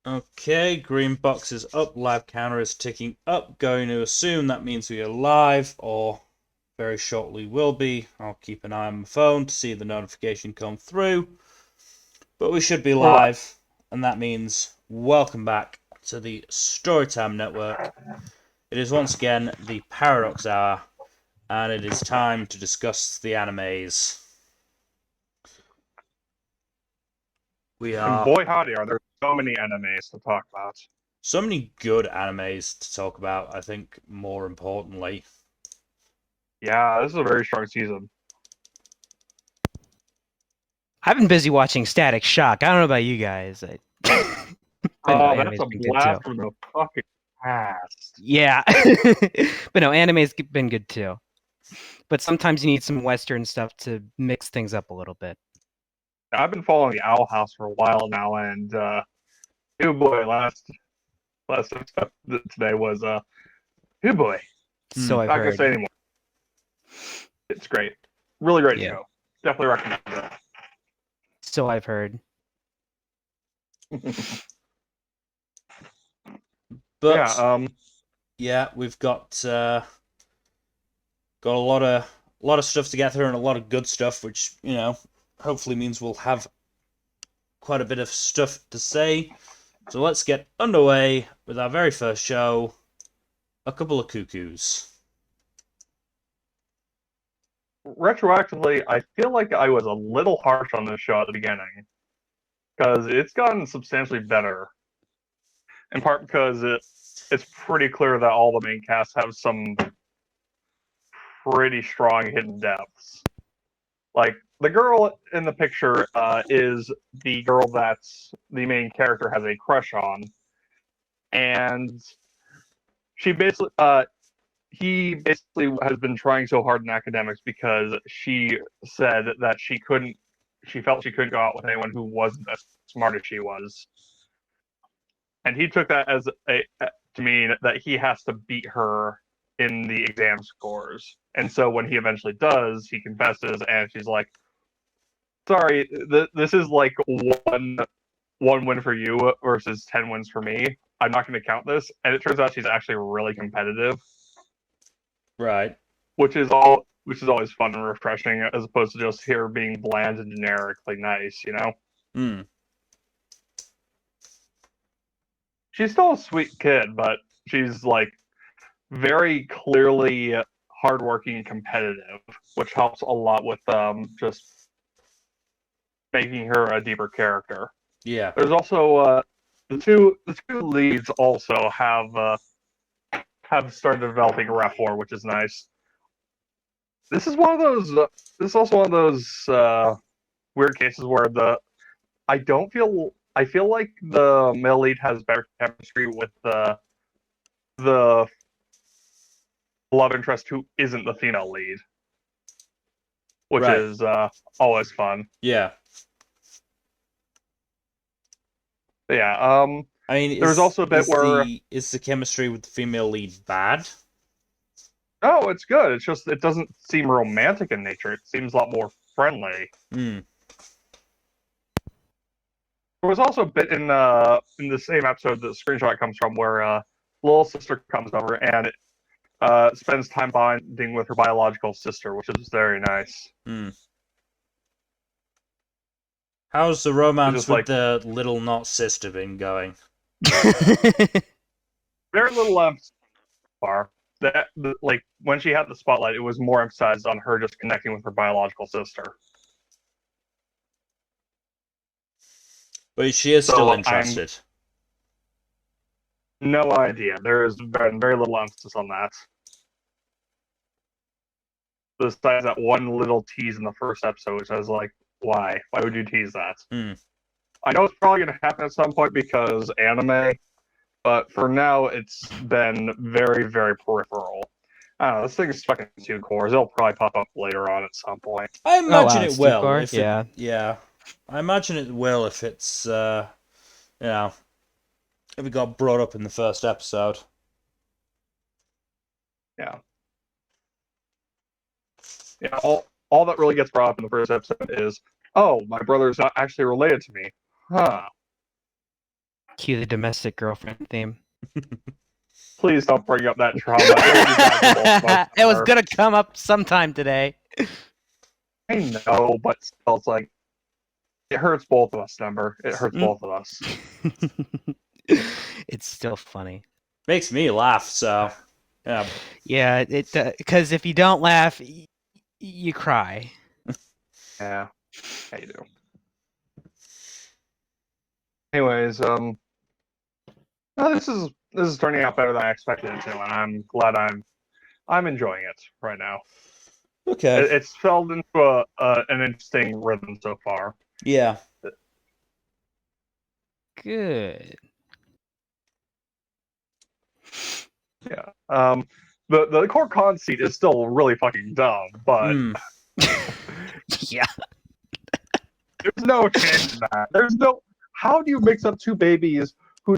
Okay, green box is up, live counter is ticking up. Going to assume that means we are live, or very shortly will be. I'll keep an eye on my phone to see the notification come through. But we should be live, and that means welcome back to the Storytime Network. It is once again the Paradox Hour, and it is time to discuss the animes. And boy howdy, are there so many animes to talk about. So many good animes to talk about, I think, more importantly. Yeah, this is a very strong season. I've been busy watching Static Shock. I don't know about you guys. That's a blast from the fucking past. Yeah. But no, anime's been good too. But sometimes you need some Western stuff to mix things up a little bit. I've been following the Owl House for a while now, and oh boy, last episode today was oh boy. So I've Not heard. gonna say anymore. It's great, really great show. Definitely recommend it. So I've heard. But yeah, we've got a lot of stuff to get through and a lot of good stuff, which hopefully means we'll have quite a bit of stuff to say. So let's get underway with our very first show, A Couple of Cuckoos. Retroactively, I feel like I was a little harsh on this show at the beginning, because it's gotten substantially better. In part because it's pretty clear that all the main cast have some pretty strong hidden depths. Like, the girl in the picture is the girl that's the main character has a crush on, and he basically has been trying so hard in academics because she said that she felt she couldn't go out with anyone who wasn't as smart as she was. And he took that as to mean that he has to beat her in the exam scores. And so when he eventually does, he confesses, and she's like, "Sorry, this is like one win for you versus 10 wins for me. I'm not going to count this." And it turns out she's actually really competitive, right? Which is always fun and refreshing, as opposed to just her being bland and generically nice, She's still a sweet kid, but she's like very clearly hardworking and competitive, which helps a lot with just making her a deeper character. Yeah. There's also the two leads also have started developing a rapport, which is nice. This is one of those. This is also one of those weird cases where I feel like the male lead has better chemistry with the love interest who isn't the female lead, which is always fun. Yeah. Yeah. I mean, there's also a bit where is the chemistry with the female lead bad? No, it's good. It's just it doesn't seem romantic in nature. It seems a lot more friendly. Hmm. There was also a bit in the same episode the screenshot comes from where little sister comes over and spends time bonding with her biological sister, which is very nice. Hmm. How's the romance with like, the little not sister been going? Very little so far. Like when she had the spotlight, it was more emphasized on her just connecting with her biological sister. But she is still interested. No idea. There's been very little emphasis on that. Besides that one little tease in the first episode, which I was like, why? Why would you tease that? I know it's probably going to happen at some point because anime, but for now, it's been very, very peripheral. I don't know, this thing is stuck in 2 cores. It'll probably pop up later on at some point. I imagine it will. Yeah. I imagine it will if it's, if it got brought up in the first episode. Yeah. Yeah, all that really gets brought up in the first episode is, oh, my brother's not actually related to me. Huh. Cue the domestic girlfriend theme. Please don't bring up that trauma. You guys are both smoke It was somewhere. gonna come up sometime today. I know, but still, it's like it hurts both of us, Nmbr. It hurts both of us. It's still funny. Makes me laugh, so yeah. Yeah, it because if you don't laugh, you cry. Yeah, you do. Anyways, this is turning out better than I expected it to, and I'm glad I'm enjoying it right now. Okay. It's fell into an interesting rhythm so far. Yeah. Good. Yeah. The core conceit is still really fucking dumb, but Yeah. there's no change in that. There's no. How do you mix up two babies who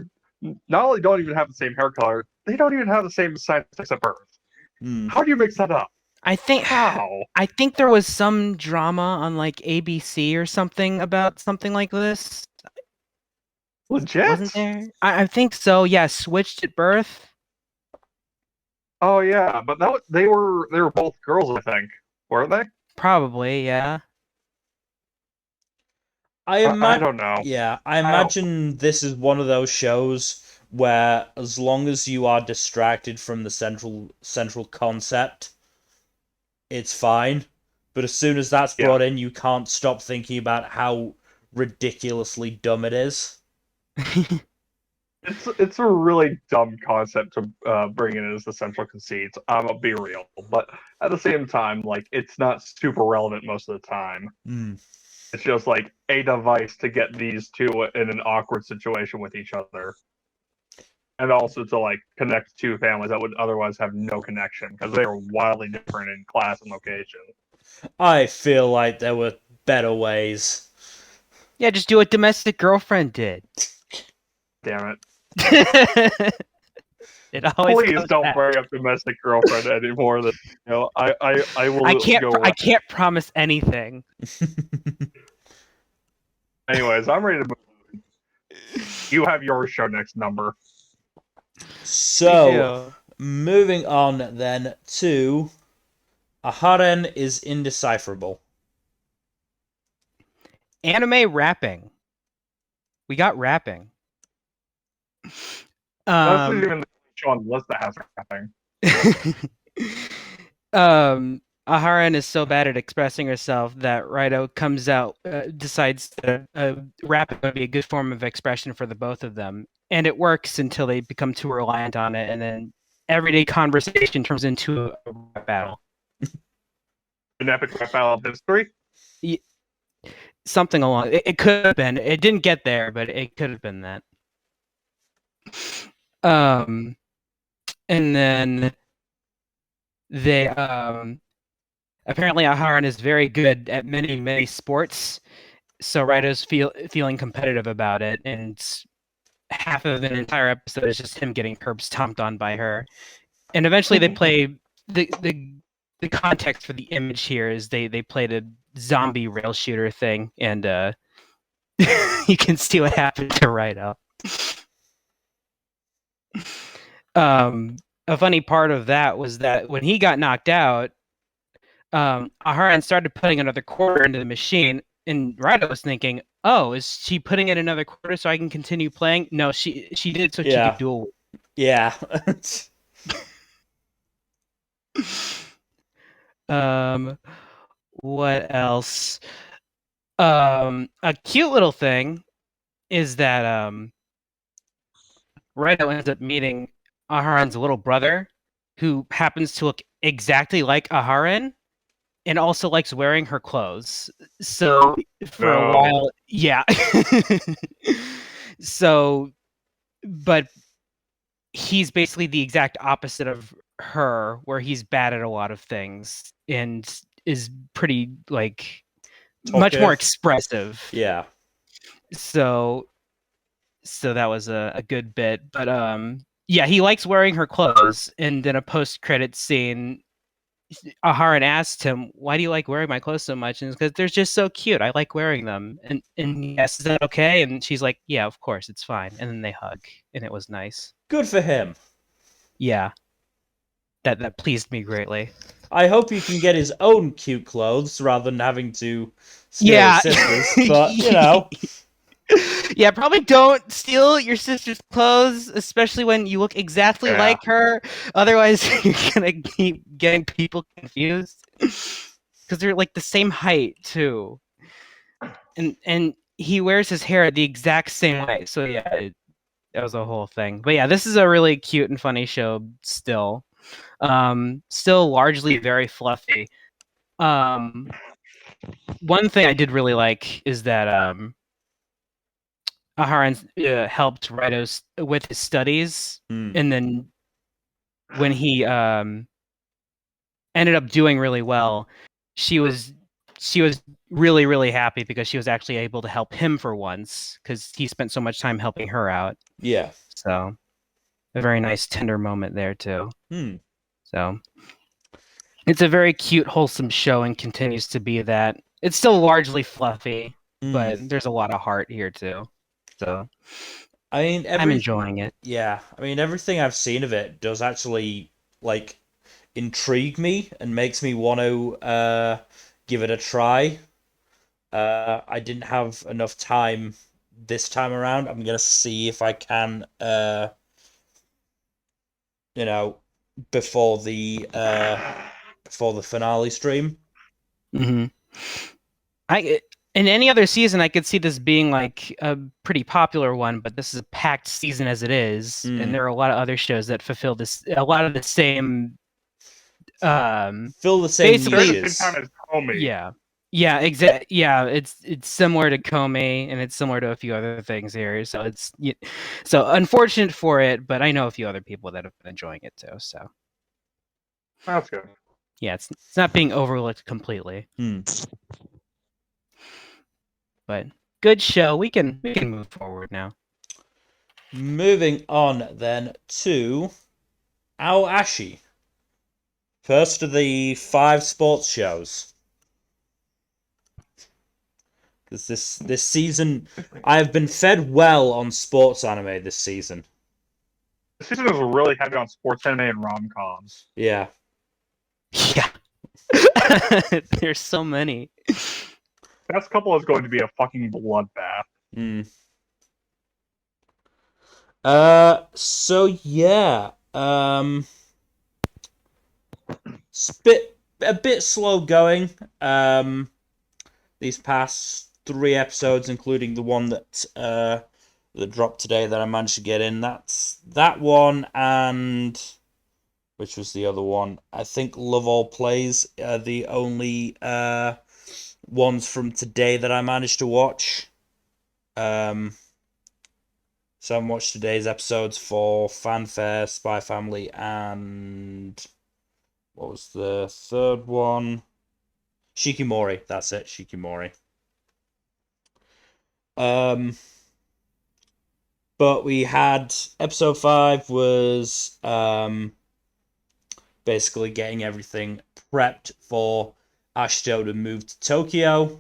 not only don't even have the same hair color, they don't even have the same sex at birth? How do you mix that up? I think How? I think there was some drama on like ABC or something about something like this. Legit? Wasn't there? I think so. Yeah, switched at birth. Oh yeah, but they were both girls, I think, weren't they? Probably, yeah. I don't know. Yeah, I imagine this is one of those shows where as long as you are distracted from the central concept, it's fine. But as soon as that's brought in, you can't stop thinking about how ridiculously dumb it is. It's a really dumb concept to bring in as the central conceit. I'll be real, but at the same time, like it's not super relevant most of the time. It's just like a device to get these two in an awkward situation with each other, and also to like connect two families that would otherwise have no connection because they are wildly different in class and location. I feel like there were better ways. Yeah, just do what Domestic Girlfriend did. Damn it. It always Please don't back. bring up Domestic Girlfriend anymore. That I will. I can't promise anything. Anyways, I'm ready to move. You have your show next, Nmbr. So, moving on then to Aharen is Indecipherable. Anime rapping. We got rapping. That's even the show on the list that has rapping. Aharen is so bad at expressing herself that Raito comes out, decides that rapping would be a good form of expression for the both of them. And it works until they become too reliant on it, and then everyday conversation turns into a rap battle. An epic rap battle of history? Something along it could have been. It didn't get there, but it could have been that. And then they apparently Aharen is very good at many sports, so Raito's feeling competitive about it, and half of an entire episode is just him getting curb stomped on by her. And eventually they play the context for the image here is they played a zombie rail shooter thing, and you can see what happened to Raito. A funny part of that was that when he got knocked out, Aharen started putting another quarter into the machine, and Raito was thinking, "Oh, is she putting in another quarter so I can continue playing?" No, she did so she could duel. Yeah. What else? A cute little thing is that Raito ends up meeting Aharen's little brother, who happens to look exactly like Aharen, and also likes wearing her clothes. So for a while, yeah. So, but he's basically the exact opposite of her, where he's bad at a lot of things and is pretty like much more expressive. Yeah. So that was a good bit, but yeah, he likes wearing her clothes. And in a post-credit scene, Aharen asked him, "Why do you like wearing my clothes so much?" And it's because they're just so cute. I like wearing them. And he asks, "Is that okay?" And she's like, "Yeah, of course, it's fine." And then they hug, and it was nice. Good for him. Yeah, that pleased me greatly. I hope he can get his own cute clothes rather than having to steal Yeah. his sister's. But you know, Yeah, probably don't steal your sister's clothes, especially when you look exactly Yeah. like her. Otherwise, you're gonna keep getting people confused because they're like the same height too, and he wears his hair the exact same way. So yeah, that was a whole thing. But yeah, this is a really cute and funny show still. Still largely very fluffy. One thing I did really like is that Aharen helped Raidos with his studies, and then when he ended up doing really well, she was really really happy because she was actually able to help him for once because he spent so much time helping her out. yeah. So a very nice tender moment there too. So it's a very cute, wholesome show and continues to be that. It's still largely fluffy, but there's a lot of heart here too. So I mean, I'm enjoying it. Yeah, I mean, everything I've seen of it does actually like intrigue me and makes me want to give it a try. I didn't have enough time this time around. I'm gonna see if I can, you know, before the finale stream. Mm-hmm. In any other season, I could see this being like a pretty popular one, but this is a packed season as it is, and there are a lot of other shows that fulfill a lot of the same. Fill the same basically, During the niches. same time as Komi. Yeah, exactly. Yeah, it's similar to Komi, and it's similar to a few other things here. So so unfortunate for it, but I know a few other people that have been enjoying it too. So That's good. yeah, it's not being overlooked completely. But good show. We can move forward now. Moving on then to Aoashi. First of the 5 sports shows. Because this season, I have been fed well on sports anime this season. The season was really heavy on sports anime and rom-coms. Yeah. Yeah. There's so many. Next couple is going to be a fucking bloodbath. So yeah. A bit slow going. These past 3 episodes, including the one that dropped today that I managed to get in. That's that one, and which was the other one? I think Love All Plays are the only ones from today that I managed to watch. So I watched today's episodes for Fanfare, Spy Family, and what was the third one? Shikimori. That's it, Shikimori. But we had episode 5 was basically getting everything prepped for Ashito to move to Tokyo,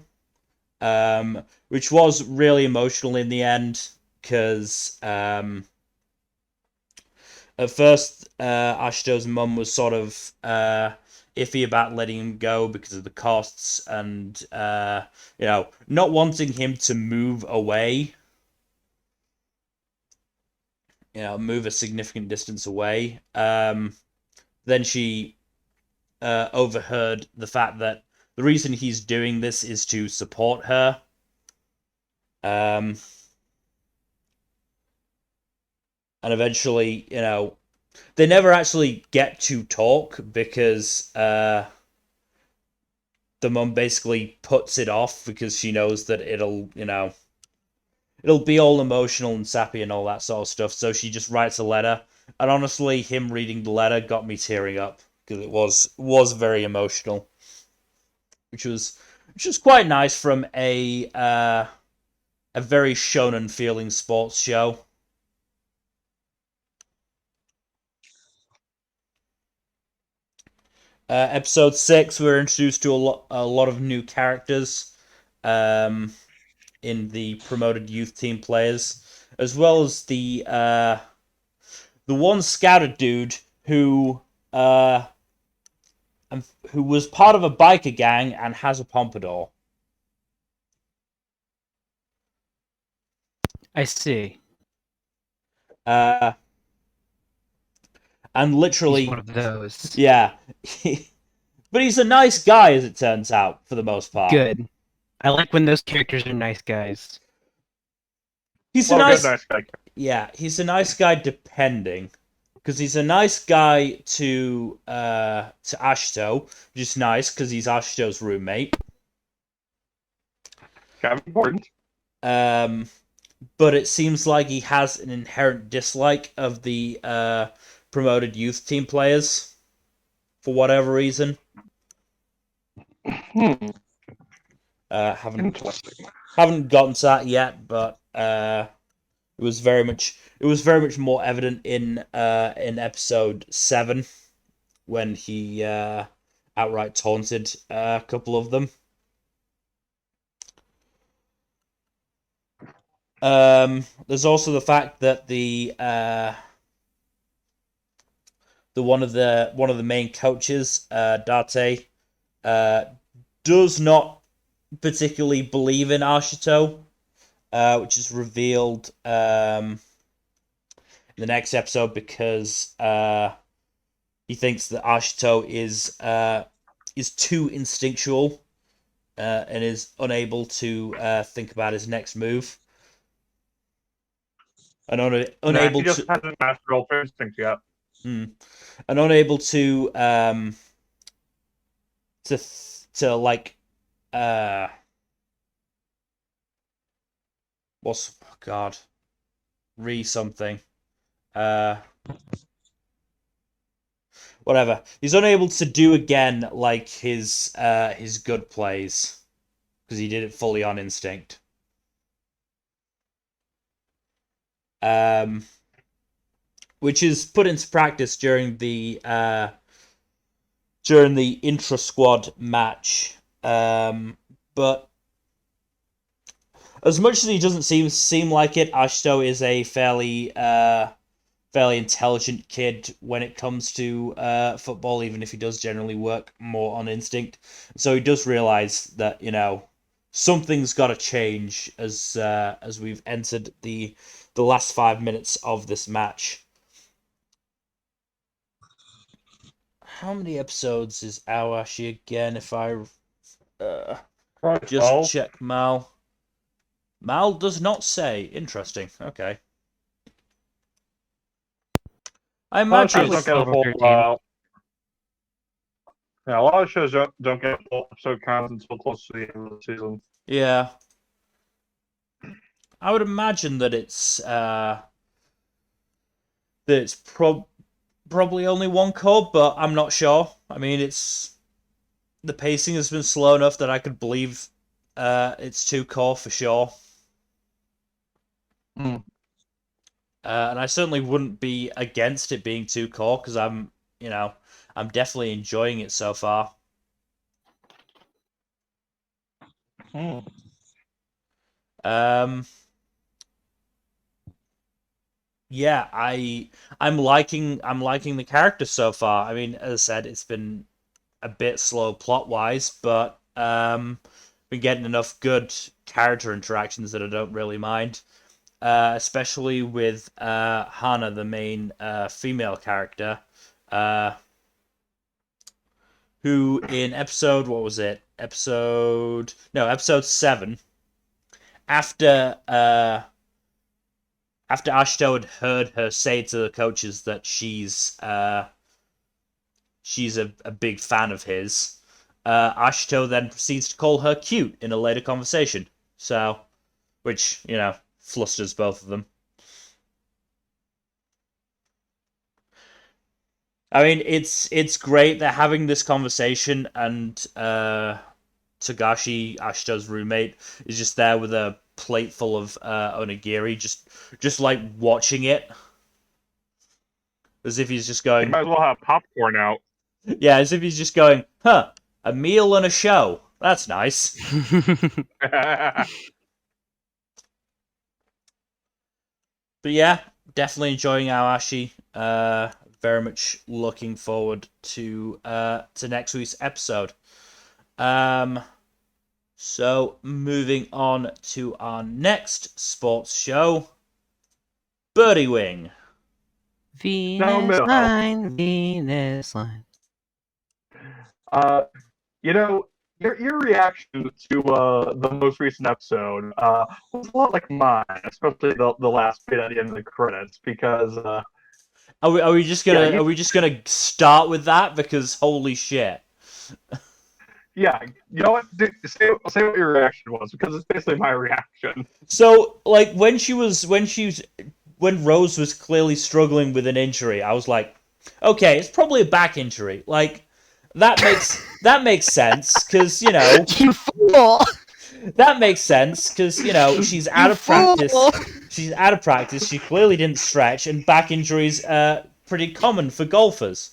which was really emotional in the end because at first Ashito's mum was sort of iffy about letting him go because of the costs and not wanting him to move away, move a significant distance away. Then she overheard the fact that the reason he's doing this is to support her. And eventually, they never actually get to talk because the mum basically puts it off because she knows that it'll be all emotional and sappy and all that sort of stuff. So she just writes a letter. And honestly, him reading the letter got me tearing up because it was very emotional, which was quite nice from a very shonen feeling sports show. Episode 6, we were introduced to a lot of new characters in the promoted youth team players, as well as the one scouted dude who uh, who was part of a biker gang and has a pompadour. I see. And He's literally, one of those. yeah. But he's a nice guy, as it turns out, for the most part. Good. I like when those characters are nice guys. He's a Well, nice, good, nice guy. yeah. He's a nice guy, depending, because he's a nice guy to Ashito, which is nice because he's Ashito's roommate. Kind of important. But it seems like he has an inherent dislike of the promoted youth team players for whatever reason. Haven't gotten to that yet, but it was very much more evident in episode 7 when he outright taunted a couple of them. There's also the fact that the one of the main coaches, Date, does not particularly believe in Ashito, which is revealed in the next episode because he thinks that Ashito is too instinctual and is unable to think about his next move. And unable he just to hasn't mastered all instinct yet. and unable to like what's God re something whatever. He's unable to do again like his good plays because he did it fully on instinct. Which is put into practice during the intra squad match. But as much as he doesn't seem like it, Ashito is a fairly intelligent kid when it comes to football, even if he does generally work more on instinct. So he does realize that something's got to change as we've entered the last 5 minutes of this match. How many episodes is Aoashi again? If I just check Mal. Mal does not say. Interesting. Okay. I imagine. Don't get a full, yeah, a lot of shows don't get a full episode count until close to the end of the season. Yeah. I would imagine that it's probably only one core, but I'm not sure. I mean, the pacing has been slow enough that I could believe it's 2 core for sure. And I certainly wouldn't be against it being 2 core because I'm definitely enjoying it so far. Yeah, I'm liking the character so far. I mean, as I said, it's been a bit slow plot wise, but been getting enough good character interactions that I don't really mind. Especially with Hana, the main female character, who in episode, what was it? Episode 7, after Ashito had heard her say to the coaches that she's a big fan of his, Ashito then proceeds to call her cute in a later conversation. So, which, flusters both of them. I mean, it's great they're having this conversation, and Togashi, Ashito's roommate, is just there with a plate full of onigiri, just like watching it, as if he's just going. You might as well have popcorn out. Yeah, as if he's just going, huh, a meal and a show. That's nice. But yeah, definitely enjoying Aoashi. Very much looking forward to next week's episode. So moving on to our next sports show, Birdie Wing. Venus line, Venus line. You know, your reaction to the most recent episode was a lot like mine, especially the last bit at the end of the credits, because Are we just gonna start with that because holy shit. yeah, you know what? Dude, say what your reaction was, because it's basically my reaction. So like when Rose was clearly struggling with an injury, I was like, okay, it's probably a back injury. Like that makes sense because you know You fool! that makes sense because you know she's out of practice. She's out of practice. She clearly didn't stretch, and back injuries are pretty common for golfers.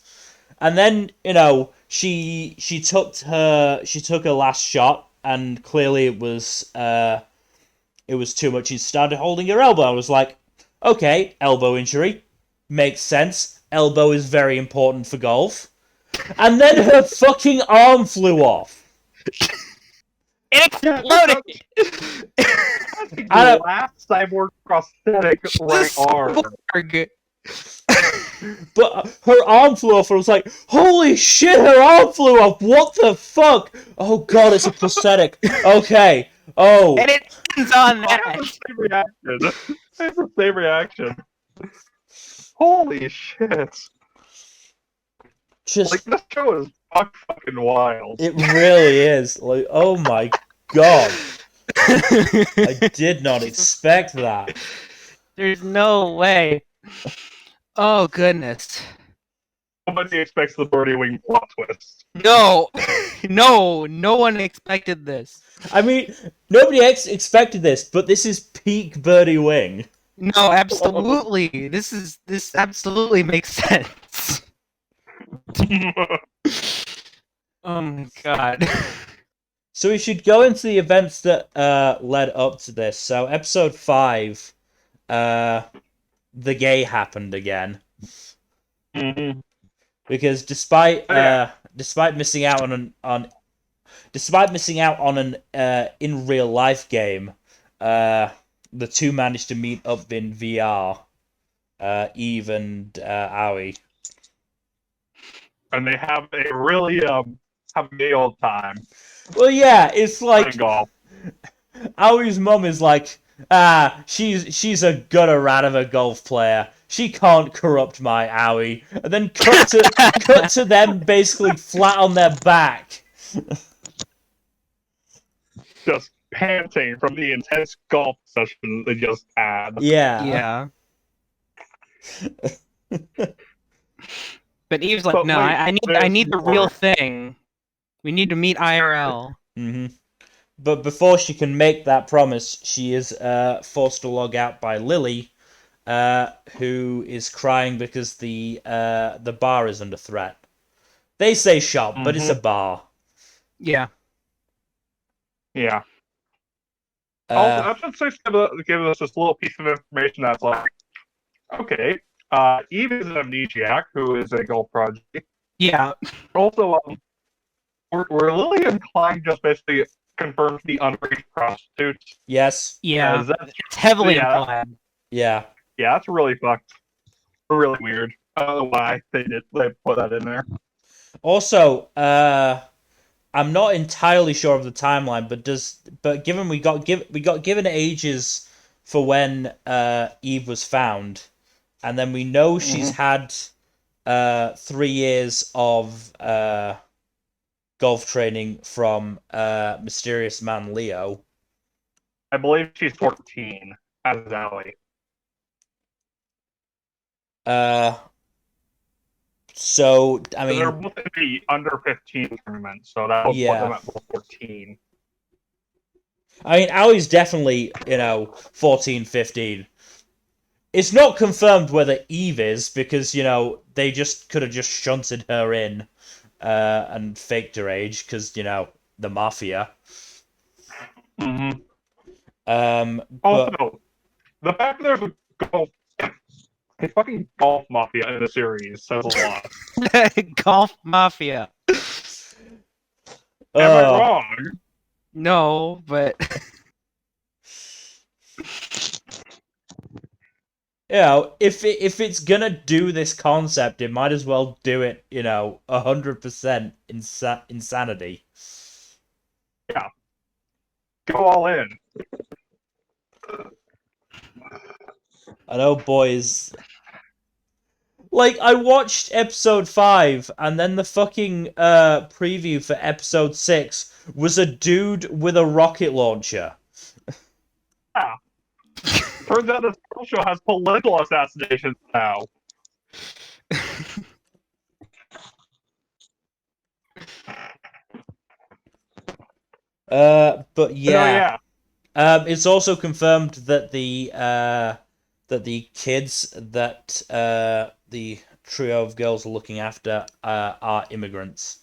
And then you know she took her last shot, and clearly it was too much. She started holding her elbow. I was like, okay, elbow injury makes sense. Elbow is very important for golf. And then her fucking arm flew off. It exploded! The last cyborg prosthetic right arm. But her arm flew off, and I was like, holy shit, her arm flew off! What the fuck? Oh god, it's a prosthetic. Okay. Oh. And it ends on I that. have the same reaction. I have the same reaction. Holy shit. Just... Like, this show is fucking wild. It really is. Like, oh my god. I did not expect that. There's no way. Oh, goodness. Nobody expects the Birdie Wing plot twist. No. No one expected this. I mean, nobody expected this, but this is peak Birdie Wing. No, absolutely. This absolutely makes sense. Oh my god. So we should go into the events that led up to this. So episode 5, the gay happened again. Mm-hmm. Because despite missing out on an in real life game, the two managed to meet up in VR. Eve and Aoi. And they have a really have a gay old time. Well, yeah, it's like playing golf. Aoi's mum is like, she's a gutter rat of a golf player. She can't corrupt my Aoi. And then cut to them basically flat on their back. Just panting from the intense golf session they just had. Yeah. But Eve's like, But no, wait, I need the there's real more. thing. We need to meet IRL. Mm-hmm. But before she can make that promise, she is forced to log out by Lily, who is crying because the bar is under threat. They say shop, but it's a bar. Yeah. Yeah. Also, I should say give us this little piece of information that's like, okay, Eve is an amnesiac who is a golf prodigy. Yeah. Also, were Lily and Klein just basically confirmed the underage prostitutes? Yes. Yeah. That's, It's heavily yeah. implied. Yeah. yeah, that's really fucked. Really weird. I don't know why they put that in there. Also, I'm not entirely sure of the timeline, but given we got given ages for when Eve was found, and then we know she's had 3 years of golf training from mysterious man Leo. I believe she's 14 as Zoe. So I mean, they're both in the under 15 tournament, so that would put them at 14. I mean, Aoi's definitely 14, 15. It's not confirmed whether Eve is because they just could have just shunted her in. and faked her age because the mafia. Mm-hmm. But Also, the fact that there's a fucking golf mafia in the series says a lot. Golf Mafia. Am I wrong? No, but if it's gonna do this concept, it might as well do it 100% insanity. Yeah. Go all in. I know, boys. Like, I watched episode 5, and then the fucking preview for episode 6 was a dude with a rocket launcher. Yeah. Turns out this show has political assassinations now. But yeah. It's also confirmed that the kids that the trio of girls are looking after are immigrants,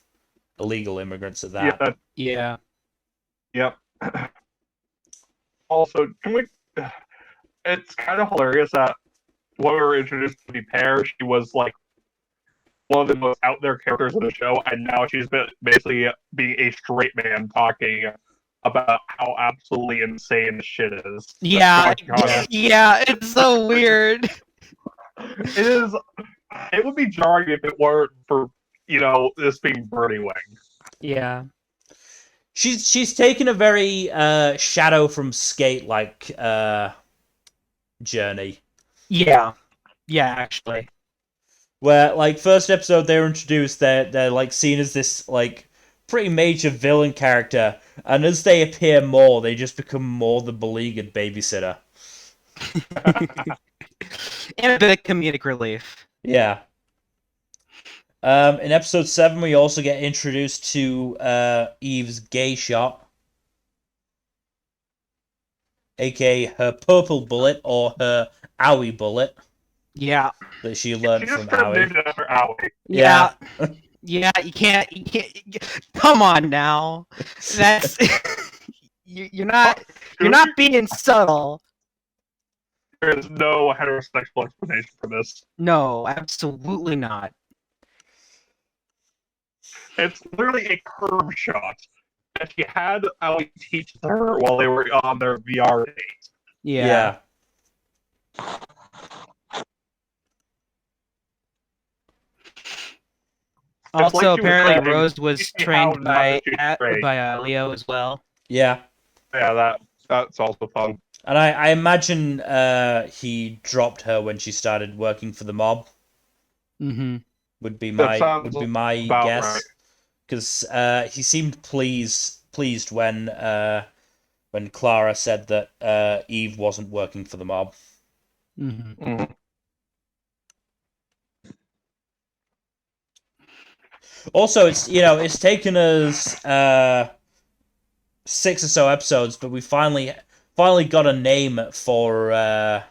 illegal immigrants at that. yeah. Yep. Also, can we? It's kind of hilarious that when we were introduced to the pair, she was like one of the most out there characters in the show, and now she's basically being a straight man talking about how absolutely insane this shit is. Yeah, Yeah. yeah, it's so weird. It is. It would be jarring if it weren't for this being Birdie Wing. Yeah. She's taken a very Shadow from Skate like journey. Yeah. Yeah, actually. Where like first episode they're introduced, they're like seen as this like pretty major villain character, and as they appear more, they just become more the beleaguered babysitter. And a bit of comedic relief. Yeah. In episode 7, we also get introduced to Eve's gay shot, aka her purple bullet or her Aoi bullet. Yeah. That she learned from Aoi. After Aoi. Yeah. Yeah, you can't. Come on now. That's you're not being subtle. There is no heterosexual explanation for this. No, absolutely not. It's literally a curve shot. And she had Aoi teach her while they were on their VR date. Yeah. Also, like apparently Rose was trained by Leo as well. Yeah. Yeah, that's also fun. And I imagine he dropped her when she started working for the mob. Mm-hmm. Would be my guess. Because he seemed pleased when Clara said that Eve wasn't working for the mob. Mm-hmm. Mm-hmm. Also, it's taken us 6 or so episodes, but we finally got a name for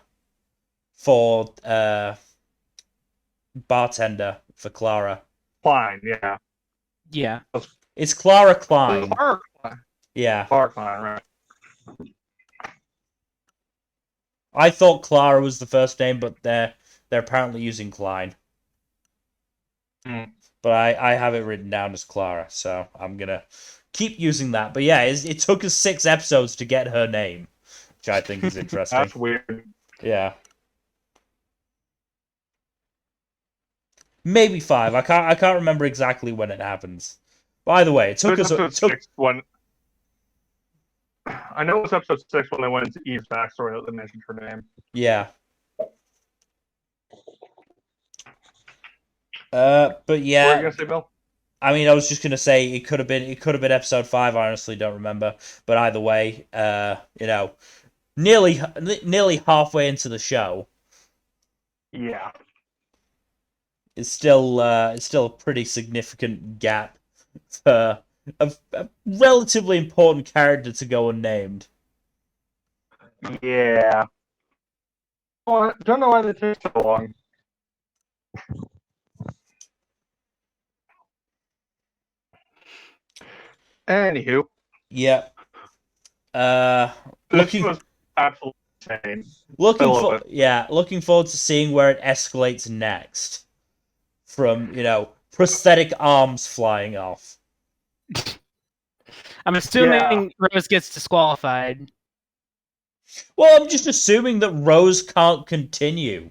bartender for Clara. Klein, yeah. Yeah. It's Clara Klein. Clara Klein. Yeah. Clara Klein, right. I thought Clara was the first name, but they're apparently using Klein. Mm. But I have it written down as Clara, so I'm gonna keep using that. But yeah, it took us 6 episodes to get her name, which I think is interesting. That's weird. Yeah. Maybe 5. I can't remember exactly when it happens. By the way, it took us. I know it was episode 6 when they went into Eve's backstory that they mentioned her name. Yeah. But yeah. What were you gonna say, Bill? I mean, I was just gonna say it could have been episode 5. I honestly don't remember, but either way, nearly halfway into the show. Yeah. It's still a pretty significant gap for a relatively important character to go unnamed. Yeah. Oh, I don't know why they took so long. Anywho, Yeah. this Looking was absolutely insane. I looking love it. looking forward to seeing where it escalates next. From, prosthetic arms flying off. I'm Yeah. assuming Rose gets disqualified. Well, I'm just assuming that Rose can't continue.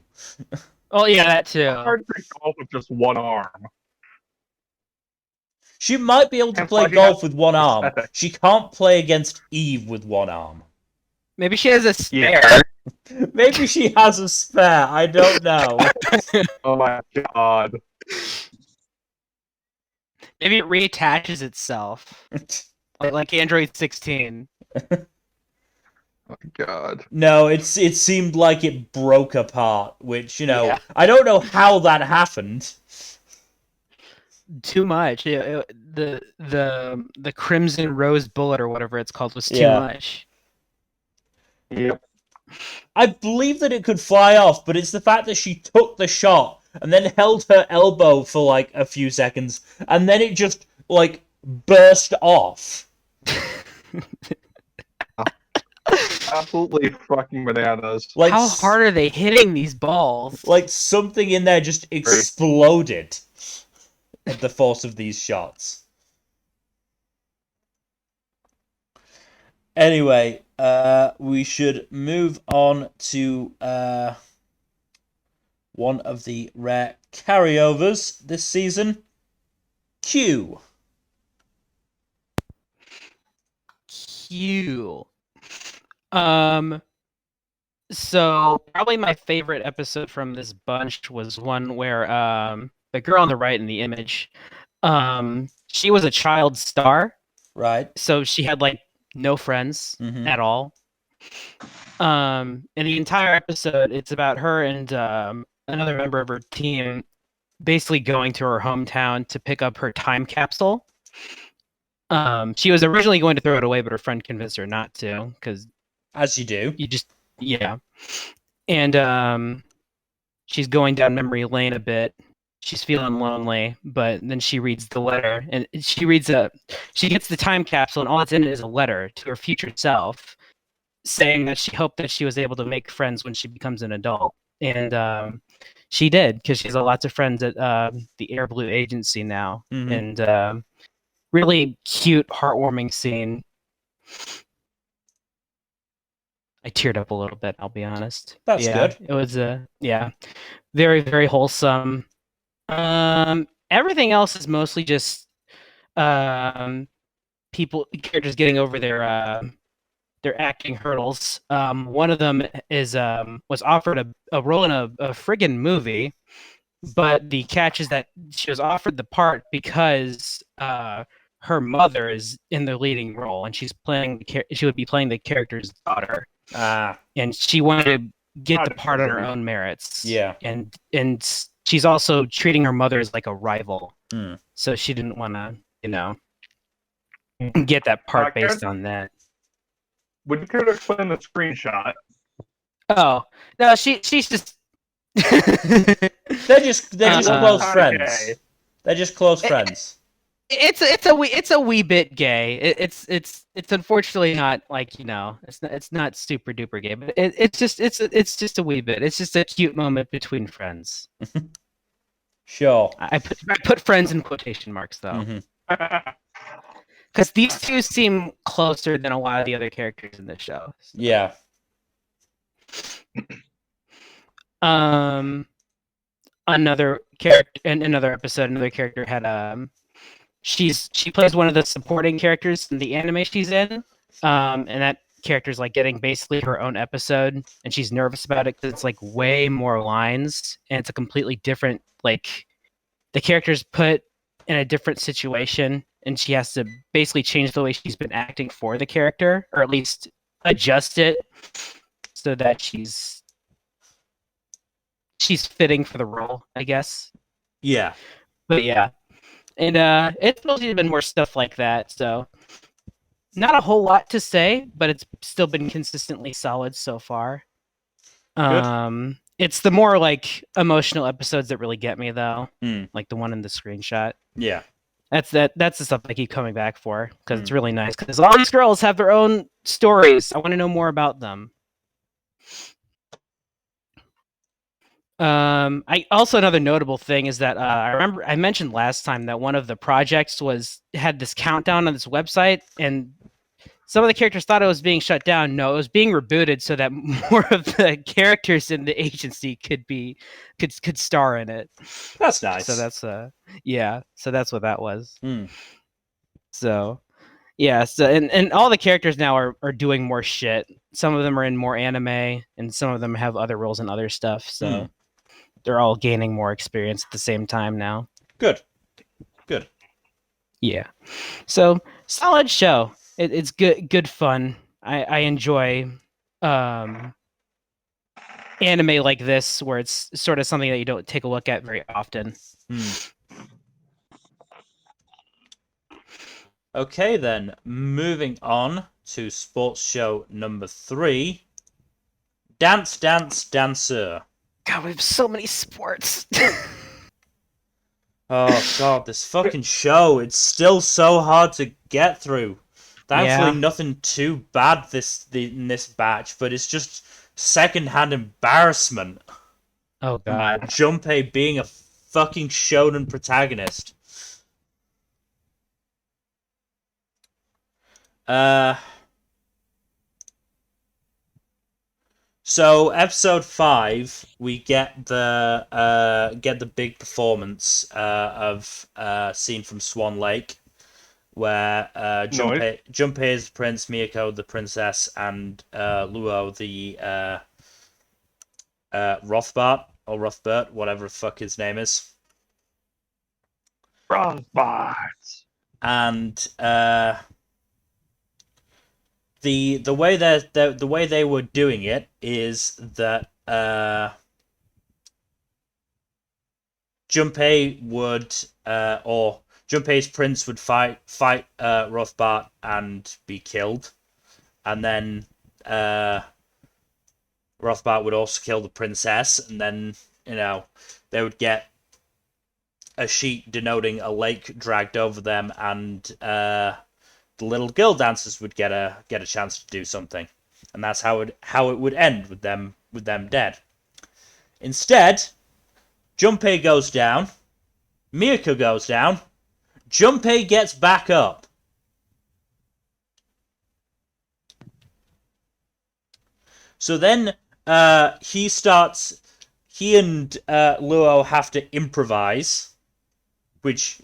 Oh yeah, that too. Hard to golf with just one arm. She might be able to Hence play why she golf has with one arm. prosthetic. She can't play against Eve with one arm. Maybe she has a spare. Yeah. Maybe she has a spare. I don't know. Oh my god. Maybe it reattaches itself, like Android 16. Oh my god. No, it seemed like it broke apart, which, Yeah. I don't know how that happened. Too much. The Crimson Rose Bullet or whatever it's called was too Yeah. much. Yep. I believe that it could fly off, but it's the fact that she took the shot and then held her elbow for like a few seconds, and then it just like burst off. Absolutely fucking bananas. Like How hard are they hitting these balls? Like something in there just exploded at the force of these shots. Anyway, we should move on to one of the rare carryovers this season. Q. So probably my favorite episode from this bunch was one where the girl on the right in the image, she was a child star, Right. so she had like no friends at all. In the entire episode, it's about her and another member of her team basically going to her hometown to pick up her time capsule. She was originally going to throw it away, but her friend convinced her not to, because As you do. yeah. And she's going down memory lane a bit. She's feeling lonely, but then she reads the letter, and she gets the time capsule, and all it's in it is a letter to her future self, saying that she hoped that she was able to make friends when she becomes an adult. And she did, because she has lots of friends at the Air Blue Agency now. And really cute, heartwarming scene. I teared up a little bit, I'll be honest. That's good. It was very, very wholesome. Everything else is mostly just characters getting over their acting hurdles. One of them was offered a role in a friggin' movie, but the catch is that she was offered the part because her mother is in the leading role, and she would be playing the character's daughter. And she wanted to get the part on her own merits. Yeah. And she's also treating her mother as like a rival. So she didn't want to, get that part based on that. Would you care to explain the screenshot? Oh no, she's just they're just close friends. They're just close friends. It's a wee bit gay. It's unfortunately not like, it's not super duper gay, but it's just a wee bit. It's just a cute moment between friends. Sure. I put friends in quotation marks though, because these two seem closer than a lot of the other characters in the show. So. Yeah. Another character in another episode, another character had she plays one of the supporting characters in the anime she's in, and that character's like getting basically her own episode, and she's nervous about it because it's like way more lines, and it's a completely different, like, the character's put in a different situation, and she has to basically change the way she's been acting for the character, or at least adjust it so that she's fitting for the role, I guess. Yeah. But yeah. And it's mostly been more stuff like that, so not a whole lot to say, but it's still been consistently solid so far. Good. It's the more like emotional episodes that really get me though, Hmm. like the one in the screenshot. Yeah. That's the stuff I keep coming back for because it's really nice. Because all these girls have their own stories. I want to know more about them. I also another notable thing is that I remember I mentioned last time that one of the projects had this countdown on this website, and some of the characters thought it was being shut down. No, it was being rebooted so that more of the characters in the agency could star in it. That's nice. So that's yeah. So that's what that was. Hmm. So yeah. So and all the characters now are doing more shit. Some of them are in more anime, and some of them have other roles in other stuff. So they're all gaining more experience at the same time now. Good. Yeah. So solid show. It's good fun. I enjoy anime like this where it's sort of something that you don't take a look at very often. Okay then, moving on to sports show number 3. Dance Dance Danseur. God, we have so many sports. Oh god, this fucking show, it's still so hard to get through. Thankfully, nothing too bad in this batch, but it's just secondhand embarrassment. Oh god. Junpei being a fucking shonen protagonist. So episode 5, we get the big performance of scene from Swan Lake, where Junpei is the prince, Miyako the princess, and Luo the Rothbart or Rothbert, whatever the fuck his name is. Rothbart. And the way the way they were doing it is that Junpei would or Junpei's prince would fight Rothbart and be killed, and then Rothbart would also kill the princess, and then they would get a sheet denoting a lake dragged over them, and the little girl dancers would get a chance to do something, and that's how it would end with them dead. Instead, Junpei goes down, Miyako goes down, Junpei gets back up. So then he and Luo have to improvise, which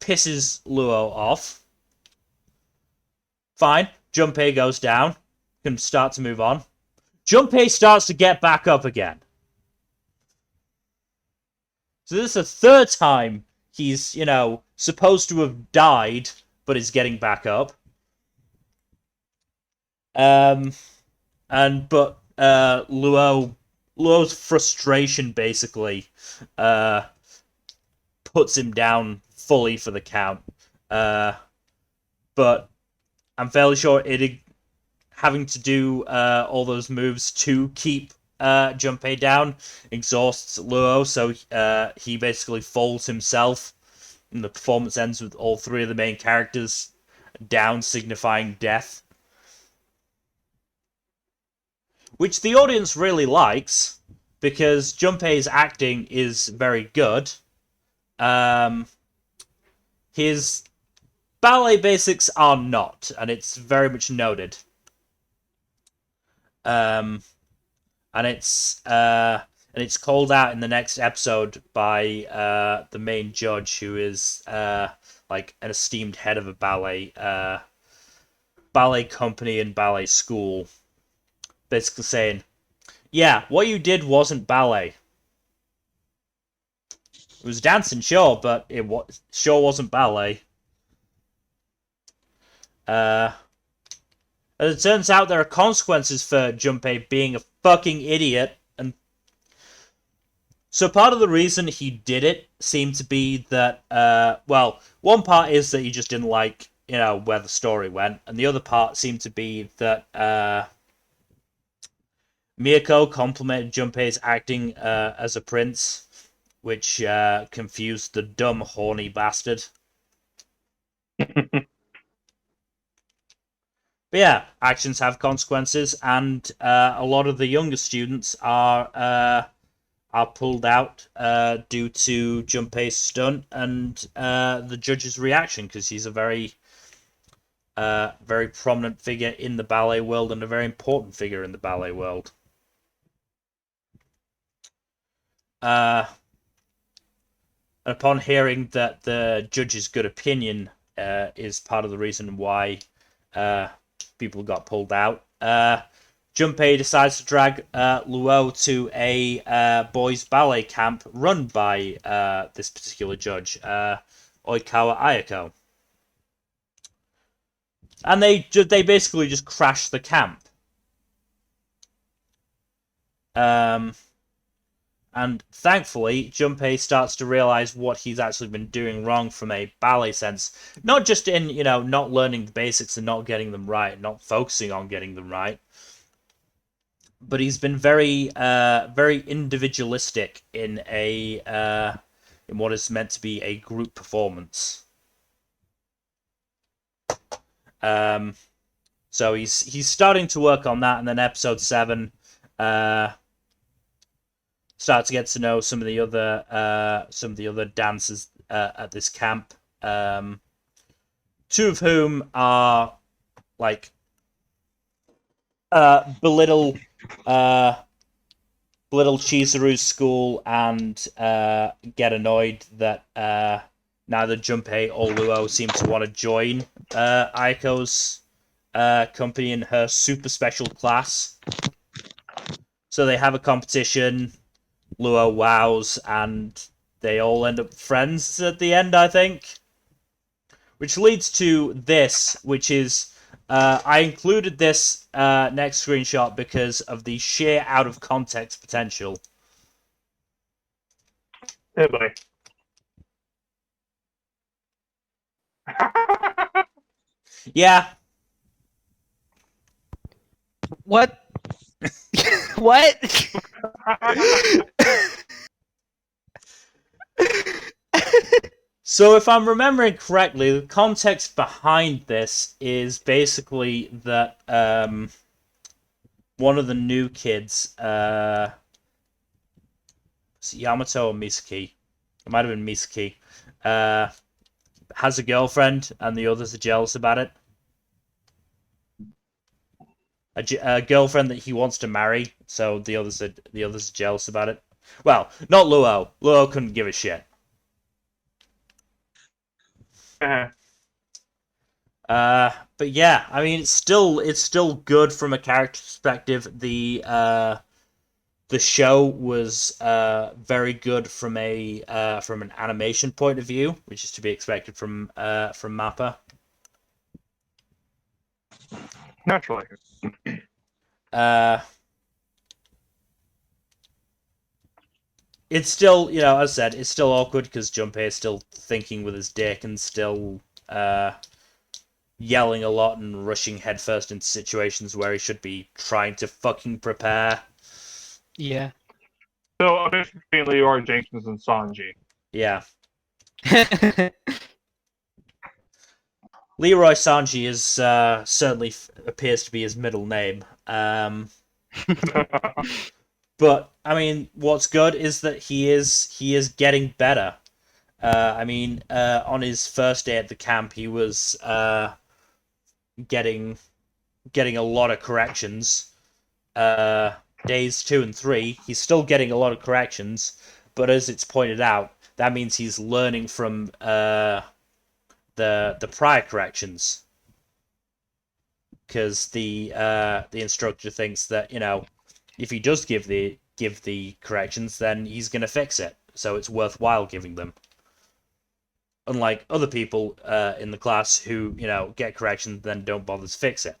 pisses Luo off. Fine, Junpei goes down, can start to move on. Junpei starts to get back up again. So this is the third time he's, supposed to have died, but is getting back up. Luo's frustration basically puts him down fully for the count. But I'm fairly sure having to do all those moves to keep Junpei down exhausts Luo, so he basically falls himself, and the performance ends with all 3 of the main characters down, signifying death. Which the audience really likes, because Junpei's acting is very good. His ballet basics are not, and it's very much noted. And it's called out in the next episode by the main judge, who is like an esteemed head of a ballet company and ballet school, basically saying, "Yeah, what you did wasn't ballet. It was dancing, sure, but it sure wasn't ballet." As it turns out, there are consequences for Junpei being a fucking idiot, and so part of the reason he did it seemed to be that, one part is that he just didn't like, where the story went, and the other part seemed to be that Miyako complimented Junpei's acting as a prince, which confused the dumb, horny bastard. But yeah, actions have consequences, and a lot of the younger students are pulled out due to Junpei's stunt and the judge's reaction, because he's a very prominent figure in the ballet world and a very important figure in the ballet world. Upon hearing that the judge's good opinion is part of the reason why people got pulled out, Junpei decides to drag Luo to a boys' ballet camp run by this particular judge, Oikawa Ayako. And they basically just crash the camp. And thankfully, Junpei starts to realize what he's actually been doing wrong from a ballet sense. Not just in, not learning the basics and not getting them right, not focusing on getting them right. But he's been very individualistic in in what is meant to be a group performance. So he's starting to work on that, and then episode 7, start to get to know some of the other dancers at this camp. 2 of whom are like belittle Chizuru's school and get annoyed that neither Junpei or Luo seem to want to join Aiko's company in her super special class. So they have a competition. Luo wows, and they all end up friends at the end, I think. Which leads to this, which is... I included this next screenshot because of the sheer out-of-context potential. Hey, buddy. Yeah. What? What? So if I'm remembering correctly, the context behind this is basically that one of the new kids, Yamato or Misaki, it might have been Misaki, has a girlfriend and the others are jealous about it. A girlfriend that he wants to marry, so the others are jealous about it. Well, not Luo. Luo couldn't give a shit. But yeah, I mean, it's still good from a character perspective. The show was very good from an animation point of view, which is to be expected from Mappa. Naturally. It's still, as I said, it's still awkward because Junpei is still thinking with his dick and still yelling a lot and rushing headfirst into situations where he should be trying to fucking prepare. Yeah. So, a bit between Leroy Jenkins and Sanji. Yeah. Leroy Sanji is certainly appears to be his middle name. But I mean, what's good is that he is getting better. I mean, on his first day at the camp, he was getting a lot of corrections. Days 2 and 3, he's still getting a lot of corrections, but as it's pointed out, that means he's learning from the prior corrections, because the instructor thinks that if he does give the corrections, then he's gonna fix it, so it's worthwhile giving them. Unlike other people in the class who get corrections then don't bother to fix it,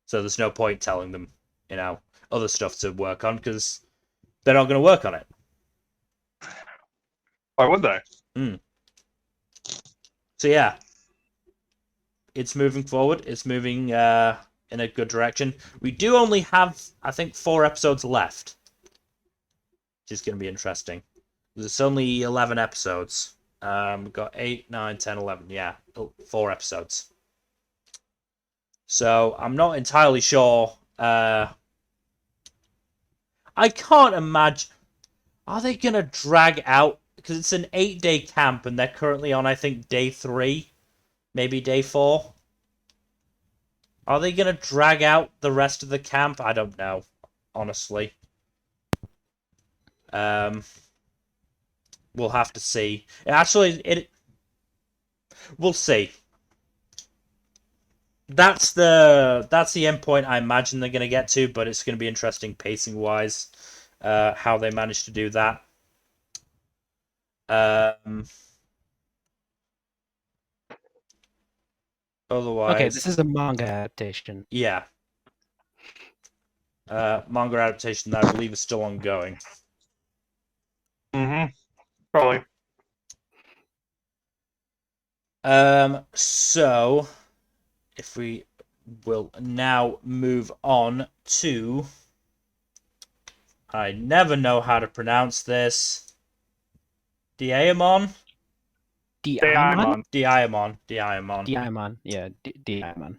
so there's no point telling them other stuff to work on because they're not going to work on it. Why would they? So yeah, it's moving forward. It's moving in a good direction. We do only have, I think, 4 episodes left, which is going to be interesting. It's only 11 episodes. We've got 8, 9, 10, 11. Yeah, 4 episodes. So I'm not entirely sure. I can't imagine. Are they gonna drag out? Because it's an 8-day camp, and they're currently on, I think, day 3, maybe day 4. Are they gonna drag out the rest of the camp? I don't know, honestly. We'll have to see. We'll see. That's the end point I imagine they're gonna get to, but it's gonna be interesting pacing wise, how they manage to do that. Otherwise, Okay, this is a manga adaptation. yeah. Manga adaptation that I believe is still ongoing. Probably. So if we will now move on to, I never know how to pronounce this. Daimon? Deaimon? Daimon. Deaimon. Yeah, Deaimon.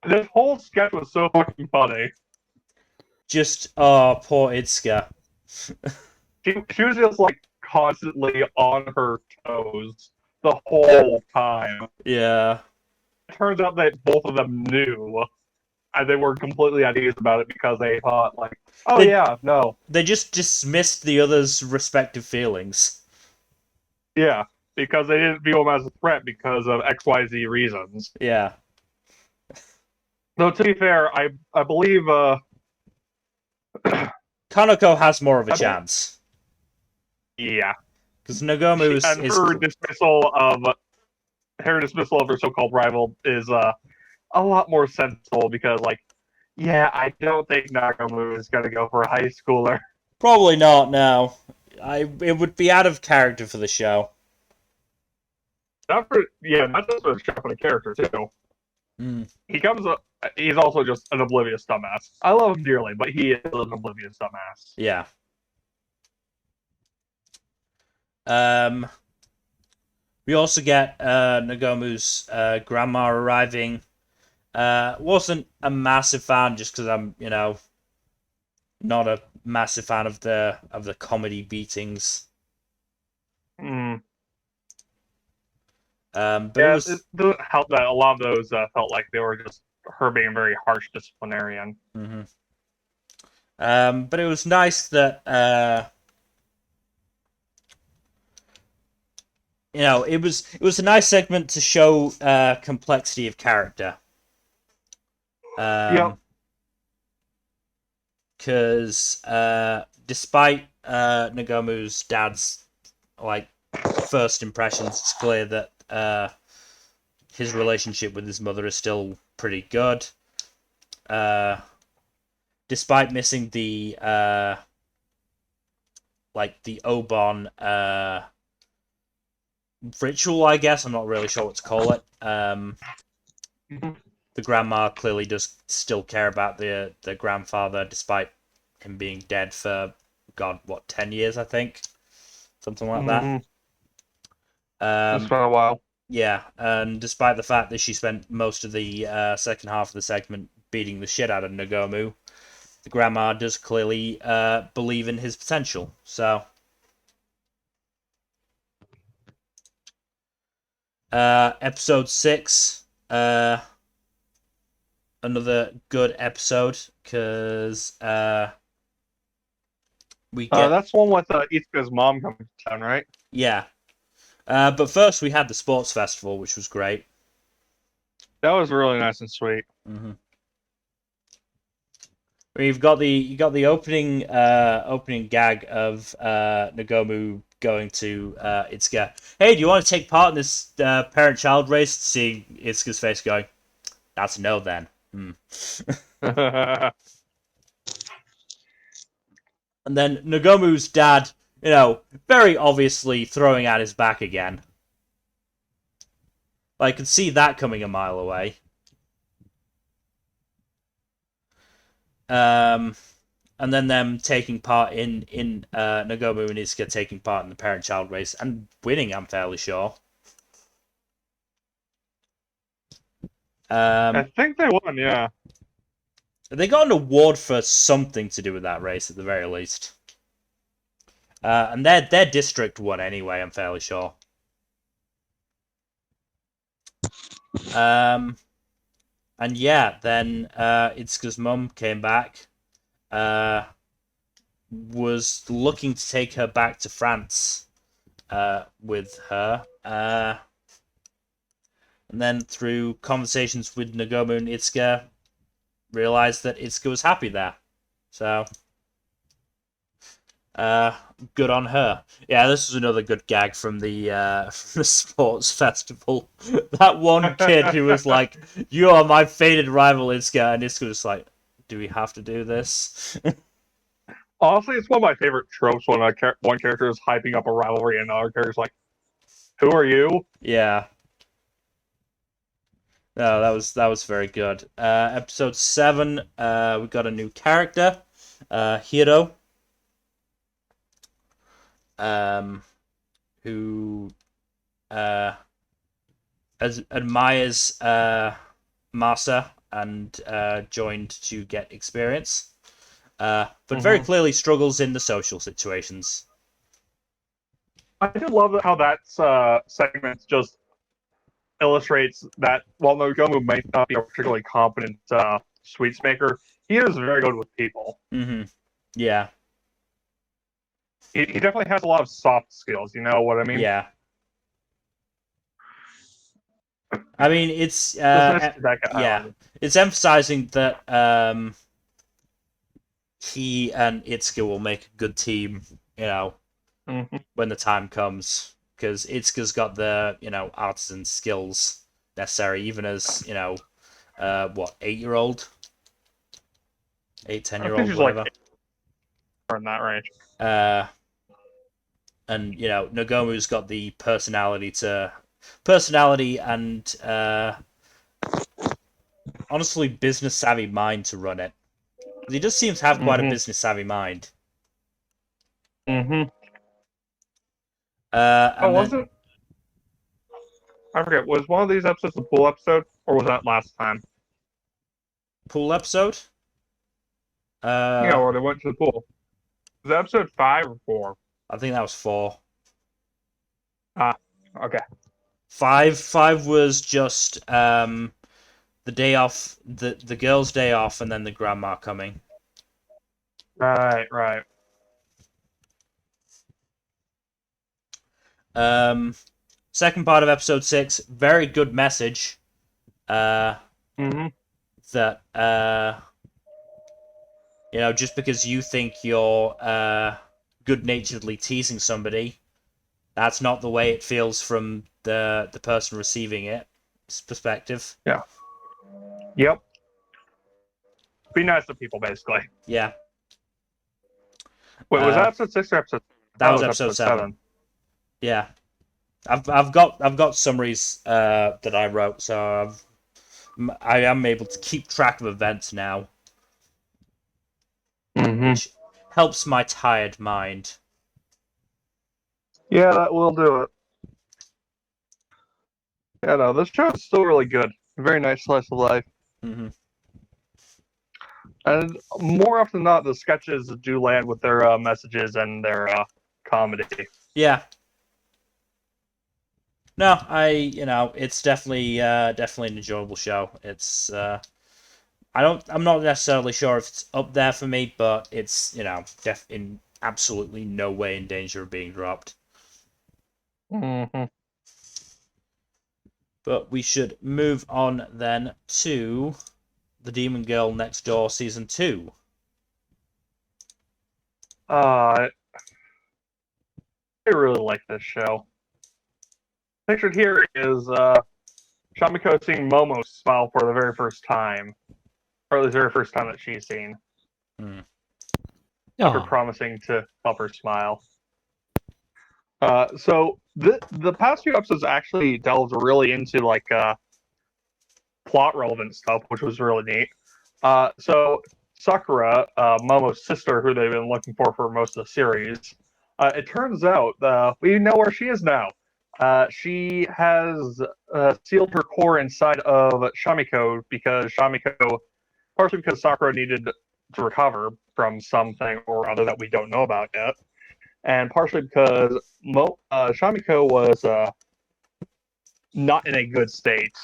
This whole sketch was so fucking funny. Just, oh, poor Itsuka. She was just like constantly on her toes the whole time. Yeah. It turns out that both of them knew, and they were completely at ease about it because they thought like, oh yeah, no, They just dismissed the other's respective feelings. yeah, because they didn't view them as a threat because of XYZ reasons. Yeah. Though to be fair, I believe Kanako has more of a chance. Yeah. Because Nagomu is... Her dismissal of her so-called rival is a lot more sensible because, like, yeah, I don't think Nagomu is going to go for a high schooler. Probably not, no. It would be out of character for the show. Not just for the show, for the character, too. Mm. He's also just an oblivious dumbass. I love him dearly, but he is an oblivious dumbass. Yeah. We also get Nagomu's grandma arriving. Wasn't a massive fan just because I'm, not a massive fan of the comedy beatings. Mm. But it doesn't help that a lot of those felt like they were just her being a very harsh disciplinarian. Mm-hmm. But it was nice that it was a nice segment to show complexity of character. Yep. Because despite Nagomu's dad's first impressions, it's clear that his relationship with his mother is still pretty good. Despite missing the Obon ritual, I guess. I'm not really sure what to call it. The grandma clearly does still care about the grandfather, despite him being dead for, 10 years, I think? Something like that. It's been a while. Yeah, and despite the fact that she spent most of the second half of the segment beating the shit out of Nagomu, the grandma does clearly believe in his potential, so... episode 6, another good episode, because we get... that's one with Itsuka's mom coming to town, right? Yeah. But first we had the sports festival, which was great. That was really nice and sweet. Mm-hmm. You got the opening gag of Nagomu going to Itsuka. Hey, do you want to take part in this parent-child race? Seeing Itsuka's face going, that's a no then. And then Nagomu's dad, very obviously throwing at his back again. I could see that coming a mile away. and then them taking part in Nagomu and Itsuka taking part in the parent-child race and winning, I'm fairly sure. I think they won, yeah. They got an award for something to do with that race at the very least. And their district won anyway, I'm fairly sure. And yeah, then Itsuka's mum came back. Was looking to take her back to France with her. And then through conversations with Nagomu and Itsuka, realized that Itsuka was happy there. So, good on her. Yeah, this was another good gag from the sports festival. That one kid who was like, "You are my fated rival, Itsuka," and Itsuka was like, "Do we have to do this?" Honestly, it's one of my favorite tropes when one character is hyping up a rivalry and another character's like, "Who are you?" Yeah. No, that was very good. Episode 7, we got a new character, Hiro, who admires Masa and joined to get experience, but very clearly struggles in the social situations. I do love how that segment just illustrates that while Nogomu might not be a particularly competent sweets maker, he is very good with people. Mm-hmm. Yeah. He definitely has a lot of soft skills, you know what I mean? Yeah. I mean, it's it's emphasizing that he and Itsuka will make a good team, you know, when the time comes. Because Itsuka's got the, artisan skills necessary, even as, 8-year-old? 8, 10-year-old, whatever. Like in that range. And, Nagomu's got the personality and, honestly, business-savvy mind to run it. He just seems to have quite a business-savvy mind. Wasn't... I forget, was one of these episodes the pool episode, or was that last time? Pool episode? Yeah, where they went to the pool. Was that episode 5 or 4? I think that was 4. Okay. 5 was just the day off, the girl's day off, and then the grandma coming. Right. Second part of episode 6, very good message. That just because you think you're good-naturedly teasing somebody, that's not the way it feels from the person receiving it's perspective. Yeah. Yep. Be nice to people, basically. Yeah. Wait, was that episode 6 or episode 7? That was episode 7. Yeah. I've got summaries that I wrote, so I am able to keep track of events now, which helps my tired mind. Yeah, that will do it. Yeah, no, this show is still really good. Very nice slice of life. And more often than not, the sketches do land with their messages and their comedy. Yeah. No, it's definitely an enjoyable show. It's I'm not necessarily sure if it's up there for me, but it's in absolutely no way in danger of being dropped. But we should move on then to The Demon Girl Next Door Season 2. I really like this show. Pictured here is Shamiko seeing Momo smile for the very first time. Or at least the very first time that she's seen. After promising to help her smile. So the past few episodes actually delved really into plot relevant stuff, which was really neat. So Sakura, Momo's sister, who they've been looking for most of the series, it turns out we know where she is now. She has sealed her core inside of Shamiko partially because Sakura needed to recover from something or other that we don't know about yet, and partially because Shamiko was not in a good state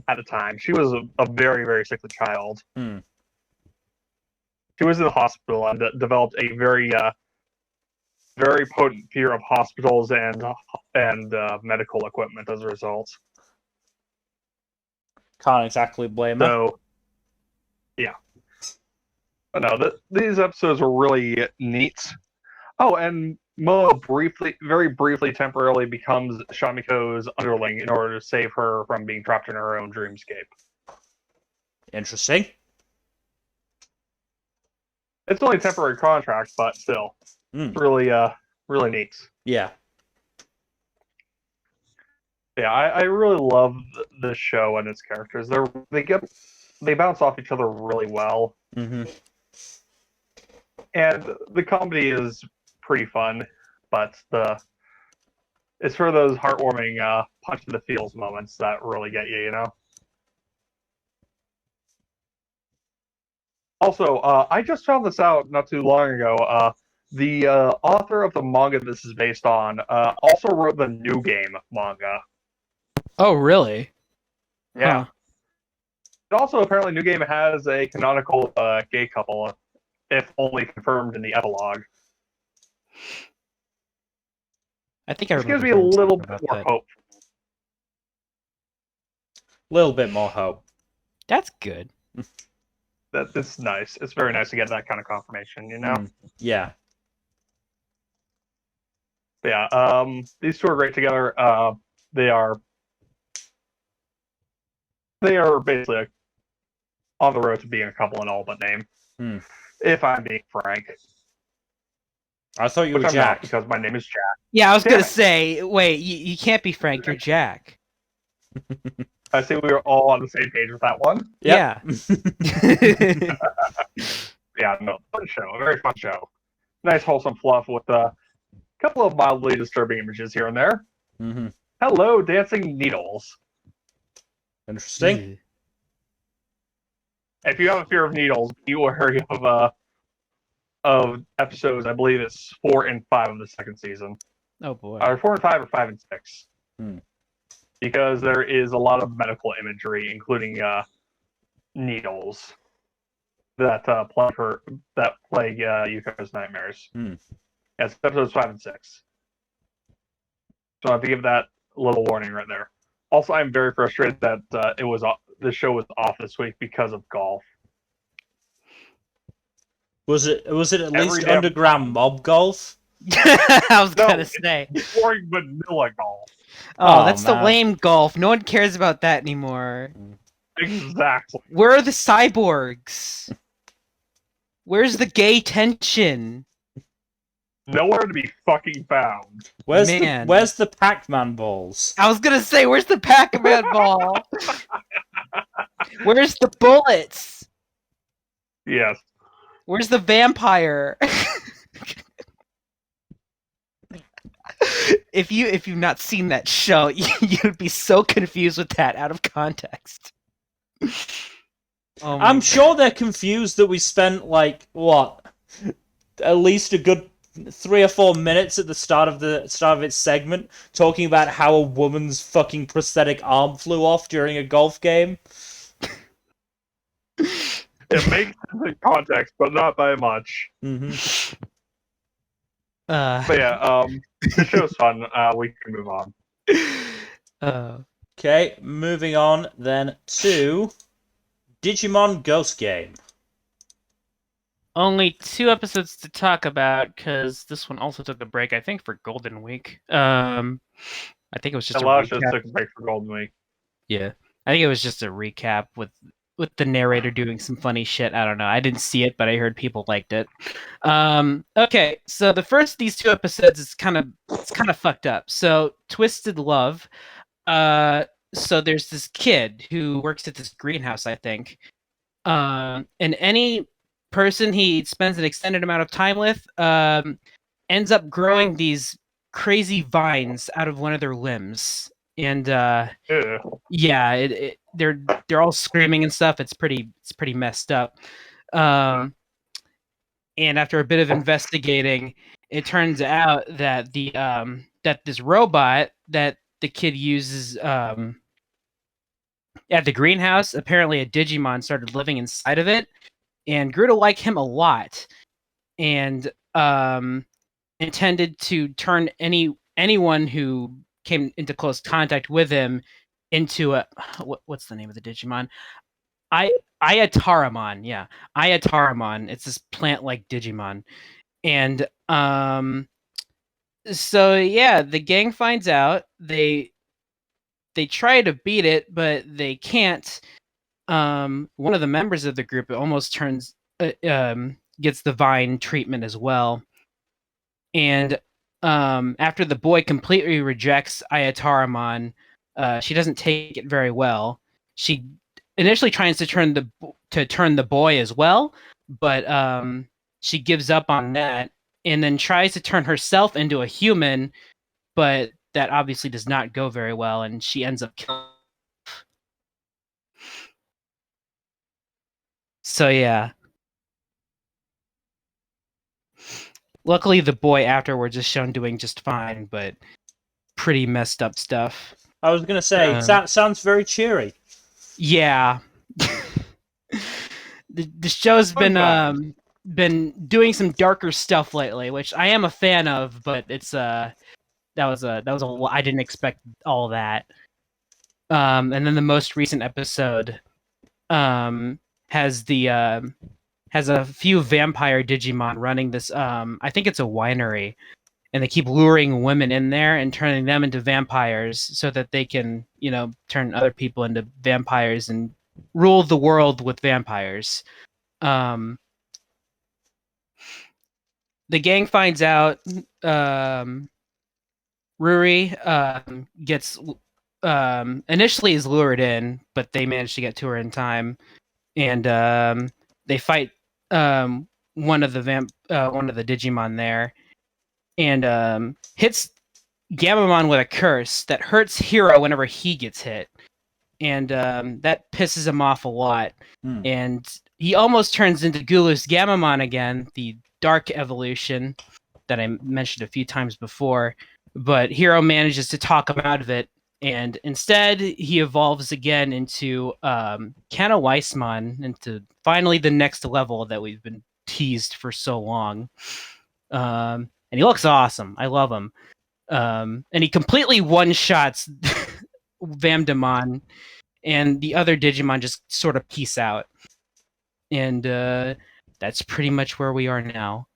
at the time. She was a very, very sickly child. She was in the hospital and developed a very, very potent fear of hospitals and medical equipment as a result. Can't exactly blame her. So, yeah. But no, these episodes were really neat. Oh, and Momo very briefly, temporarily becomes Shamiko's underling in order to save her from being trapped in her own dreamscape. Interesting. It's only a temporary contract, but still, it's really, really neat. Yeah. Yeah, I really love this show and its characters. They bounce off each other really well. Mm-hmm. And the comedy is pretty fun, but it's for those heartwarming punch in the feels moments that really get you, you know? Also, I just found this out not too long ago. The author of the manga this is based on also wrote the New Game manga. Oh, really? Yeah. Huh. Also, apparently, New Game has a canonical gay couple, if only confirmed in the epilogue. I think I This gives remember me a hearing little something bit about more that. hope. Little bit more hope. That's good. That's nice. It's very nice to get that kind of confirmation, you know? Yeah. But yeah, these two are great together. They are basically on the road to being a couple in all but name. If I'm being frank. I thought you were I'm Jack. not, because my name is Jack. Yeah, I was Damn gonna it. say, wait, you can't be Frank, you're Jack. I say we were all on the same page with that one. Yep. Yeah. Yeah, no, fun show. A very fun show. Nice, wholesome fluff with a couple of mildly disturbing images here and there. Mm-hmm. Hello, dancing needles. Interesting. If you have a fear of needles, be wary of episodes. I believe it's 4 and 5 of the second season. Oh boy. Or 4 and 5 or 5 and 6. Hmm. Because there is a lot of medical imagery, including needles that plague Yuko's nightmares. Yes, episodes 5 and 6. So I have to give that a little warning right there. Also, I'm very frustrated that the show was off this week because of golf. Was it at least damn underground mob golf? I was No, gonna say. It's boring vanilla golf. Oh, Oh, that's man. the lame golf. No one cares about that anymore. Exactly. Where are the cyborgs? Where's the gay tension? Nowhere to be fucking found. Where's Man. the Pac-Man balls? I was gonna say, where's the Pac-Man ball? Where's the bullets? Yes. Where's the vampire? If you've not seen that show, you'd be so confused with that out of context. I'm sure they're confused that we spent at least a good 3 or 4 minutes at the start of its segment talking about how a woman's fucking prosthetic arm flew off during a golf game. It makes sense in context, but not by much. Mm-hmm. But yeah, the show's fun. We can move on. Okay, moving on then to Digimon Ghost Game. Only 2 episodes to talk about, because this one also took a break, I think, for Golden Week. I think it was just A lot of recap. shows took a break for Golden Week. Yeah. I think it was just a recap with the narrator doing some funny shit. I don't know. I didn't see it, but I heard people liked it. Okay, so the first of these 2 episodes is kind of fucked up. So Twisted Love. So there's this kid who works at this greenhouse, I think. And person he spends an extended amount of time with ends up growing these crazy vines out of one of their limbs, and yeah, they're all screaming and stuff. It's pretty messed up. And after a bit of investigating, it turns out that that this robot that the kid uses at the greenhouse, apparently a Digimon started living inside of it and grew to like him a lot, and intended to turn anyone who came into close contact with him into a what's the name of the Digimon? Iataramon, yeah, Iataramon. It's this plant-like Digimon, and so yeah, the gang finds out. They try to beat it, but they can't. One of the members of the group almost gets the vine treatment as well, and after the boy completely rejects Ayataramon, she doesn't take it very well. She initially tries to turn the boy as well, but she gives up on that, and then tries to turn herself into a human, but that obviously does not go very well, and she ends up killing. So yeah. Luckily, the boy afterwards is shown doing just fine, but pretty messed up stuff. I was gonna say, sounds very cheery. Yeah. the show's been doing some darker stuff lately, which I am a fan of, but it's that was a I didn't expect all that. And then the most recent episode has a few vampire Digimon running this I think it's a winery, and they keep luring women in there and turning them into vampires so that they can, turn other people into vampires and rule the world with vampires. The gang finds out Ruri gets initially is lured in, but they manage to get to her in time, and they fight one of the Digimon there, and hits Gamamon with a curse that hurts Hero whenever he gets hit, and that pisses him off a lot. And he almost turns into Gulus Gamamon again, the dark evolution that I mentioned a few times before, but Hero manages to talk him out of it, and instead he evolves again into Kana Weissmon, into finally the next level that we've been teased for so long. And he looks awesome. I love him. And he completely one-shots Vamdemon, and the other Digimon just sort of peace out. And that's pretty much where we are now.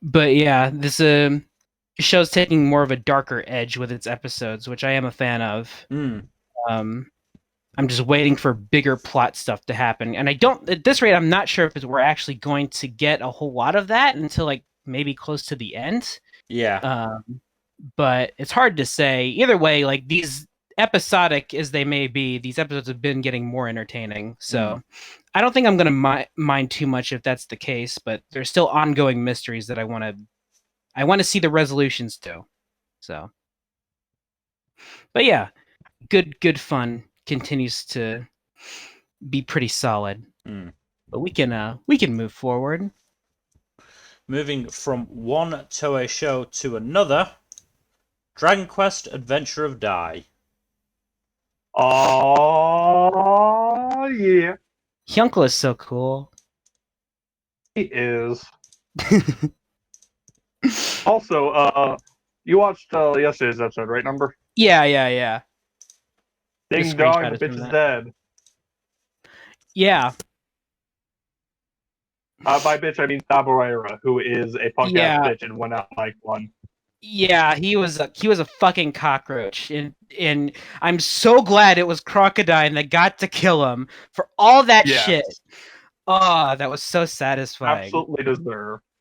But yeah, this show's taking more of a darker edge with its episodes, which I am a fan of. I'm just waiting for bigger plot stuff to happen, and at this rate, I'm not sure if we're actually going to get a whole lot of that until like maybe close to the end. Yeah. But it's hard to say. Either way, like these episodic as they may be, these episodes have been getting more entertaining. So I don't think I'm going to mind too much if that's the case, but there's still ongoing mysteries that I want to see the resolutions to. So, but yeah, good fun continues to be pretty solid. But we can move forward. Moving from one Toei show to another, Dragon Quest Adventure of Dai. Oh yeah, Hyuncle is so cool. He is. Also, you watched yesterday's episode, right? Nmbr? Yeah. Ding dong, the bitch is dead. Yeah. By bitch, I mean Sabuera, who is a punk ass bitch and went out like one. Yeah, he was a fucking cockroach, and I'm so glad it was Crocodile that got to kill him for all that shit. Oh, that was so satisfying.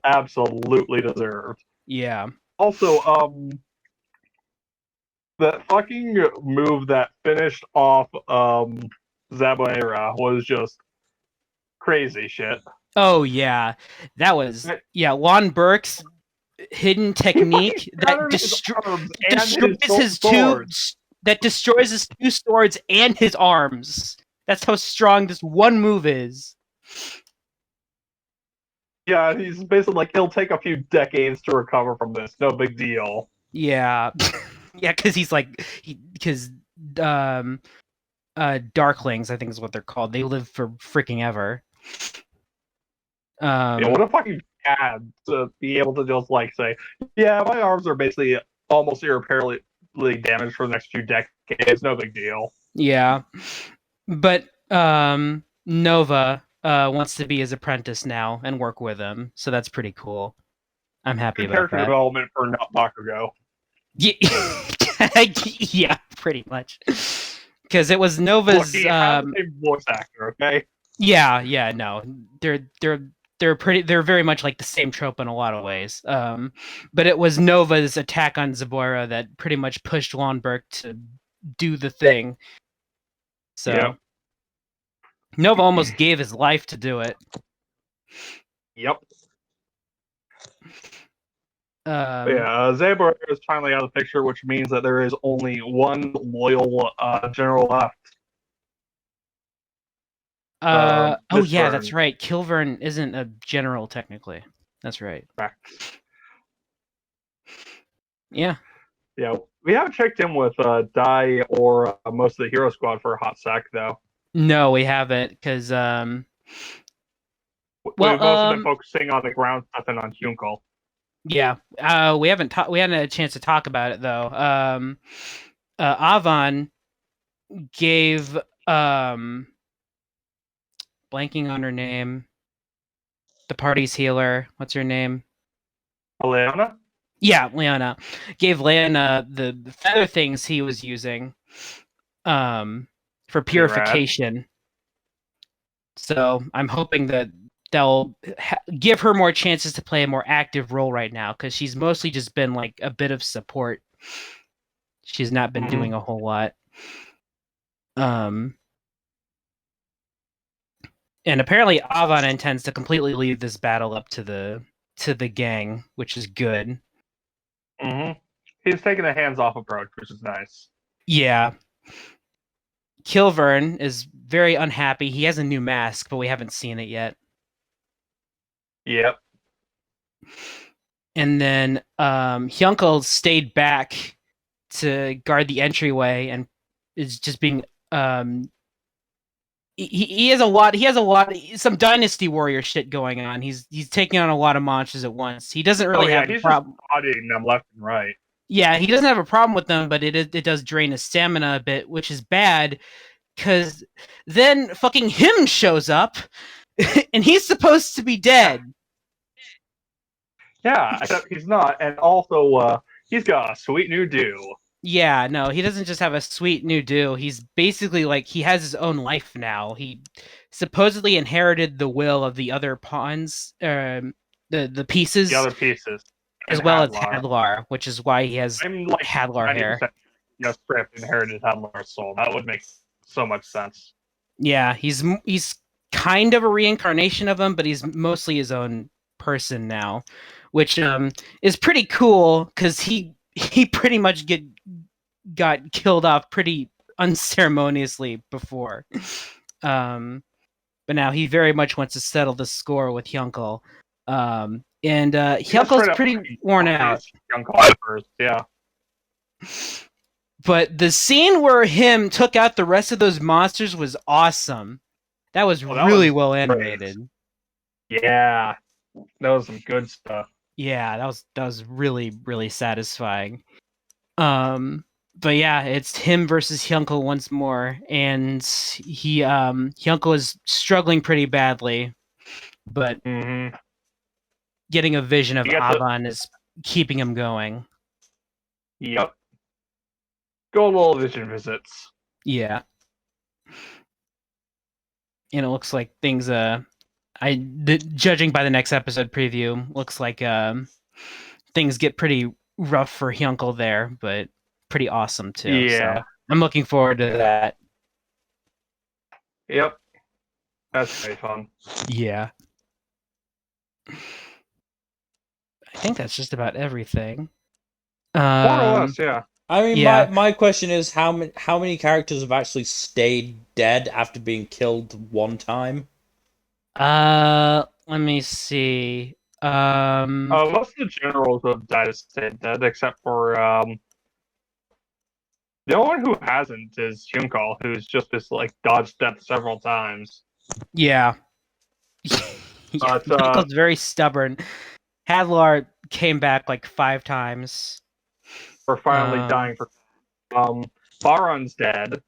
Absolutely deserved. Yeah. Also, the fucking move that finished off Zabuera was just crazy shit. Oh yeah, that was Lon Burke's hidden technique that destroys his two swords and his arms. That's how strong this one move is. Yeah, he's basically like, it'll take a few decades to recover from this. No big deal. Yeah, yeah, because he's like, Darklings, I think is what they're called. They live for freaking ever. Yeah, what a fucking cad to be able to just like say, yeah, my arms are basically almost irreparably damaged for the next few decades. No big deal. Yeah, but Nova wants to be his apprentice now and work with him, so that's pretty cool. I'm happy about character that. development for not Bakugo. Yeah, pretty much. Because it was Nova's. Look, he has the same voice actor, okay? Yeah, no, they're very much like the same trope in a lot of ways. But it was Nova's attack on Zabora that pretty much pushed Lundberg to do the thing. So Yep. Nova almost gave his life to do it. Yep. Zabora is finally out of the picture, which means that there is only one loyal general left. Yeah, that's right. Kilvern isn't a general technically. That's right. Correct. Yeah. Yeah, we haven't checked in with Dai or most of the Hero Squad for a hot sec, though. No, we haven't, because we've mostly been focusing on the ground stuff and on Hyunkle. Yeah, we hadn't had a chance to talk about it though. Avon gave blanking on her name. The party's healer. What's her name? Leona? Yeah, Leona. Gave Leona the feather things he was using for purification. So I'm hoping that they'll give her more chances to play a more active role right now, because she's mostly just been like a bit of support. She's not been doing a whole lot. And apparently Avon intends to completely leave this battle up to the gang, which is good. He's taking a hands-off approach, which is nice. Yeah. Kilvern is very unhappy. He has a new mask, but we haven't seen it yet. Yep. And then Hyunkle stayed back to guard the entryway and is just being he has a lot some Dynasty Warrior shit going on. He's taking on a lot of monsters at once. He doesn't really have a problem. He's just bodying them left and right. Yeah, he doesn't have a problem with them, but it does drain his stamina a bit, which is bad, because then fucking him shows up and he's supposed to be dead. Yeah, except he's not, and also he's got a sweet new do. Yeah, no, he doesn't just have a sweet new do. He's basically like, he has his own life now. He supposedly inherited the will of the other pawns, the pieces. The other pieces. As well as Hadlar, which is why he has Hadlar hair. Script inherited Hadlar's soul. That would make so much sense. Yeah, he's kind of a reincarnation of him, but he's mostly his own person now, which is pretty cool, because he pretty much got killed off pretty unceremoniously before. But now he very much wants to settle the score with Hyunkle. And Hyunkle's pretty worn out. Yeah. But the scene where him took out the rest of those monsters was awesome. That was really well animated. Yeah. That was some good stuff. Yeah, that was really, really satisfying. But yeah, it's him versus Hyunkle once more, and Hyunkle is struggling pretty badly, but getting a vision of Avon is keeping him going. Yep. Go little vision visits. Yeah. And it looks like things judging by the next episode preview, looks like things get pretty rough for Hyunkle there, but pretty awesome too. Yeah. So I'm looking forward to that. Yep. That's very fun. Yeah. I think that's just about everything. More or less, yeah. I mean, Yeah. my question is how many characters have actually stayed dead after being killed one time? Let me see. Most of the generals have died dead, except for the only one who hasn't is Junkal, who's just like dodged death several times. Yeah. Yeah, But Michael's very stubborn. Hadlar came back like 5 times. we're finally dying for Baron's dead.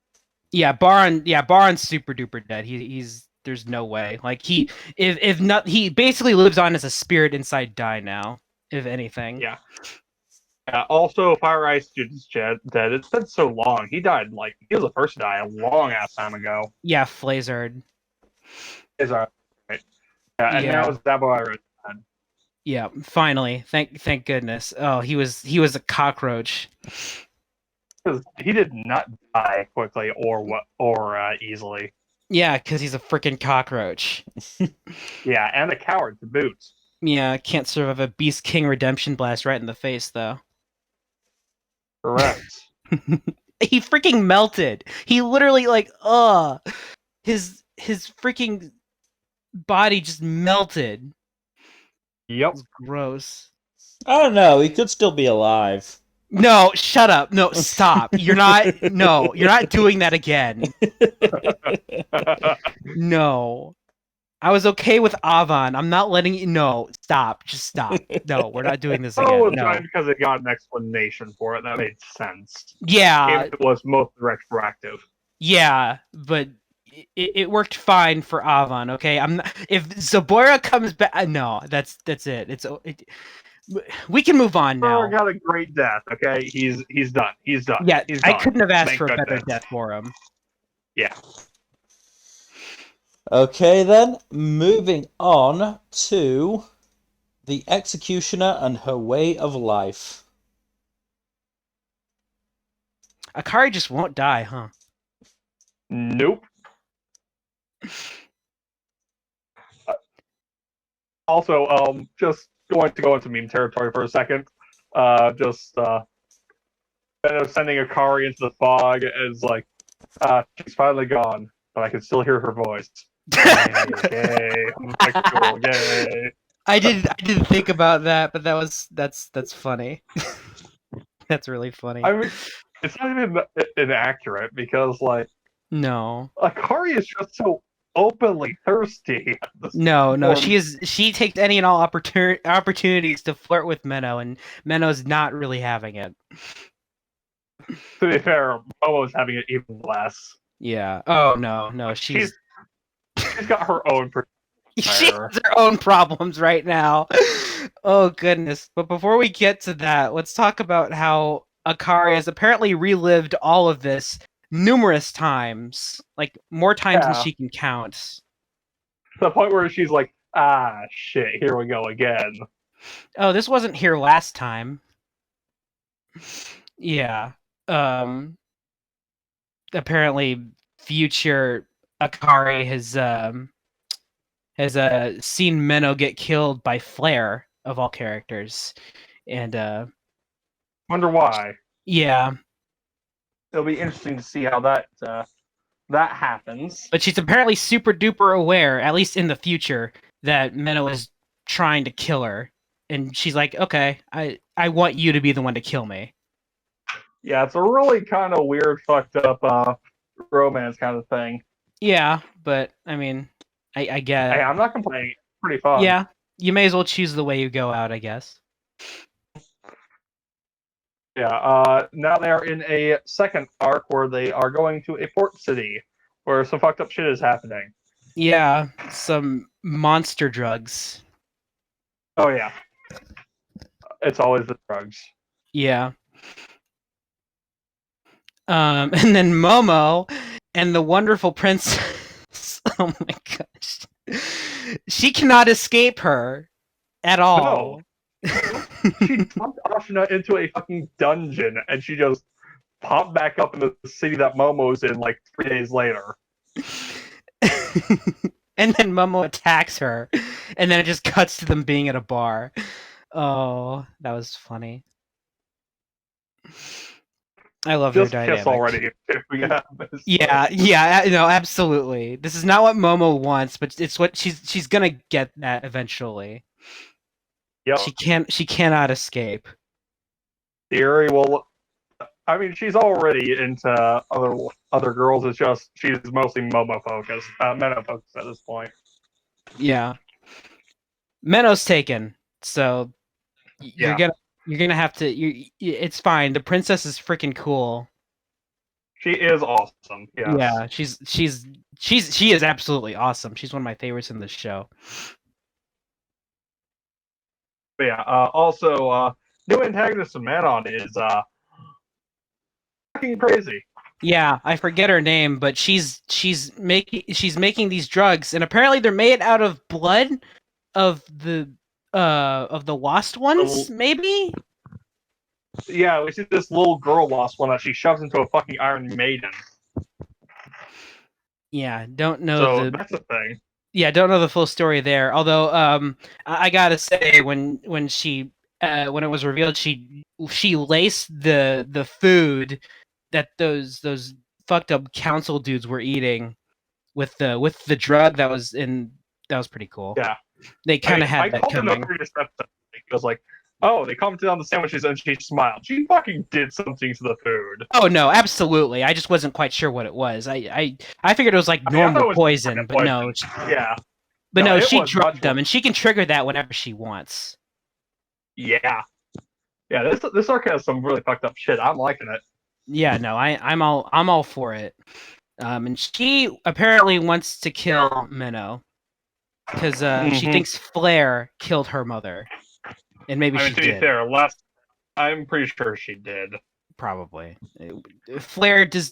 Baron's super duper dead. He's there's no way. Like if not he basically lives on as a spirit inside Die now, if anything. Yeah. Also, Fire Ice Student's dead. It's been so long. He died he was the first to die a long ass time ago. Yeah, Flazard. Is right. Yeah, and now it's Zabo. Yeah, finally. Thank goodness. Oh, he was a cockroach. Because he did not die quickly or easily. Yeah, because he's a freaking cockroach. Yeah, and a coward to boot. Yeah, can't survive a Beast King redemption blast right in the face though. Correct. He freaking melted. He literally his freaking body just melted. Yep. It's gross. I don't know. He could still be alive. No, shut up. No, stop. You're not doing that again. No. I was okay with Avon. I'm not letting you. No, stop. Just stop. No, we're not doing this again. Oh, it's No. fine because it got an explanation for it. That made sense. Yeah. If it was most retroactive. Yeah, but it worked fine for Avon. Okay, I'm not, if Zabora comes back. No, that's it. We can move on now. Got a great death. Okay, he's done. He's done. Yeah, he's I done. couldn't have asked Thank for a better goodness. death for him. Yeah. Okay, then moving on to the Executioner and her way of life. Akari just won't die, huh? Nope. Also, just going to go into meme territory for a second. Sending Akari into the fog is like, she's finally gone, but I can still hear her voice. Yay, homosexual, yay. I didn't think about that, but that's funny. That's really funny. I mean, it's not even inaccurate because no, Akari is just so openly thirsty. no, she takes any and all opportunities to flirt with Menno, and Menno's not really having it. To be fair, Momo's having it even less. Yeah. Oh no, she's got her own. She has her own problems right now. Oh goodness! But before we get to that, let's talk about how Akari has apparently relived all of this numerous times, like more times than she can count. To the point where she's like, "Ah, shit! Here we go again." Oh, this wasn't here last time. Yeah. Apparently, future Akari has seen Menno get killed by Flare of all characters, and wonder why. Yeah, it'll be interesting to see how that happens. But she's apparently super duper aware, at least in the future, that Menno is trying to kill her, and she's like, "Okay, I want you to be the one to kill me." Yeah, it's a really kind of weird, fucked up romance kind of thing. Yeah, but I mean, I get it. Hey, I'm not complaining. It's pretty fun. Yeah, you may as well choose the way you go out, I guess. Yeah, now they're in a second arc where they are going to a port city where some fucked up shit is happening. Yeah, some monster drugs. Oh, yeah. It's always the drugs. Yeah. And then Momo and the wonderful princess. Oh my gosh. She cannot escape her at all. No. She dumped Ashina into a fucking dungeon and she just popped back up in the city that Momo's in 3 days later. and then Momo attacks her, and then it just cuts to them being at a bar. Oh, that was funny. I love their Just kiss dynamic. already. If we have this, Yeah, no, absolutely. This is not what Momo wants, but it's what she's gonna get that eventually. Yep. She cannot escape. Theory will. I mean, she's already into other girls. It's just she's mostly Momo focused, Meno focused at this point. Yeah. Menno's taken, so you're gonna have to. It's fine. The princess is freaking cool. She is awesome. Yes. Yeah, she is absolutely awesome. She's one of my favorites in this show. But yeah. Also, new antagonist of Manon is fucking crazy. Yeah, I forget her name, but she's making these drugs, and apparently they're made out of blood of the lost ones, maybe. Yeah, we see this little girl lost one that she shoves into a fucking Iron Maiden. Yeah, don't know So that's a thing. Yeah, don't know the full story there. Although, I gotta say, when it was revealed, she laced the food that those fucked up council dudes were eating with the drug that was in. That was pretty cool. Yeah, they kind of had that called coming. In the previous episode. It was like, oh, they commented on the sandwiches and she smiled. She fucking did something to the food. Oh no, absolutely. I just wasn't quite sure what it was. I figured it was like normal poison, but no. Yeah. But no, she drugged them, and she can trigger that whenever she wants. Yeah. Yeah, this arc has some really fucked up shit. I'm liking it. Yeah, no, I'm all for it. And she apparently wants to kill Minnow because she thinks Flare killed her mother, and maybe she did. To be fair, I'm pretty sure she did. Probably. Flare does.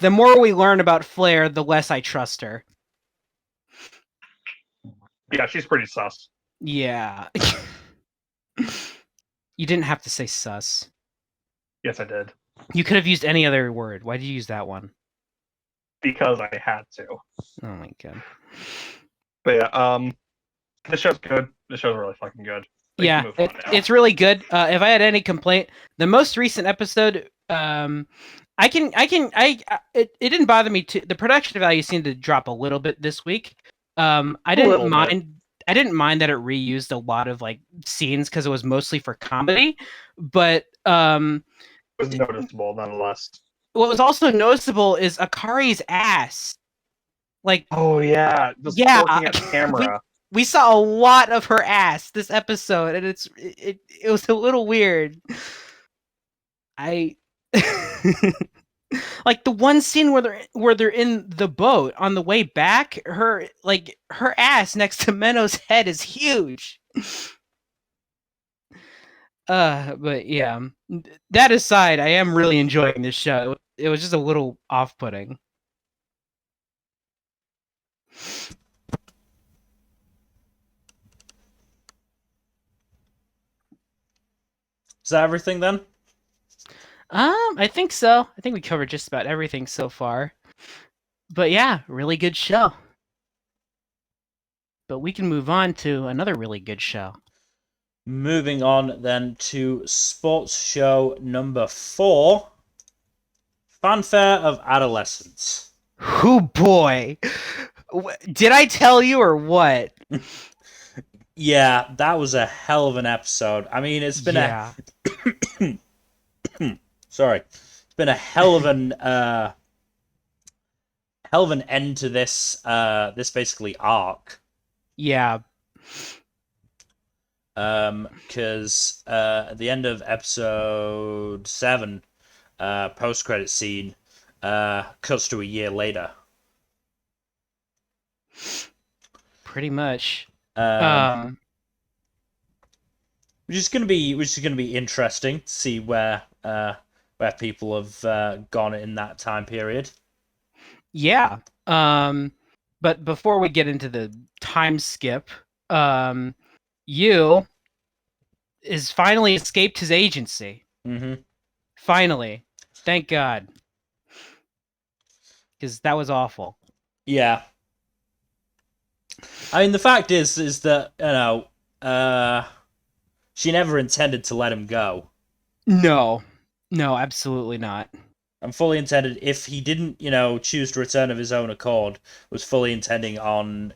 The more we learn about Flare, the less I trust her. Yeah, she's pretty sus. Yeah. You didn't have to say sus. Yes, I did. You could have used any other word. Why did you use that one? Because I had to. Oh my god. But yeah, this show's good. This show's really fucking good. Yeah, it's really good. If I had any complaint, the most recent episode, it didn't bother me too. The production value seemed to drop a little bit this week. I didn't mind that it reused a lot of like scenes because it was mostly for comedy, but it was noticeable nonetheless. What was also noticeable is Akari's ass. Like, oh yeah, just looking at the camera. We saw a lot of her ass this episode, and it was a little weird. Like the one scene where they're in the boat on the way back, her ass next to Menno's head is huge. But yeah, that aside, I am really enjoying this show. It was just a little off-putting. Is that everything then? I think so. I think we covered just about everything so far. But yeah, really good show. But we can move on to another really good show. Moving on then to sports show number 4, Fanfare of Adolescence. Oh boy. Did I tell you or what? Yeah, that was a hell of an episode. I mean, it's been sorry. It's been a hell of an end to this this basically arc. Yeah. Because at the end of episode 7, post-credit scene cuts to a year later. Pretty much. Which is gonna be interesting to see where people have gone in that time period. Yeah. But before we get into the time skip, Yu is finally escaped his agency. Mm-hmm. Finally. Thank God. Because that was awful. Yeah. I mean, the fact is that she never intended to let him go. No, absolutely not. And fully intended, if he didn't, choose to return of his own accord, was fully intending on,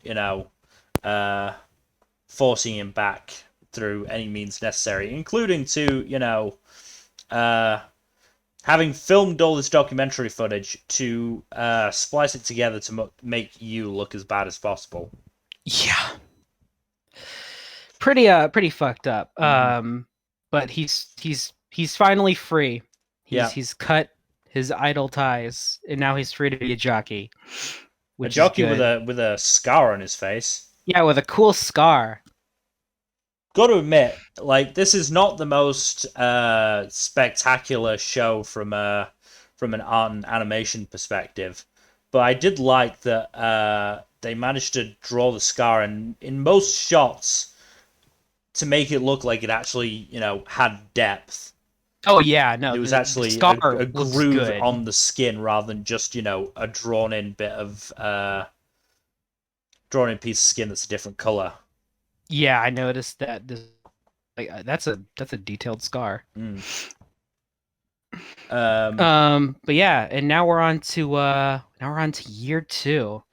forcing him back through any means necessary, including to, having filmed all this documentary footage to splice it together to make you look as bad as possible. Yeah. Pretty fucked up. But he's finally free. He's cut his idle ties, and now he's free to be a jockey. Which a jockey is good. with a scar on his face. Yeah, with a cool scar. Got to admit, like, this is not the most spectacular show from an art and animation perspective, but I did like that they managed to draw the scar in most shots to make it look like it actually, had depth. Oh yeah, no, It was the actually scar a looks groove good. on the skin rather than just, a drawn in bit of drawn in piece of skin that's a different color. Yeah, I noticed that. That's a detailed scar. But yeah, and now we're on to year 2,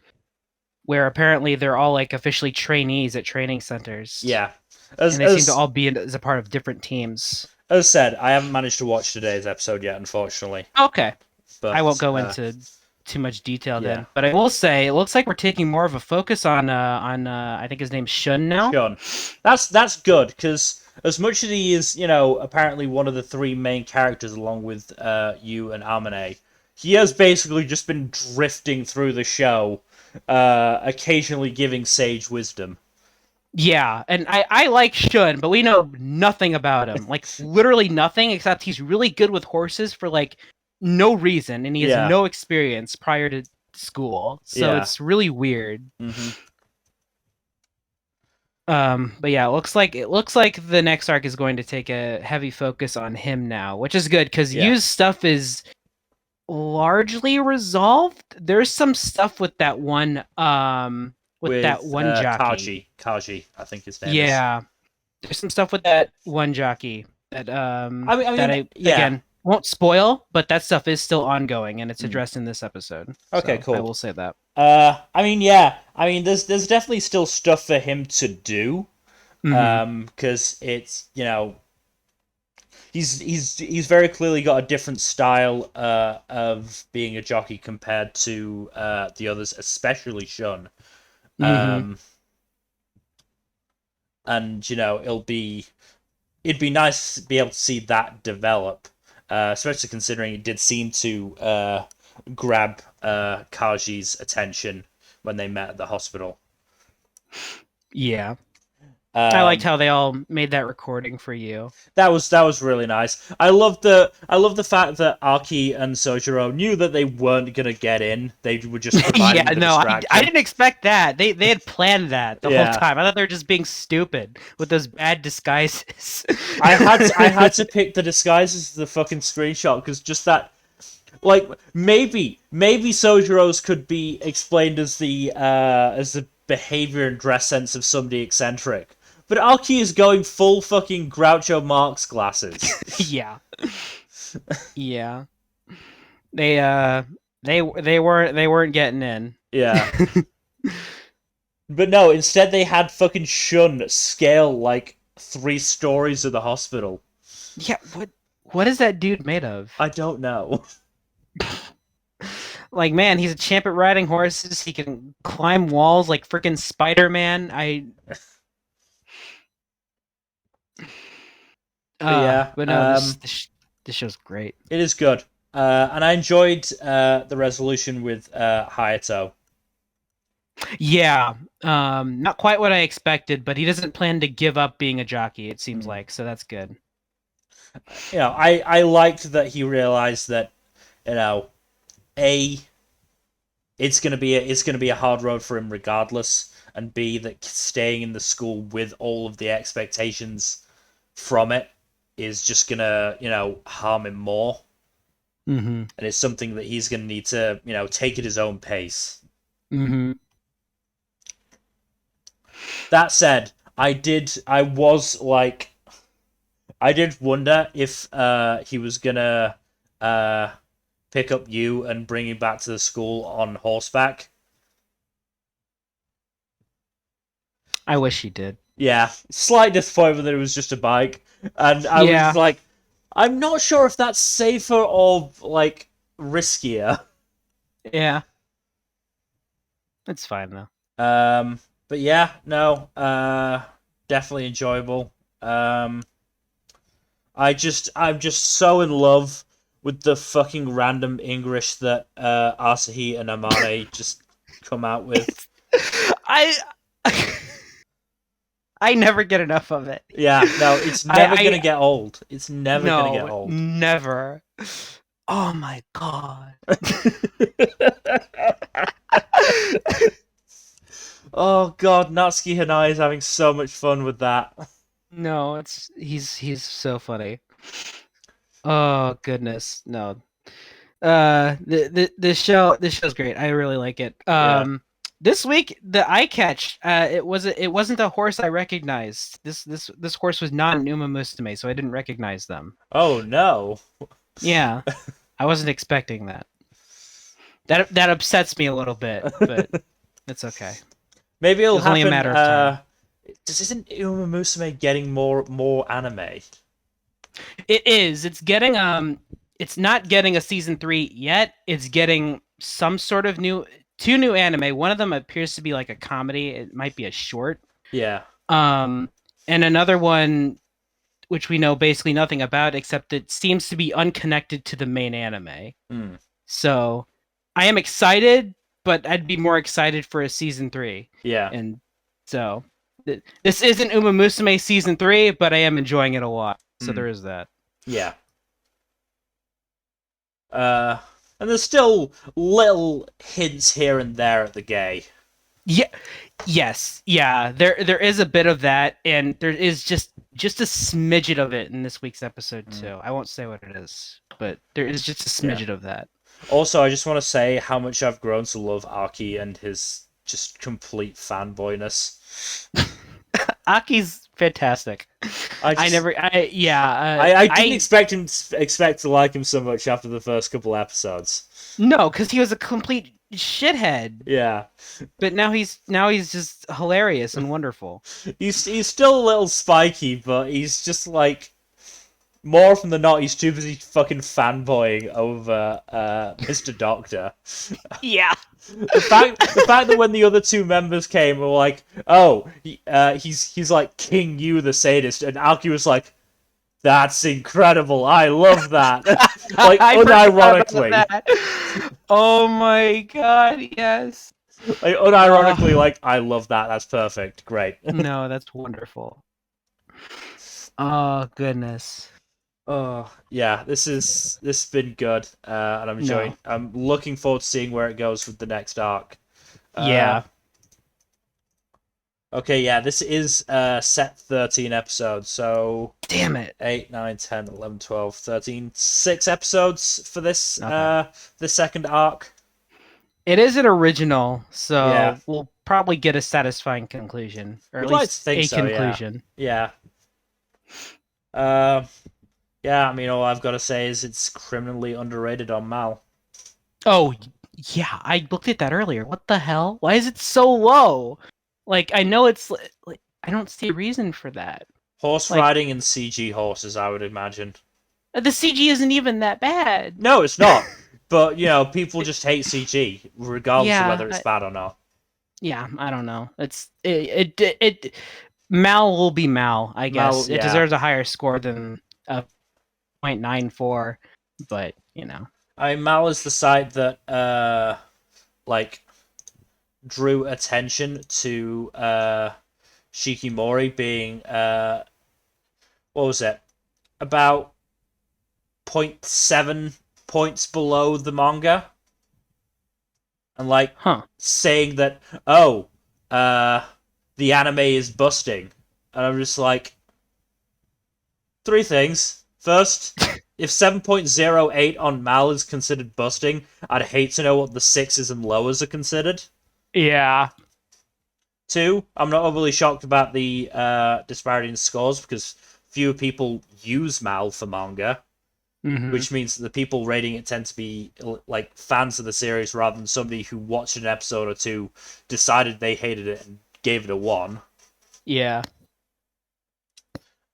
where apparently they're all like officially trainees at training centers. Yeah, and they seem to all be as a part of different teams. As said, I haven't managed to watch today's episode yet, unfortunately. Okay, but I won't go into too much detail yeah. then. But I will say, it looks like we're taking more of a focus on I think his name's Shun now. Shun. That's good, because as much as he is, apparently one of the 3 main characters along with you and Amane, he has basically just been drifting through the show, occasionally giving sage wisdom. Yeah, and I like Shun, but we know nothing about him. Like, literally nothing, except he's really good with horses for, like, no reason, and he has no experience prior to school. So it's really weird. But yeah, it looks like the next arc is going to take a heavy focus on him now, which is good, because Yu's stuff is largely resolved. There's some stuff with that one with that one jockey. Kaji, I think his name is. Yeah. There's some stuff with that one jockey that again won't spoil, but that stuff is still ongoing and it's addressed in this episode. Okay, so cool. I will say that. There's definitely still stuff for him to do. Because it's, he's very clearly got a different style of being a jockey compared to the others, especially Shun. And it'd be nice to be able to see that develop, especially considering it did seem to grab Kaji's attention when they met at the hospital. Yeah. I liked how they all made that recording for you. That was really nice. I love the fact that Aki and Sojiro knew that they weren't gonna get in. They were just providing the distraction. I didn't expect that. They had planned that the whole time. I thought they were just being stupid with those bad disguises. I had to pick the disguises as the fucking screenshot because just that, like, maybe Sojiro's could be explained as the behavior and dress sense of somebody eccentric. But Aki is going full fucking Groucho Marx glasses. Yeah. Yeah. They weren't getting in. Yeah. But no, instead they had fucking Shun scale like 3 stories of the hospital. Yeah, what is that dude made of? I don't know. Like, man, he's a champ at riding horses. He can climb walls like freaking Spider-Man. But no, this show's great. It is good. And I enjoyed the resolution with Hayato. Yeah. Not quite what I expected, but he doesn't plan to give up being a jockey, it seems like, so that's good. I liked that he realized that, A, it's gonna be a hard road for him regardless, and B, that staying in the school with all of the expectations from it is just gonna, harm him more. And it's something that he's gonna need to, take at his own pace. That said, I did wonder if he was gonna pick up you and bring you back to the school on horseback. I wish he did. Yeah, slight disappointment that it was just a bike, and I Yeah. was like, I'm not sure if that's safer or like riskier. Yeah. It's fine though. But yeah, no, definitely enjoyable. I'm just so in love with the fucking random English that Asahi and Amane just come out with. I I never get enough of it. Yeah, no, it's never gonna get old. It's never gonna get old. Never. Oh my god. Oh god, Natsuki Hanai is having so much fun with that. No, he's so funny. Oh goodness, no. This show's great. I really like it. This week the eye catch, it wasn't a horse I recognized. This horse was not an Uma Musume, so I didn't recognize them. Oh no. Yeah, I wasn't expecting that. That upsets me a little bit, but it's okay. Maybe it'll It's happen. only a matter of time. Isn't Uma Musume getting more anime? It is. It's getting It's not getting a season 3 yet. It's getting some sort of two new anime. One of them appears to be like a comedy. It might be a short. Yeah. And another one, which we know basically nothing about, except it seems to be unconnected to the main anime. Mm. So, I am excited, but I'd be more excited for a season 3. Yeah. And so, this isn't Uma Musume season 3, but I am enjoying it a lot. So there is that. Yeah. And there's still little hints here and there at the gay. Yeah. Yes. Yeah. There is a bit of that, and there is just a smidget of it in this week's episode too. I won't say what it is, but there is just a smidget of that. Also, I just want to say how much I've grown to love Aki and his just complete fanboyness. Aki's fantastic. I didn't expect to like him so much after the first couple episodes. No, because he was a complete shithead. Yeah. But now he's just hilarious and wonderful. He's still a little spiky, but he's just like, more often than not, he's too busy fucking fanboying over Mr. Doctor. Yeah. The fact that when the other two members came, were like, "Oh, he's like King Yu the sadist," and Aki was like, "That's incredible! I love that." Like unironically. Oh my god! Yes. Like unironically, like I love that. That's perfect. Great. No, that's wonderful. Oh goodness. Oh yeah, this has been good, and I'm enjoying. No. I'm looking forward to seeing where it goes with the next arc. Yeah. Okay, yeah, this is set 13 episodes, so damn it. 8, 9, 10, 11, 12, 13, 6 episodes for this the second arc. It is an original, so Yeah. we'll probably get a satisfying conclusion, or at We'd like least to think a so, yeah. conclusion. Yeah. Yeah, I mean, all I've got to say is it's criminally underrated on Mal. Oh, yeah, I looked at that earlier. What the hell? Why is it so low? Like, I know it's like I don't see a reason for that. Horse riding and CG horses, I would imagine. The CG isn't even that bad. No, it's not. But, you know, people just hate CG, regardless of Yeah, whether it's bad or not. Yeah, I don't know. It Mal will be Mal, I guess. Mal, It yeah. deserves a higher score than a 0.94, but you know. Mal is the site that like drew attention to Shikimori being what was it? About 0.7 points below the manga. And like saying that the anime is busting. And I'm just like, three things. First, if 7.08 on Mal is considered busting, I'd hate to know what the 6s and lowers are considered. Yeah. Two, I'm not overly shocked about the disparity in scores because fewer people use MAL for manga, which means that the people rating it tend to be like fans of the series rather than somebody who watched an episode or two, decided they hated it, and gave it a 1. Yeah.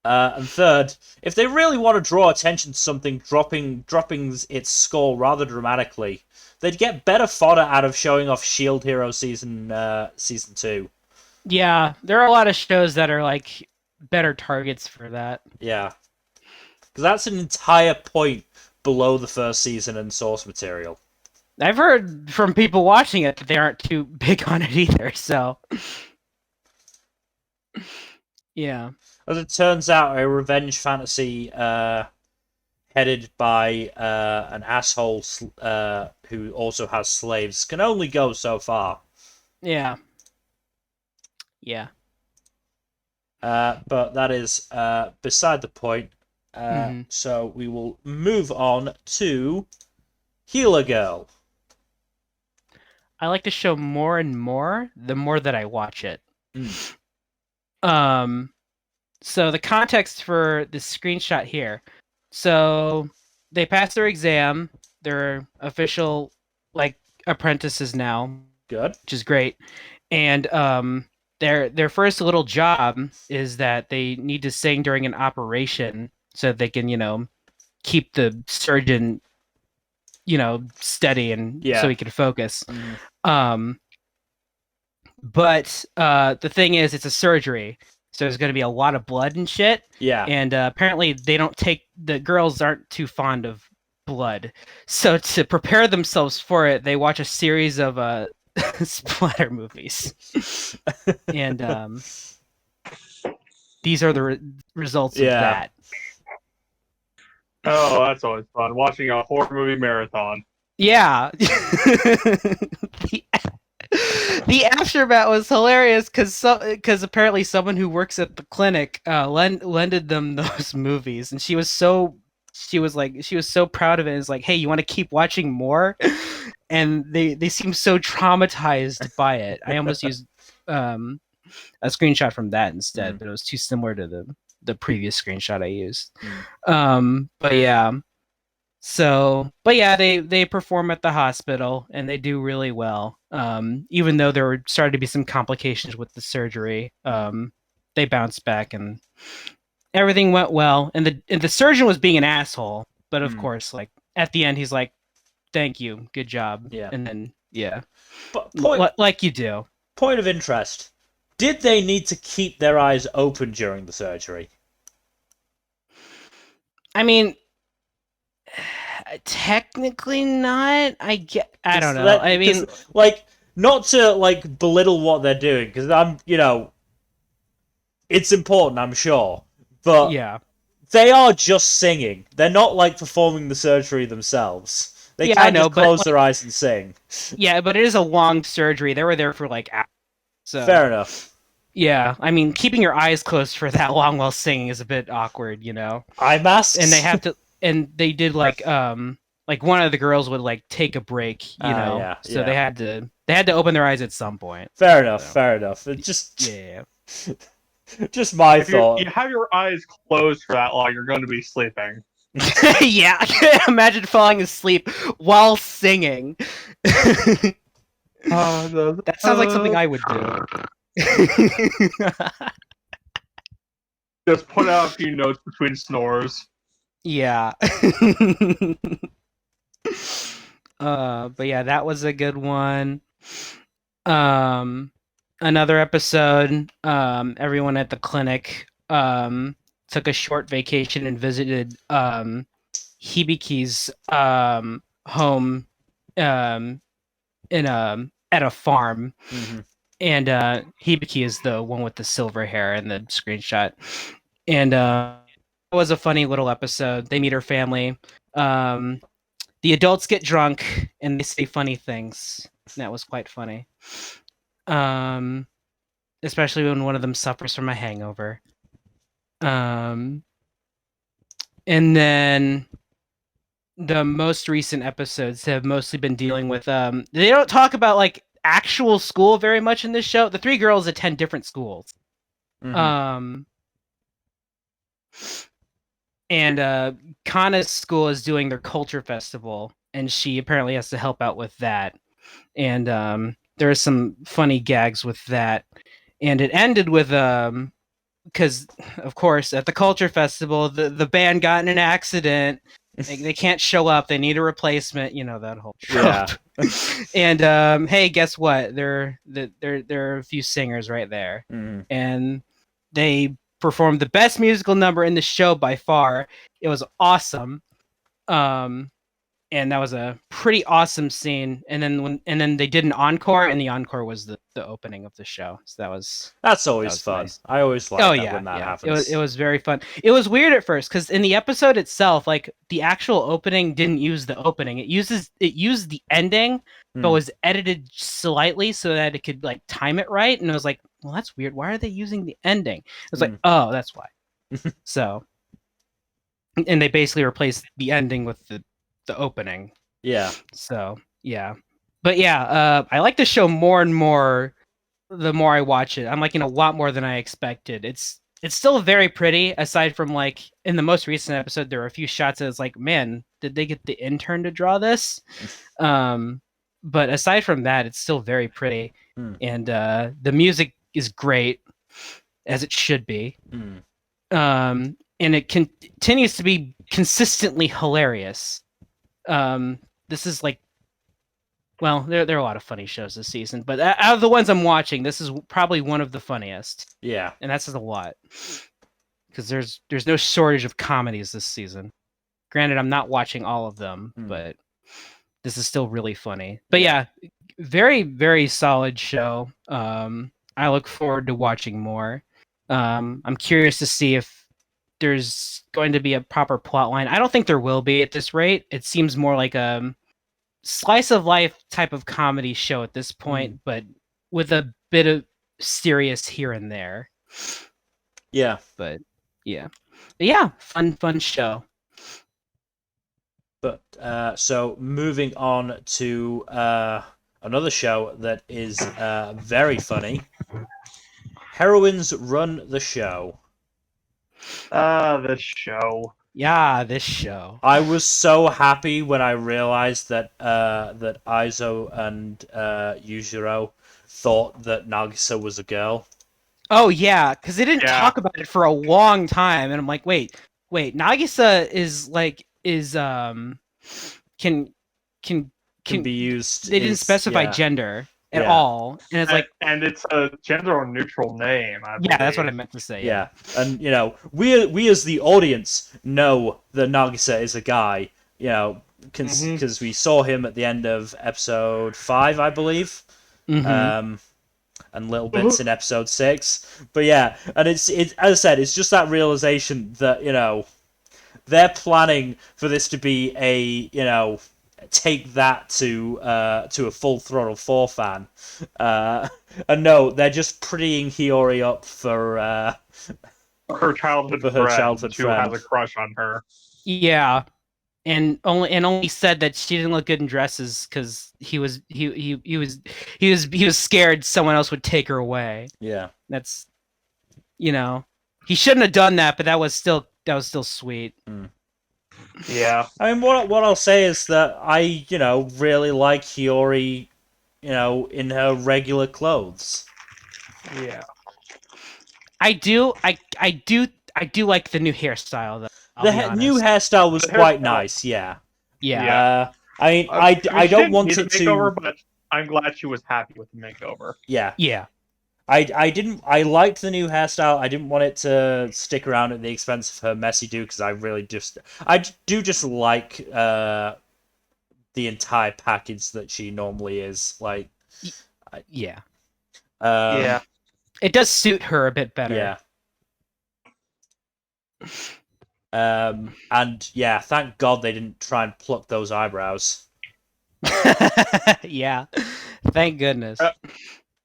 And third, if they really want to draw attention to something, dropping its score rather dramatically, they'd get better fodder out of showing off Shield Hero season 2. Yeah, there are a lot of shows that are like better targets for that. Yeah, because that's an entire point below the first season and source material. I've heard from people watching it that they aren't too big on it either, so yeah. As it turns out, a revenge fantasy headed by an asshole who also has slaves can only go so far. Yeah. Yeah. But that is beside the point. So we will move on to Healer Girl. I like to show more and more the more that I watch it. So the context for this screenshot here. So they passed their exam. They're official like apprentices now. Good. Which is great. And their first little job is that they need to sing during an operation so that they can, keep the surgeon, steady and so he can focus. But the thing is, it's a surgery, so there's going to be a lot of blood and shit. Yeah. And apparently the girls aren't too fond of blood. So to prepare themselves for it, they watch a series of splatter movies. And these are the results of that. Oh, that's always fun. Watching a horror movie marathon. Yeah. The aftermath was hilarious because apparently someone who works at the clinic lended them those movies, and she was so proud of it. It's like, hey, you want to keep watching more? And they seem so traumatized by it. I almost used a screenshot from that instead, but it was too similar to the previous screenshot I used. But yeah. So, but yeah, they perform at the hospital and they do really well. Even though there were started to be some complications with the surgery, they bounced back and everything went well. And the surgeon was being an asshole, but of course, like at the end, he's like, "Thank you, good job." Yeah. And then But like you do. Point of interest: did they need to keep their eyes open during the surgery? I mean, technically not. I don't know. I mean, like, not to like belittle what they're doing, because it's important, I'm sure, but yeah, they are just singing. They're not like performing the surgery themselves. They can't just close their eyes and sing. Yeah, but it is a long surgery. They were there for like hours. So fair enough. Yeah, I mean, keeping your eyes closed for that long while singing is a bit awkward, Eye masks, and they have to, and they did like one of the girls would like take a break, so they had to open their eyes at some point. Fair enough. It just just my thought. You have your eyes closed for that long, you're going to be sleeping. Yeah, imagine falling asleep while singing. That sounds like something I would do. Just put out a few notes between snores. Yeah. But yeah, that was a good one. Another episode, everyone at the clinic took a short vacation and visited Hibiki's home at a farm. And Hibiki is the one with the silver hair in the screenshot. And it was a funny little episode. They meet her family. The adults get drunk and they say funny things. And that was quite funny. Especially when one of them suffers from a hangover. And then the most recent episodes have mostly been dealing with they don't talk about like actual school very much in this show. The three girls attend different schools. Mhm. And Kana's school is doing their culture festival, and she apparently has to help out with that. And there are some funny gags with that. And it ended with because of course at the culture festival the band got in an accident. They can't show up. They need a replacement. You know that whole trope. Yeah. And hey, guess what? There are a few singers right there, Mhm. and they performed the best musical number in the show by far. It was awesome. And that was a pretty awesome scene. And then they did an encore, and the encore was the opening of the show. So That's always was fun. nice. I always like that when that happens. It was very fun. It was weird at first because in the episode itself, like the actual opening didn't use the opening. It used the ending, but was edited slightly so that it could like time it right. And I was like, well, that's weird. Why are they using the ending? I was like, oh, that's why. So, and they basically replaced the ending with the opening. Yeah. So yeah, but yeah, I like the show more and more the more I watch it. I'm liking a lot more than I expected. It's still very pretty. Aside from like in the most recent episode, there were a few shots that it's like, man, did they get the intern to draw this? But aside from that, it's still very pretty, and the music is great, as it should be. And it continues to be consistently hilarious. This is like, well, there are a lot of funny shows this season, but out of the ones I'm watching, this is probably one of the funniest. Yeah. And that's just a lot, because there's no shortage of comedies this season. Granted, I'm not watching all of them, but this is still really funny. But yeah, very, very solid show. I look forward to watching more. I'm curious to see if there's going to be a proper plot line. I don't think there will be at this rate. It seems more like a slice of life type of comedy show at this point, but with a bit of serious here and there. Yeah. But yeah, fun show. But so moving on to another show that is very funny. Heroines Run the Show. This show. Yeah, this show. I was so happy when I realized that that Aizo and Yujiro thought that Nagisa was a girl. Oh yeah, because they didn't talk about it for a long time, and I'm like, wait, Nagisa can be used. They didn't specify gender at all, and it's like, and it's a gender neutral name. That's what I meant to say. Yeah, and you know, we as the audience know that Nagisa is a guy. You know, because we saw him at the end of episode 5, I believe. And little bits in episode 6. But yeah, and it's as I said, it's just that realization that, you know, they're planning for this to be a, you know, take that to a Full Throttle 4 fan. And no, they're just prettying Hiyori up for her childhood friend who has a crush on her. Yeah. And only said that she didn't look good in dresses because he was scared someone else would take her away. Yeah, that's, you know, he shouldn't have done that, but that was still sweet. Yeah, I mean, what I'll say is that I, you know, really like Hiyori, you know, in her regular clothes. Yeah, I do like the new hairstyle though. The new hairstyle was quite nice, yeah. Yeah. I mean, I don't want it to... But I'm glad she was happy with the makeover. Yeah. Yeah. I liked the new hairstyle. I didn't want it to stick around at the expense of her messy do, because I do just like the entire package that she normally is. Like, yeah. Yeah. It does suit her a bit better. Yeah. And yeah, thank God they didn't try and pluck those eyebrows. Yeah, thank goodness. I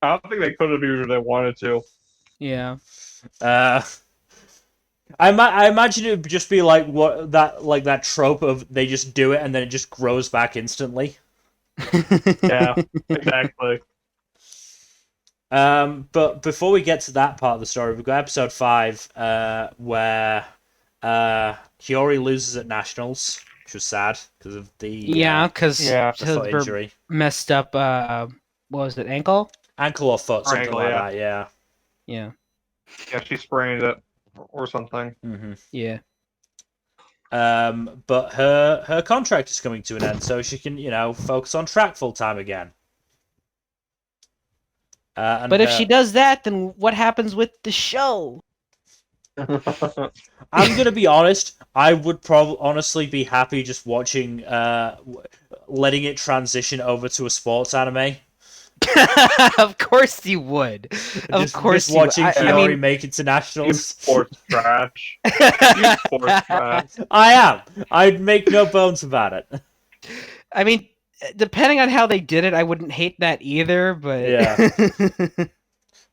don't think they could have even if they wanted to. Yeah. I imagine it would just be like that trope of they just do it and then it just grows back instantly. Yeah, exactly. But before we get to that part of the story, we've got episode 5, where Hiyori loses at nationals, which was sad because of the because Yeah. the foot her injury, messed up. What was it? Ankle? ankle or foot, something Ankle, like yeah. that. Yeah. Yeah. Yeah, she sprained it or something. Mm-hmm. Yeah. But her contract is coming to an end, so she can focus on track full time again. And But if she does that, then what happens with the show? I'm gonna be honest. I would probably honestly be happy just watching, letting it transition over to a sports anime. Of course you would. Of course just watching you. Hiyori make it to You nationals. sports trash. You sports trash. I am. I'd make no bones about it. I mean, depending on how they did it, I wouldn't hate that either. But Yeah.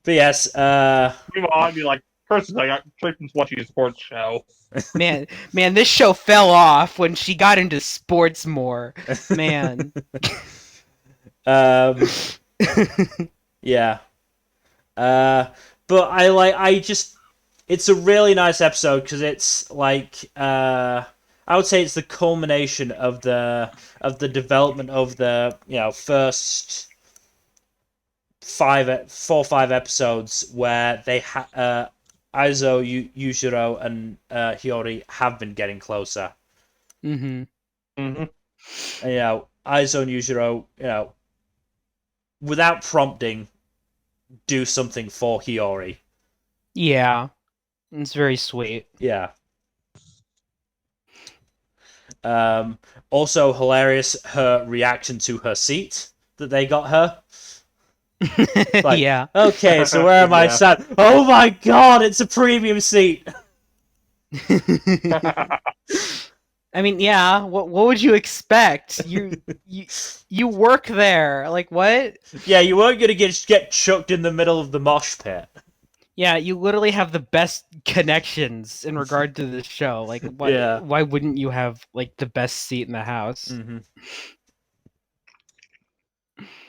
But yes, Move on, be like, first I got tricked into watching a sports show. man, this show fell off when she got into sports more. Man. Yeah. But it's a really nice episode because it's like, I would say it's the culmination of the development of the first 4 or 5 episodes where they Aizo, Yujiro, and Hiyori have been getting closer. Mm-hmm. Mm-hmm. And, Aizo and Yujiro, without prompting, do something for Hiyori. Yeah, it's very sweet. Yeah. Also hilarious, her reaction to her seat that they got her. Like, yeah. Okay, so where am I Yeah. sat? Oh my god, it's a premium seat. I mean, yeah. What would you expect? You work there. Like what? Yeah, you weren't gonna get chucked in the middle of the mosh pit. Yeah, you literally have the best connections in regard to this show. Like, why? Yeah. Why wouldn't you have like the best seat in the house? Mm-hmm.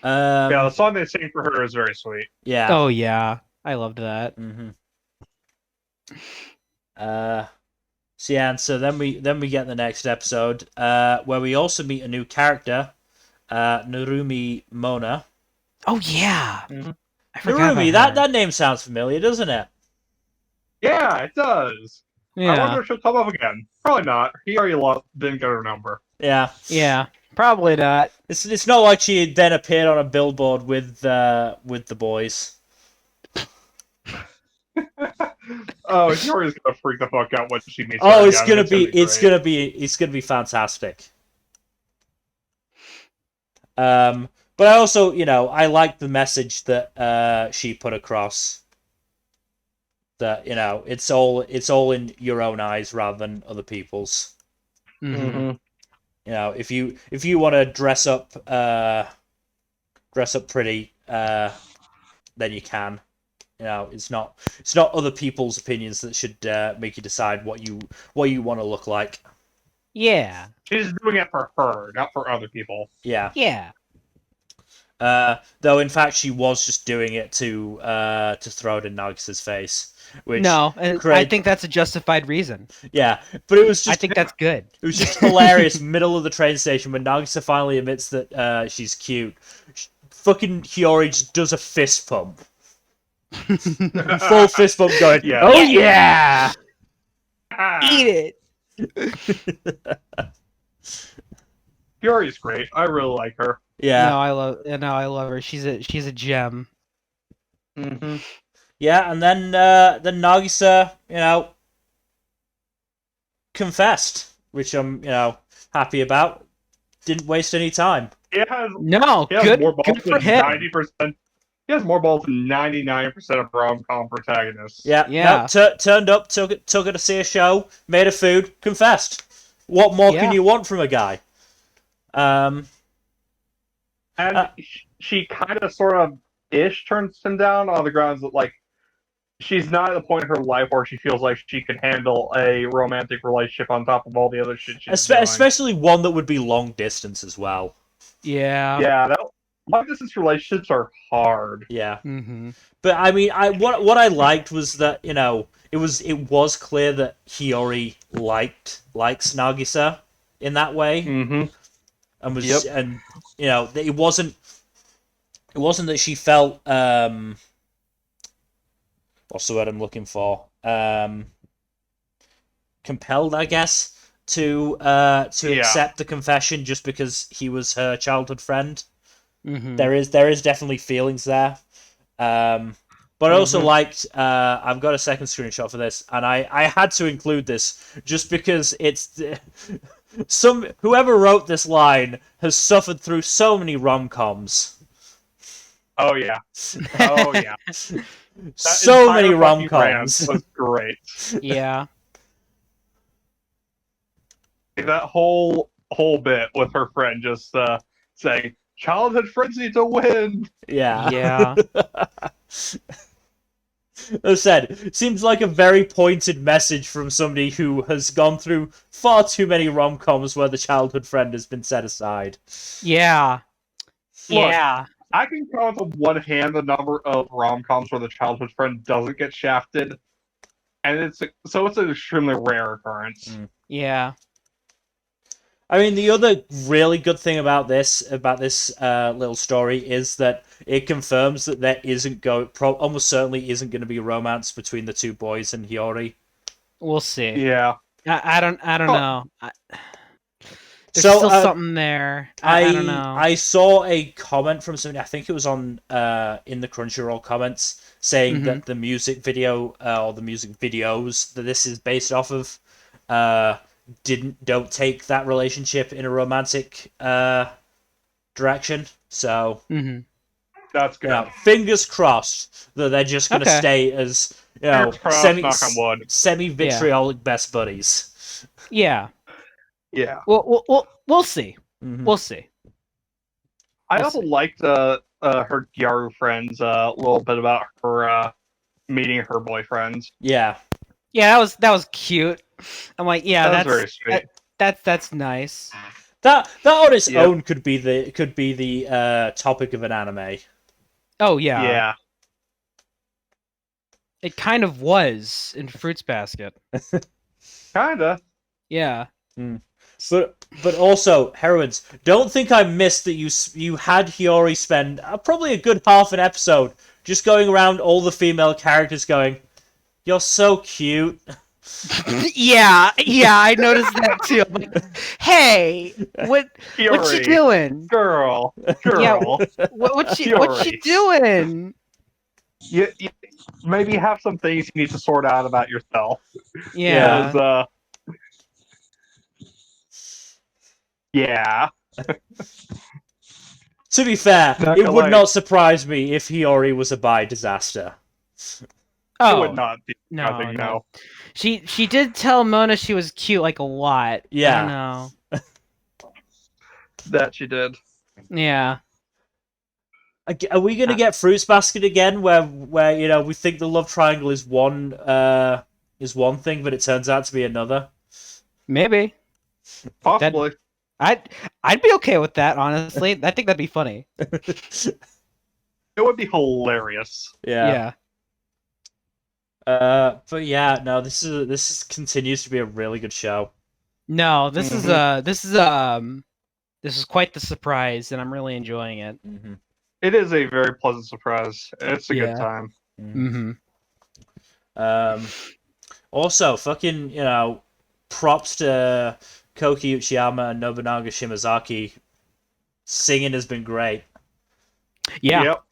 Yeah, the song they sing for her is very sweet. Yeah. Oh yeah, I loved that. Mm-hmm. So yeah, and so then we get the next episode, where we also meet a new character, Narumi Mona. Oh yeah, Mhm. I forgot Narumi, about her. that name sounds familiar, doesn't it? Yeah, it does. I Yeah, wonder if she'll come up again. Probably not. He already didn't get her number. Yeah. yeah, probably not. It's not like she then appeared on a billboard with the boys. Oh, Yori's gonna freak the fuck out when she meets her Oh, it's again. gonna be fantastic. But I also, I like the message that she put across. That it's all in your own eyes rather than other people's. Mhm. If you want to dress up pretty, then you can. It's not other people's opinions that should make you decide what you want to look like. Yeah, She's doing it for her, not for other people. Yeah. yeah. Though in fact she was just doing it to throw it in Nagisa's face. Which No, and I think that's a justified reason. Yeah, but it was just I think that's good. it was just hilarious. Middle of the train station when Nagisa finally admits that she's cute. Fucking Hiyori just does a fist pump. Full fist bump going, Yeah. oh yeah! Eat it. Yori's great. I really like her. Yeah. No, I love her. She's a gem. Mm-hmm. Yeah, and then Nagisa, confessed, which I'm, happy about. Didn't waste any time. He has No, more balls good for than him. 90%. He has more balls than 99% of rom-com protagonists. Yeah. Yeah. No, turned up, took her to see a show, made her food, confessed. What more can Yeah. you want from a guy? And she kind of, sort of, ish turns him down on the grounds that, like, she's not at the point in her life where she feels like she can handle a romantic relationship on top of all the other shit she's doing. Especially one that would be long distance as well. Yeah. Yeah, long distance relationships are hard. Yeah. Mm-hmm. But I mean, what I liked was that it was clear that Hiyori likes Nagisa in that way, Mm-hmm. and was Yep. and that it wasn't that she felt what's the word I'm looking for, compelled, I guess, to accept the confession just because he was her childhood friend. Mm-hmm. There is definitely feelings there. But I also liked, I've got a second screenshot for this, and I had to include this just because it's whoever wrote this line has suffered through so many rom-coms. Oh yeah. Oh yeah. So many entire fucking rant rom-coms. was great. Yeah. That whole bit with her friend just saying, "Childhood friends need to win." Yeah. Yeah. As said, it seems like a very pointed message from somebody who has gone through far too many rom-coms where the childhood friend has been set aside. Yeah. Look, Yeah. I can count on one hand the number of rom-coms where the childhood friend doesn't get shafted, and it's an extremely rare occurrence. Yeah. I mean, the other really good thing about this little story is that it confirms that there almost certainly isn't going to be a romance between the two boys and Hiyori. We'll see. Yeah. I don't know. There's So, still something there. I don't know. I saw a comment from somebody. I think it was on in the Crunchyroll comments saying that the music video or the music videos that this is based off of don't take that relationship in a romantic direction. So That's good. fingers crossed that they're just going to stay as Fingers crossed, knock on wood. semi-vitriolic best buddies. Yeah. Yeah. We'll see. We'll see. I also liked her Gyaru friends a little bit about her meeting her boyfriends. Yeah. Yeah, that was cute. I'm like, yeah, That was very sweet. That's nice. That on its own could be the topic of an anime. Oh yeah. Yeah. It kind of was in Fruits Basket. Kinda. Yeah. But also, Heroines, don't think I missed that you had Hiyori spend probably a good half an episode just going around all the female characters going, "You're so cute." Yeah, I noticed that too. I'm like, hey, what you doing? Girl. Yeah, what you doing? You maybe have some things you need to sort out about yourself. Yeah. Yeah. To be fair, it would not surprise me if Hiyori was a bi disaster. It would not be. No. She did tell Mona she was cute like a lot. Yeah. I don't know. That she did. Yeah. Are we gonna get Fruits Basket again, where we think the love triangle is one thing, but it turns out to be another? Maybe. Possibly. I'd be okay with that, honestly. I think that'd be funny. It would be hilarious. Yeah. But yeah, no, this continues to be a really good show. No, this is quite the surprise, and I'm really enjoying it. It is a very pleasant surprise. It's a good time. Also, fucking props to Koki Uchiyama and Nobunaga Shimazaki. Singing has been great. Yeah. Yep.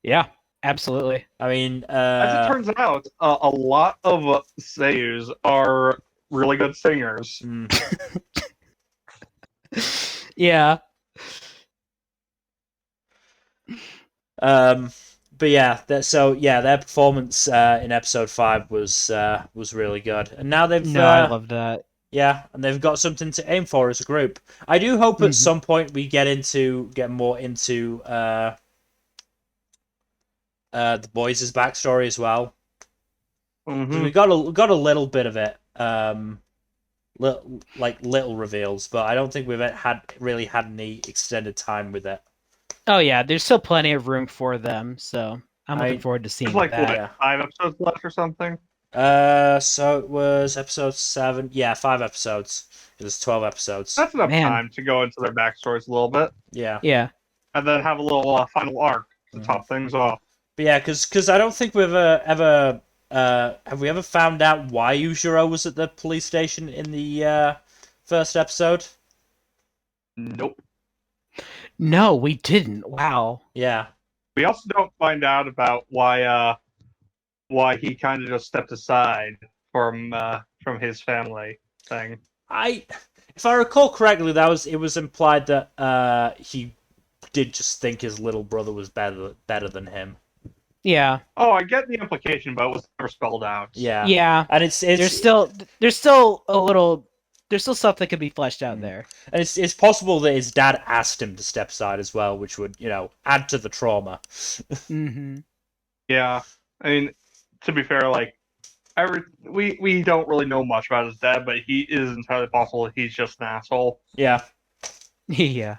Yeah. Absolutely. I mean, as it turns out, a lot of seiyus are really good singers. Yeah. But yeah, their performance in episode 5 was really good, and now they've. I love that. Yeah, and they've got something to aim for as a group. I do hope at some point we get more into the boys' backstory as well. We got a little bit of it, little reveals, but I don't think we've really had any extended time with it. Oh yeah, there's still plenty of room for them, so I'm looking forward to seeing There's like that. what, Yeah. 5 episodes left or something. So it was episode 7. Yeah, 5 episodes. It was 12 episodes. That's enough Man. time to go into their backstories a little bit, Yeah. Yeah. and then have a little final arc to Mhm. top things off. But yeah, because I don't think we've ever have we ever found out why Yujiro was at the police station in the first episode? Nope. No, we didn't. Wow. Yeah. We also don't find out about why he kind of just stepped aside from his family thing. If I recall correctly, it was implied that he did just think his little brother was better than him. Yeah. Oh, I get the implication, but it was never spelled out. Yeah. Yeah. And it's There's still stuff that could be fleshed out there. And it's possible that his dad asked him to step aside as well, which would, add to the trauma. Mm-hmm. Yeah, I mean, to be fair, like we don't really know much about his dad, but he is entirely possible he's just an asshole. Yeah. Yeah.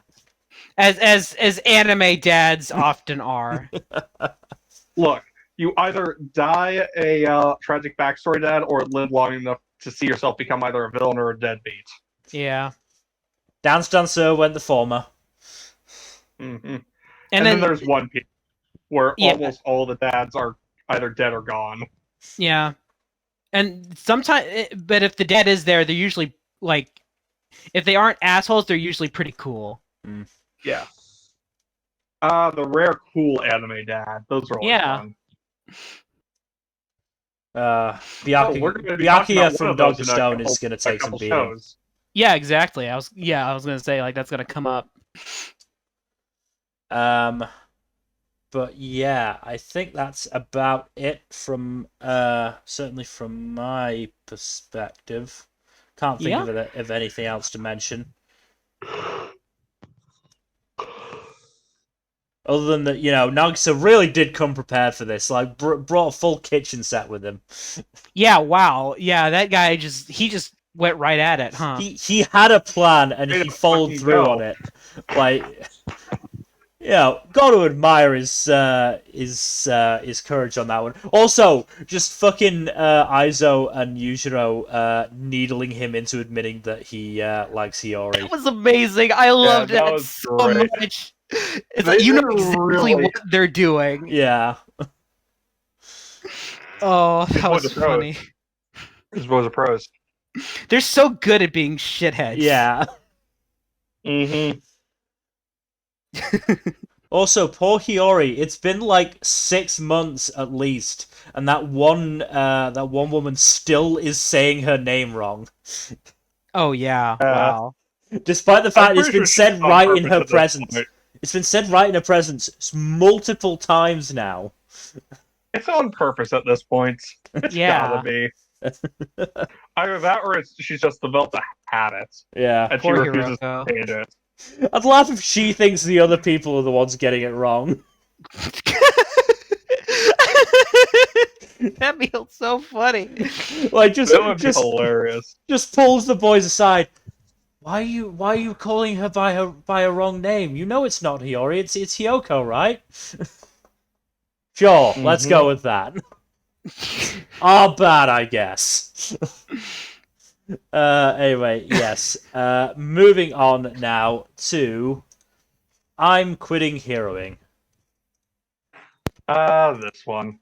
As anime dads often are. Look, you either die a tragic backstory dad, or live long enough to see yourself become either a villain or a deadbeat. Yeah. Danseur went the former. Mm-hmm. And then there's One Piece, where almost all the dads are either dead or gone. Yeah. And sometimes, but if the dad is there, they're usually like, if they aren't assholes, they're usually pretty cool. Mm. Yeah. The rare cool anime dad. Those are always fun. Byakuya from Dr. Stone is going to take some beating. Shows. Yeah, exactly. I was going to say, like, that's going to come up. But yeah, I think that's about it from certainly from my perspective. Can't think of anything else to mention. Other than that, Nagisa really did come prepared for this. Like, brought a full kitchen set with him. Yeah, wow. Yeah, that guy he just went right at it, huh? He had a plan and he followed through on it. Like, got to admire his courage on that one. Also, just fucking Aizo and Yujiro needling him into admitting that he likes Hiyori. That was amazing. I loved that so much. It's like, you know exactly what they're doing. Yeah. Oh, that was funny. These boys are pros. They're so good at being shitheads. Yeah. Mm-hmm. Also, poor Hiyori. It's been like 6 months at least, and that one woman still is saying her name wrong. Oh yeah. Wow. Despite the fact it's been said right in her presence. It's been said right in her presence multiple times now. It's on purpose at this point. It's gotta be. Either that or she's just developed a habit. Yeah. And she refuses to change it. I'd laugh if she thinks the other people are the ones getting it wrong. That'd be so funny. Like just hilarious. Just pulls the boys aside. Why are you calling her by a wrong name? You know it's not Hiyori, it's Hiyoko, right? Sure, let's go with that. Our bad, I guess. Anyway, yes. Moving on now to I'm quitting heroing. This one.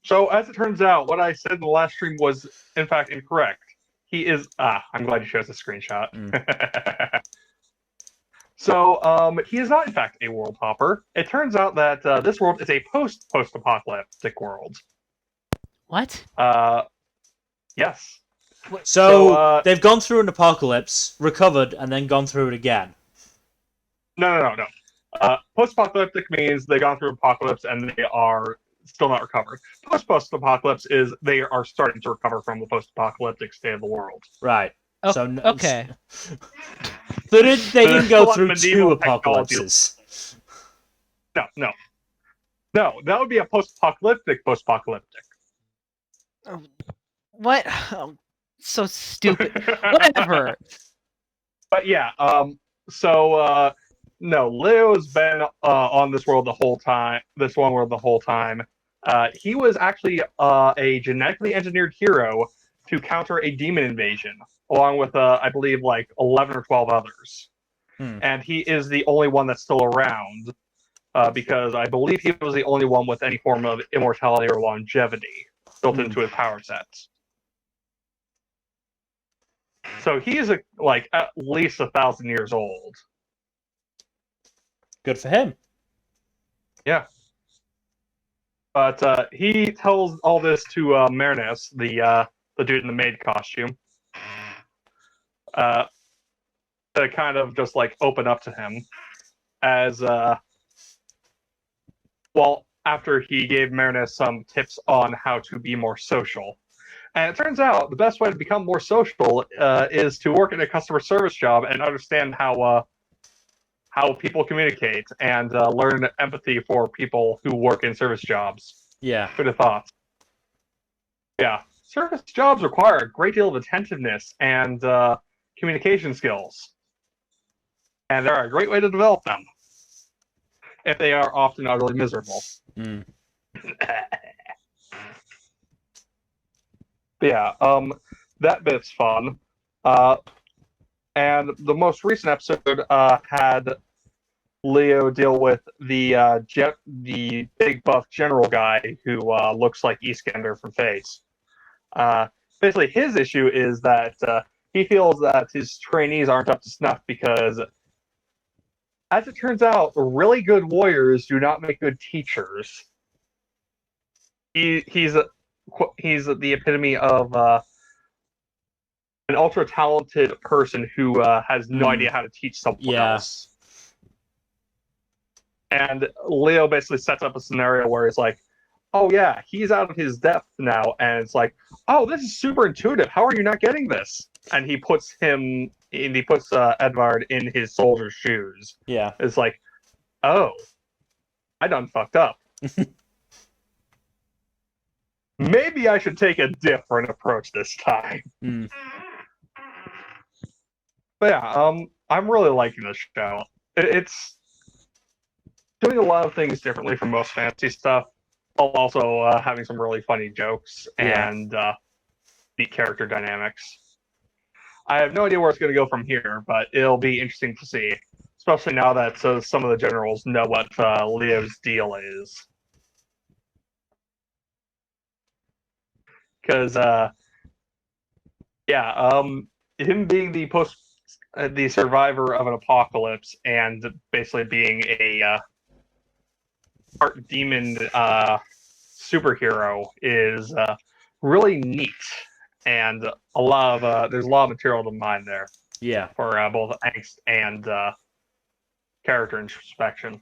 So, as it turns out, what I said in the last stream was, in fact, incorrect. He is... I'm glad you showed us a screenshot. So, he is not, in fact, a world hopper. It turns out that this world is a post-apocalyptic world. What? Yes. So they've gone through an apocalypse, recovered, and then gone through it again. No. Post-apocalyptic means they've gone through apocalypse and they are still not recovered. Post-apocalypse is they are starting to recover from the post-apocalyptic state of the world. Right. Okay. So they didn't go through 2 apocalypses. No. That would be a post-apocalyptic. What? Oh, so stupid. Whatever. But yeah, so No, Leo's been on this world the whole time. This one world the whole time. He was actually a genetically engineered hero to counter a demon invasion, along with I believe like 11 or 12 others. And he is the only one that's still around because I believe he was the only one with any form of immortality or longevity built into his power sets. So he's like at least 1,000 years old. Good for him. Yeah. But he tells all this to Marinus, the dude in the maid costume, to kind of just like open up to him, as well after he gave Marinus some tips on how to be more social. And it turns out the best way to become more social is to work in a customer service job and understand how people communicate and learn empathy for people who work in service jobs. Yeah. Good have thought. Yeah. Service jobs require a great deal of attentiveness and communication skills. And they're a great way to develop them. If they are often utterly miserable. Yeah, that bit's fun. And the most recent episode had Leo deal with the big buff general guy who looks like Eastender from Face. Basically, his issue is that he feels that his trainees aren't up to snuff because, as it turns out, really good warriors do not make good teachers. He's the epitome of an ultra talented person who has no idea how to teach someone else. And Leo basically sets up a scenario where it's like, oh yeah, he's out of his depth now, and it's like, oh, this is super intuitive. How are you not getting this? And he puts Edvard in his soldier's shoes. Yeah. It's like, oh, I done fucked up. Maybe I should take a different approach this time. But yeah, I'm really liking this show. It's doing a lot of things differently from most fantasy stuff, while also having some really funny jokes and neat character dynamics. I have no idea where it's going to go from here, but it'll be interesting to see, especially now that some of the generals know what Leo's deal is. Because, him being the survivor of an apocalypse and basically being a part demon superhero is really neat, and there's a lot of material to mine there. Yeah, for both angst and character introspection.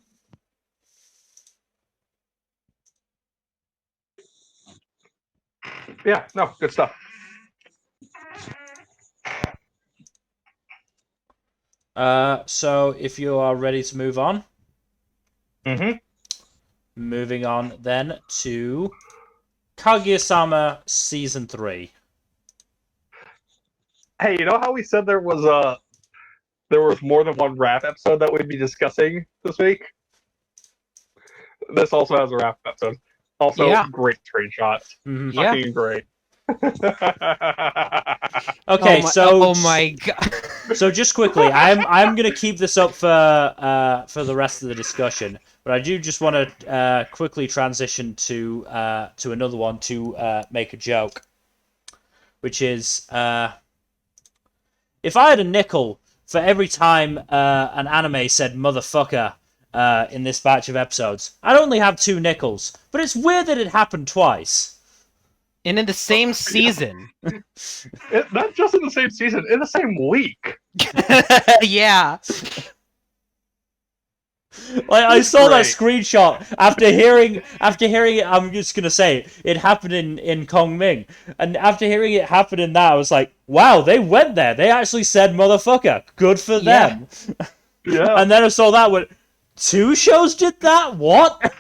Yeah, no, good stuff. So if you are ready to move on, moving on then to Kaguya-sama Season 3. Hey, you know how we said there was more than one wrap episode that we'd be discussing this week? This also has a wrap episode. Also, great screenshot. Fucking great. Okay, oh my god. So just quickly, I'm gonna keep this up for the rest of the discussion, but I do just want to quickly transition to another one to make a joke, which is if I had a nickel for every time an anime said motherfucker in this batch of episodes, I'd only have 2 nickels. But it's weird that it happened twice. And in the same season. Not just in the same season, in the same week. Yeah. Like, I saw that screenshot after hearing it. I'm just gonna say it happened in Kongming, and after hearing it happen in that, I was like, wow, they went there. They actually said motherfucker. Good for them. Yeah. And then I saw that when 2 shows did that. What?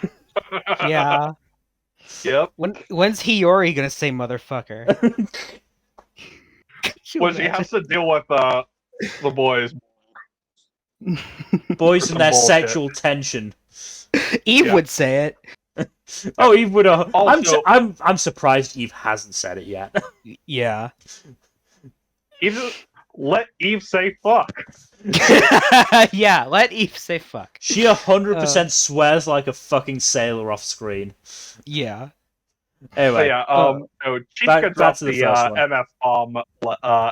Yeah. Yep. When's Hiyori gonna say motherfucker? When she has to deal with the boys. Boys and Some their bullshit. sexual tension. Eve Yeah. would say it. Oh, Eve would. Also- I'm surprised Eve hasn't said it yet. Yeah. Let Eve say fuck. Yeah, let Eve say fuck. She 100% swears like a fucking sailor off screen. Yeah. Anyway, So Chica back dropped to the the first one. MF bomb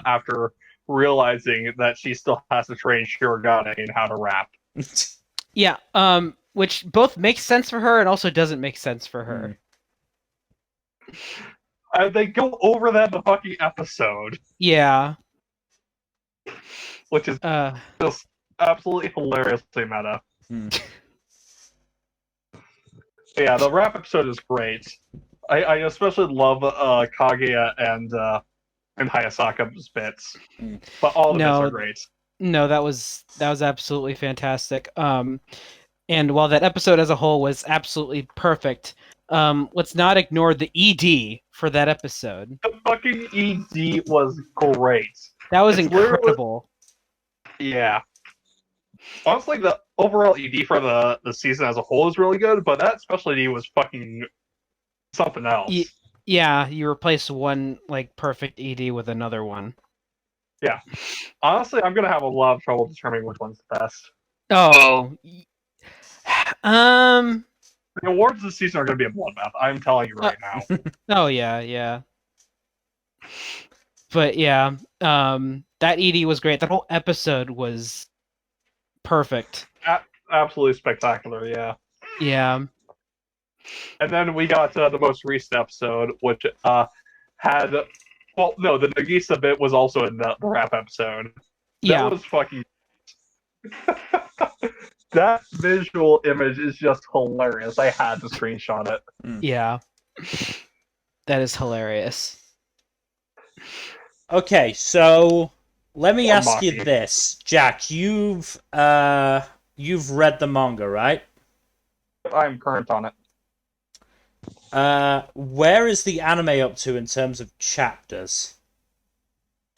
after realizing that she still has to train Shirogane in how to rap. Yeah, which both makes sense for her and also doesn't make sense for her. They go over that in the fucking episode, Yeah. which is just absolutely hilariously meta. Yeah, the rap episode is great. I especially love Kaguya and Hayasaka's bits, but all the bits are great. No, that was absolutely fantastic. And while that episode as a whole was absolutely perfect, let's not ignore the ED for that episode. The fucking ED was great. That was It's incredible. Yeah. Honestly, the overall ED for the season as a whole is really good, but that special ED was fucking something else. Yeah, you replace one like perfect ED with another one. Yeah. Honestly, I'm gonna have a lot of trouble determining which one's the best. Oh. The awards this season are gonna be a bloodbath. I'm telling you right now. Oh yeah. But yeah, that ED was great. That whole episode was perfect. Absolutely spectacular, yeah. Yeah. And then we got the most recent episode, which had... Well, no, the Nagisa bit was also in the rap episode. Yeah. That was fucking... That visual image is just hilarious. I had to screenshot it. Yeah. That is hilarious. Okay, so let me Or ask you Maki. this, Jack. You've read the manga, right? I'm current on it. Where is the anime up to in terms of chapters?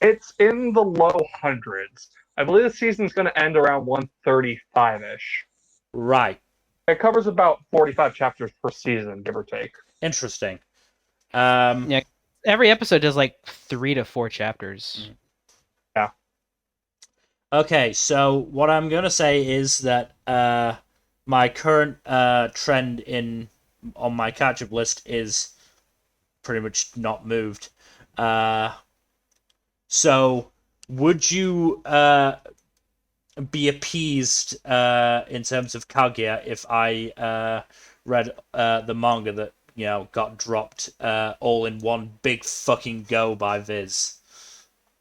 It's in the low hundreds. I believe the season's going to end around 135-ish. Right. It covers about 45 chapters per season, give or take. Interesting. Yeah. Every episode does like 3 to 4 chapters. Yeah. Okay, so what I'm gonna say is that my current trend on my catch-up list is pretty much not moved. So would you be appeased in terms of Kaguya if I read the manga that got dropped all in one big fucking go by Viz?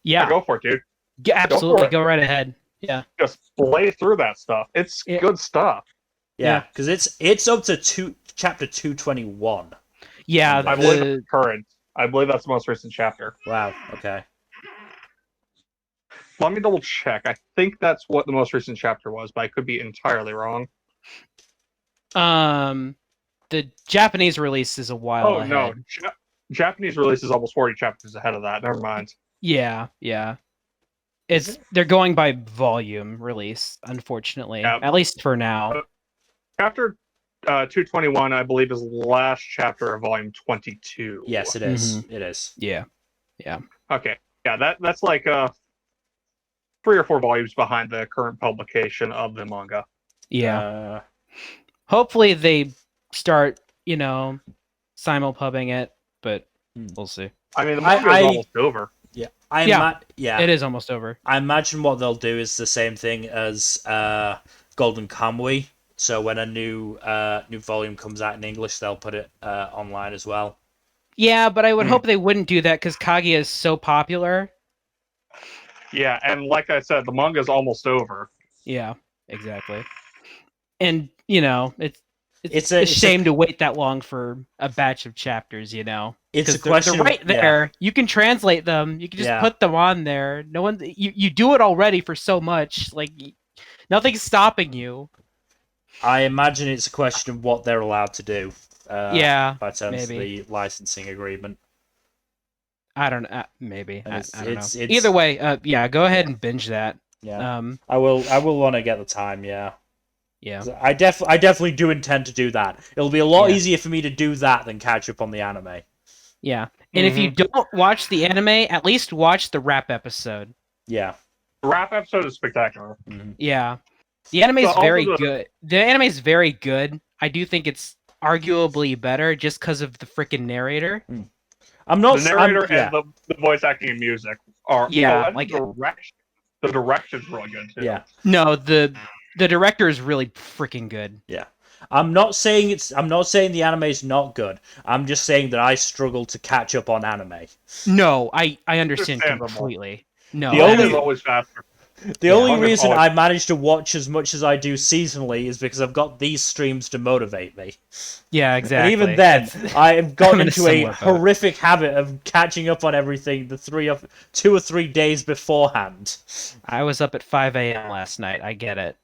Yeah. Go for it, dude. Absolutely. it. Go right ahead. Yeah. Just blaze through that stuff. It's good stuff. Yeah, because it's up to chapter 221. Yeah. I believe it's current. I believe that's the most recent chapter. Wow. Okay. Let me double check. I think that's what the most recent chapter was, but I could be entirely wrong. The Japanese release is a while ahead. No. Japanese release is almost 40 chapters ahead of that. Never mind. Yeah. They're going by volume release, unfortunately. Yeah. At least for now. Chapter 221, I believe, is the last chapter of volume 22. Yes, it is. It is. Yeah. Okay. Yeah, that's like 3 or 4 volumes behind the current publication of the manga. Yeah. Hopefully they start, simulpubbing it, but we'll see. I mean, the manga is almost over. Yeah. It is almost over. I imagine what they'll do is the same thing as Golden Kamuy. So when a new volume comes out in English, they'll put it online as well. Yeah, but I would hope they wouldn't do that because Kaguya is so popular. Yeah, and like I said, the manga is almost over. Yeah, exactly. And it's a It's shame to wait that long for a batch of chapters. It's a they're question right there. Yeah. You can translate them. You can just put them on there. No one. You do it already for so much. Like nothing's stopping you. I imagine it's a question of what they're allowed to do. By terms of the licensing agreement. I don't know. Maybe. I don't know. It's Either way, go ahead and binge that. Yeah. I will want to get the time. Yeah. Yeah. I definitely do intend to do that. It'll be a lot Yeah. easier for me to do that than catch up on the anime. Yeah. And if you don't watch the anime, at least watch the rap episode. Yeah. The rap episode is spectacular. Yeah. The anime is But also very the- good. The anime is very good. I do think it's arguably better just because of the freaking narrator. I'm not The narrator yeah. and the voice acting and music are and like the direction's really good too. Yeah. No, the director is really freaking good. Yeah. I'm not saying the anime is not good. I'm just saying that I struggle to catch up on anime. No, I understand Understandable. completely. No, The Manga only- is always faster. The only Manga's reason always- I manage to watch as much as I do seasonally is because I've got these streams to motivate me. yeah, exactly. And even then, I have gotten I'm in a into a similar boat. horrific habit of catching up on everything 2 or 3 days beforehand. I was up at 5 a.m. last night. I get it.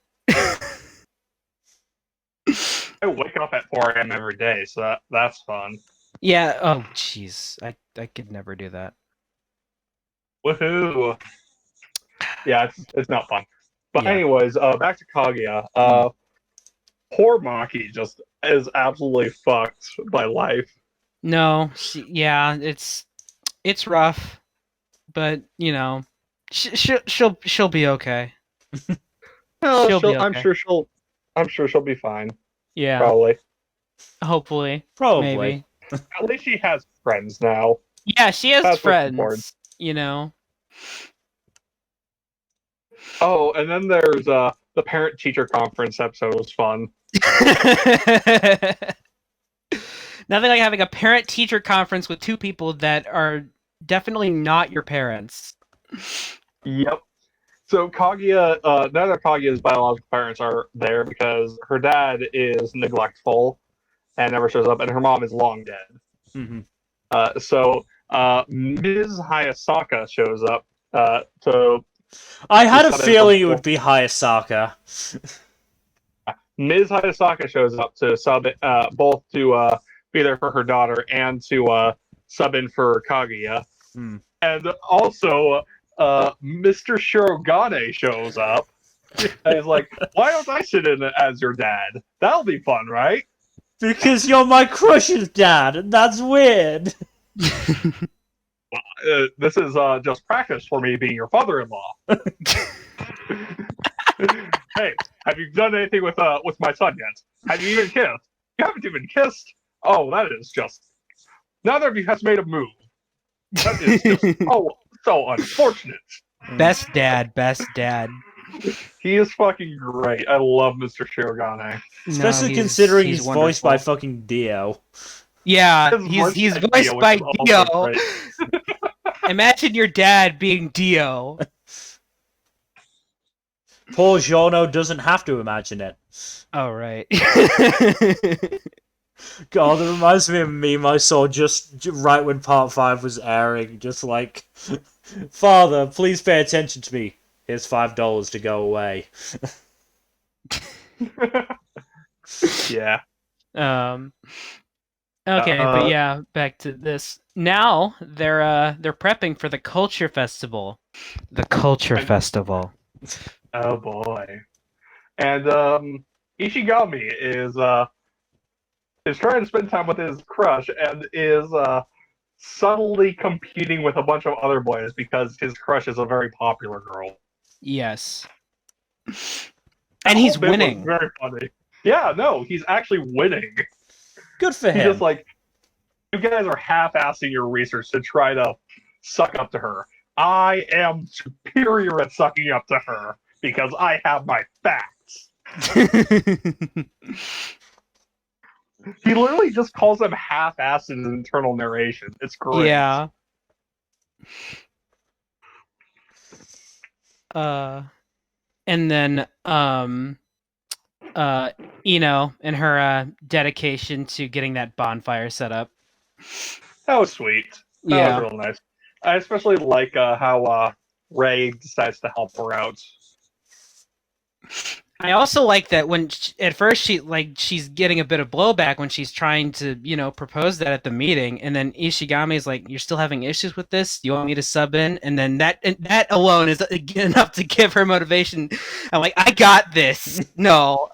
I wake up at 4 a.m. every day, so that's fun. Yeah. Oh, jeez. I could never do that. Woohoo! Yeah, it's not fun. But Yeah. anyways, back to Kaguya. Poor Maki just is absolutely fucked by life. No. Yeah. It's rough, but you know, she'll be okay. No, She'll be I'm okay. sure she'll be fine. Yeah. Probably. Hopefully. Probably. Maybe. At least she has friends now. Yeah, she has That's what's friends. important. You know. Oh, and then there's the parent-teacher conference episode was fun. Nothing like having a parent-teacher conference with two people that are definitely not your parents. Yep. So Kaguya, none of Kaguya's biological parents are there because her dad is neglectful and never shows up, and her mom is long dead. Mhm. So Ms. Hayasaka shows up to. I had a Just feeling it would be Hayasaka. Ms. Hayasaka shows up to sub both to be there for her daughter and to sub in for Kaguya. Hmm. And also, Mr. Shirogane shows up. And he's like, why don't I sit in as your dad? That'll be fun, right? Because you're my crush's dad, and that's weird. This is just practice for me being your father-in-law. Hey, have you done anything with my son yet? Have you even kissed? You haven't even kissed? Oh, that is just... Neither of you has made a move. That is just so unfortunate. Best dad. He is fucking great. I love Mr. Shirogane. Especially No, considering he's wonderful. voiced by fucking Dio. Yeah, His he's voice voiced was by also Dio. great. Imagine your dad being Dio. Poor Giorno doesn't have to imagine it. Oh, right. God, it reminds me of a meme I saw just right when Part 5 was airing. Just like, Father, please pay attention to me. Here's $5 to go away. Yeah. Okay, but yeah, back to this. Now they're prepping for the Culture Festival. The Culture Festival. Oh boy. And Ishigami is trying to spend time with his crush and is subtly competing with a bunch of other boys because his crush is a very popular girl. Yes. And he's That whole bit was winning. Very funny. Yeah, no, he's actually winning. Good for He's him. just like, you guys are half-assing your research to try to suck up to her. I am superior at sucking up to her because I have my facts. He literally just calls them half-assed in his internal narration. It's great. Yeah. And then Ino and her dedication to getting that bonfire set up. That was sweet. That Yeah. was real nice. I especially like how Ray decides to help her out. I also like that when at first she's getting a bit of blowback when she's trying to propose that at the meeting, and then Ishigami is like, "You're still having issues with this? Do you want me to sub in?" And then that alone is enough to give her motivation. I'm like, I got this. No,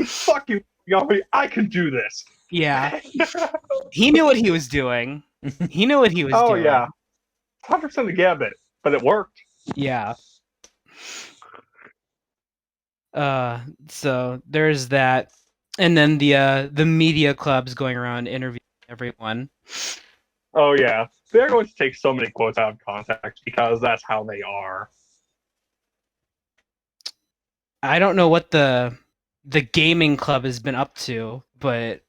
Fuck you, Yami. I can do this. yeah, he knew what he was doing. He knew what he was doing. Yeah, 100% the gambit, but it worked. Yeah. So there's that, and then the media clubs going around interviewing everyone. Oh yeah, they're going to take so many quotes out of context because that's how they are. I don't know what the gaming club has been up to, but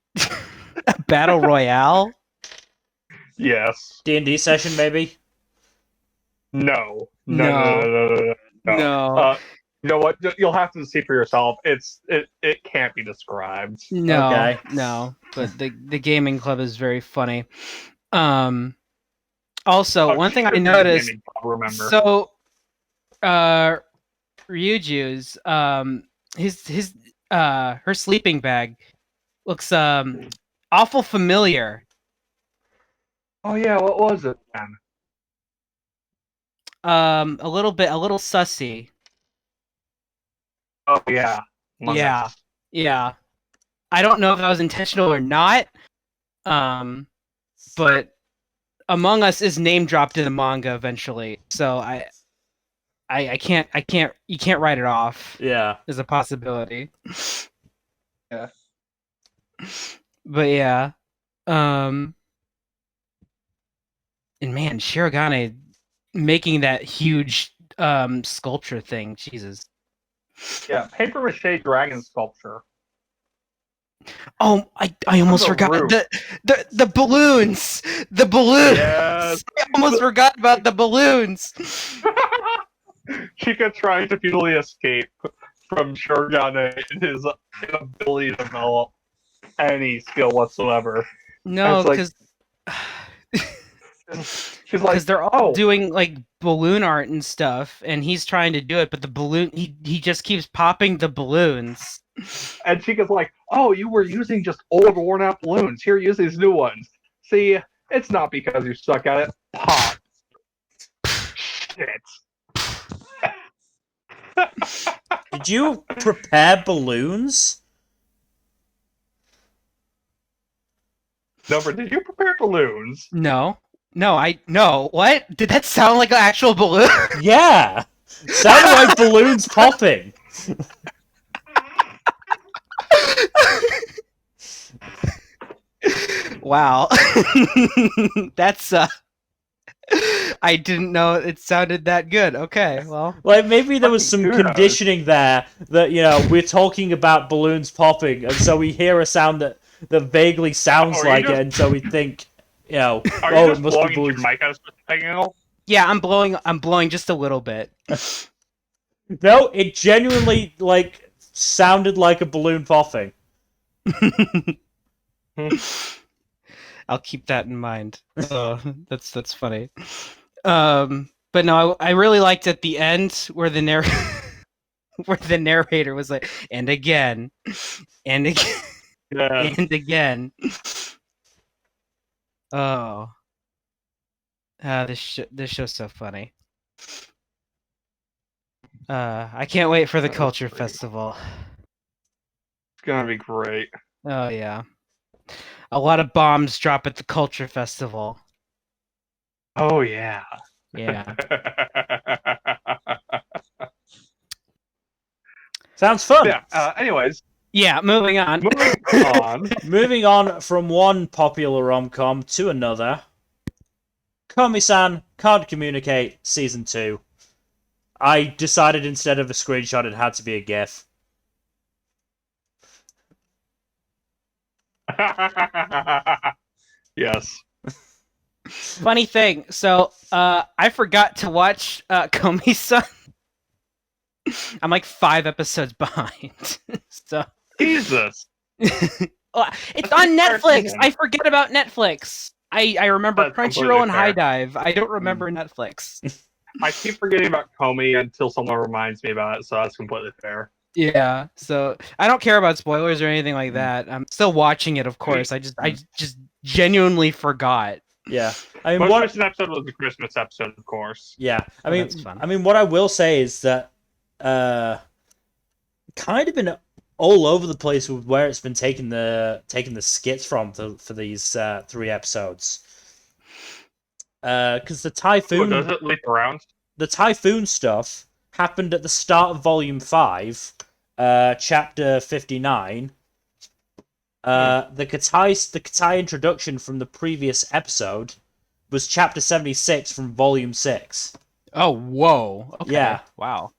a battle royale. Yes. D&D session, maybe? No. No. You know what? You'll have to see for yourself. It can't be described. No, Okay. no. But the gaming club is very funny. Also, one thing I noticed. Remember. So, Ryuju's his her sleeping bag looks awful familiar. Oh yeah, what was it then? A little sussy. Oh yeah. Yeah. I don't know if that was intentional or not. But Among Us is name dropped in the manga eventually, so I can't you can't write it off. Yeah. As a possibility. Yeah. But yeah. And man, Shirogane making that huge sculpture thing, Jesus. Yeah, paper mache dragon sculpture. Oh, I almost forgot the balloons. The balloons. Yes. I almost forgot about the balloons. Chika trying to futilely escape from Shirogane and his inability to develop any skill whatsoever. No, because she's like, they're all doing like balloon art and stuff, and he's trying to do it, but the balloon he just keeps popping the balloons. And Chica's like, "Oh, you were using just old, worn-out balloons. Here, use these new ones. See, it's not because you suck at it. Pop. Shit." Did you prepare balloons? Nmbr, did you prepare balloons? No. What? Did that sound like an actual balloon? Yeah! Sounded like balloons popping. Wow. That's I didn't know it sounded that good. Okay, well. Like, maybe there was some conditioning there that, we're talking about balloons popping, and so we hear a sound that vaguely sounds like it, and so we think, Are you it must be balloons. Your mic out of Yeah, I'm blowing just a little bit. No, it genuinely, sounded like a balloon popping. I'll keep that in mind. Oh, that's funny. But no, I really liked at the end where the narrator was like, and again, and again, and again. Oh, this show's so funny. I can't wait for the Culture Festival. It's gonna be great. Oh yeah. A lot of bombs drop at the Culture Festival. Oh yeah. Yeah. Sounds fun. Yeah. Anyways. Yeah. Moving on. Moving on from one popular rom-com to another. Komi-san Can't Communicate Season 2. I decided instead of a screenshot, it had to be a GIF. Yes. Funny thing, so I forgot to watch Komi-san. I'm like 5 episodes behind. So Jesus. It's on Netflix. I forget about Netflix. I remember That's Crunchyroll and fair. High Dive. I don't remember Netflix. I keep forgetting about Komi until someone reminds me about it, so that's completely fair. Yeah, so I don't care about spoilers or anything like that. I'm still watching it, of course. I just genuinely forgot. Yeah, I mean, Most recent episode was the Christmas episode, of course. Yeah, Oh, that's fun. I mean, what I will say is that kind of been all over the place with where it's been taking the skits from for these 3 episodes. Because the typhoon, does it leap around? The typhoon stuff happened at the start of Volume 5, Chapter 59. The Katai introduction from the previous episode was Chapter 76 from Volume 6. Oh, whoa. Okay. Yeah. Wow.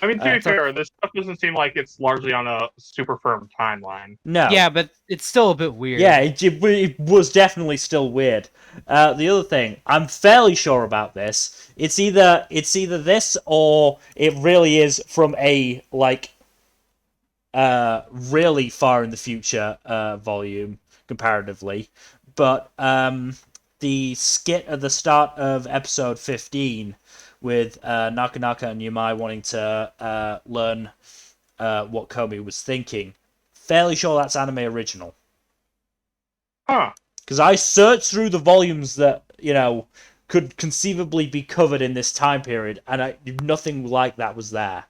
I mean, to be fair, this stuff doesn't seem like it's largely on a super firm timeline. No. Yeah, but it's still a bit weird. Yeah, it was definitely still weird. The other thing, I'm fairly sure about this. It's either this or it really is from a really far in the future volume comparatively. But the skit at the start of episode 15 with Nakanaka and Yumai wanting to learn what Komi was thinking. Fairly sure that's anime original. Huh. Because I searched through the volumes that, could conceivably be covered in this time period, and nothing like that was there.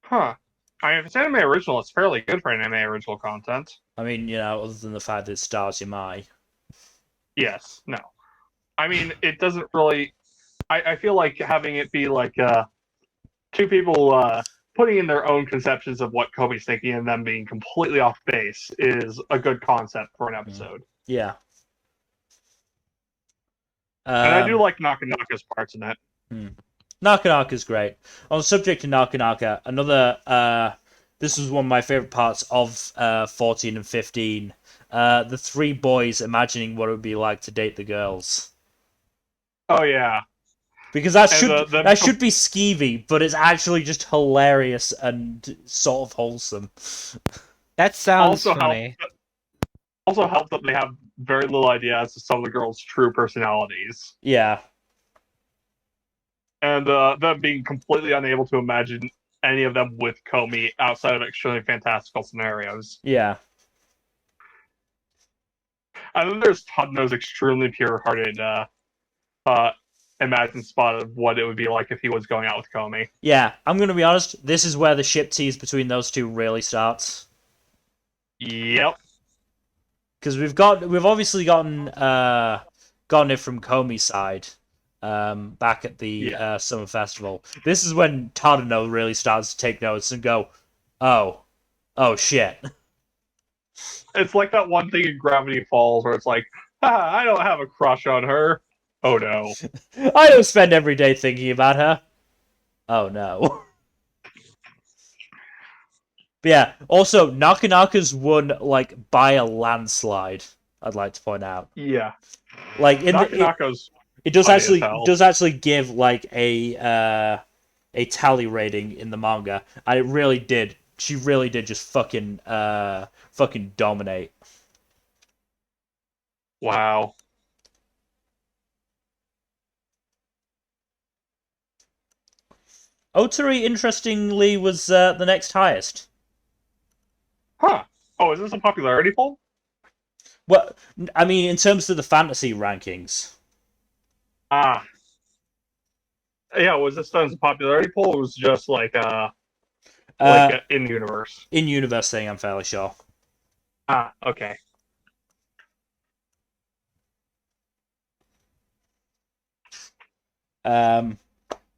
Huh. I mean, if it's anime original, it's fairly good for anime original content. I mean, other than the fact that it stars Yumai. Yes. No. I mean, it doesn't really... I feel like having it be like two people putting in their own conceptions of what Komi's thinking and them being completely off base is a good concept for an episode. Yeah. And I do like Nakanaka's parts in it. Nakanaka's great. On the subject of Nakanaka, another... this was one of my favourite parts of 14 and 15. The 3 boys imagining what it would be like to date the girls. Oh, yeah. Because that should be skeevy, but it's actually just hilarious and sort of wholesome. That sounds funny. Also helps that they have very little idea as to some of the girls' true personalities. Yeah. And them being completely unable to imagine any of them with Komi outside of extremely fantastical scenarios. Yeah. And then there's Tadano's extremely pure-hearted imagine spot of what it would be like if he was going out with Komi. Yeah, I'm going to be honest, this is where the ship tease between those two really starts. Yep. Because we've obviously gotten it from Komi's side back at the Summer Festival. This is when Tadano really starts to take notice and go, oh shit. It's like that one thing in Gravity Falls where it's like, I don't have a crush on her. Oh no. I don't spend every day thinking about her. Oh no. But yeah, also, Nakanaka's won, by a landslide, I'd like to point out. Yeah. Nakanaka's it does actually give, a tally rating in the manga, and it really did. She really did just fucking dominate. Wow. Otome, interestingly, was the next highest. Huh. Oh, is this a popularity poll? Well, I mean, in terms of the fantasy rankings. Ah. Yeah, was this done as a popularity poll, or was it just in universe? In universe thing, I'm fairly sure. Ah, okay.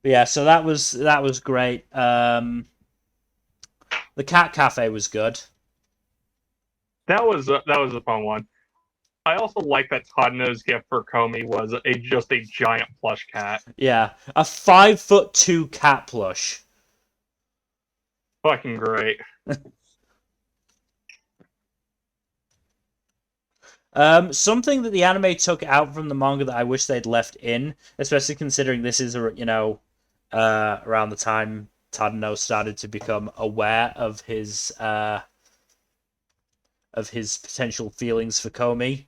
Yeah, so that was great. The cat cafe was good. That was a fun one. I also like that Tadano's gift for Komi was just a giant plush cat. Yeah, a 5'2" cat plush. Fucking great. Something that the anime took out from the manga that I wish they'd left in, especially considering this is around the time Tadano started to become aware of his potential feelings for Komi,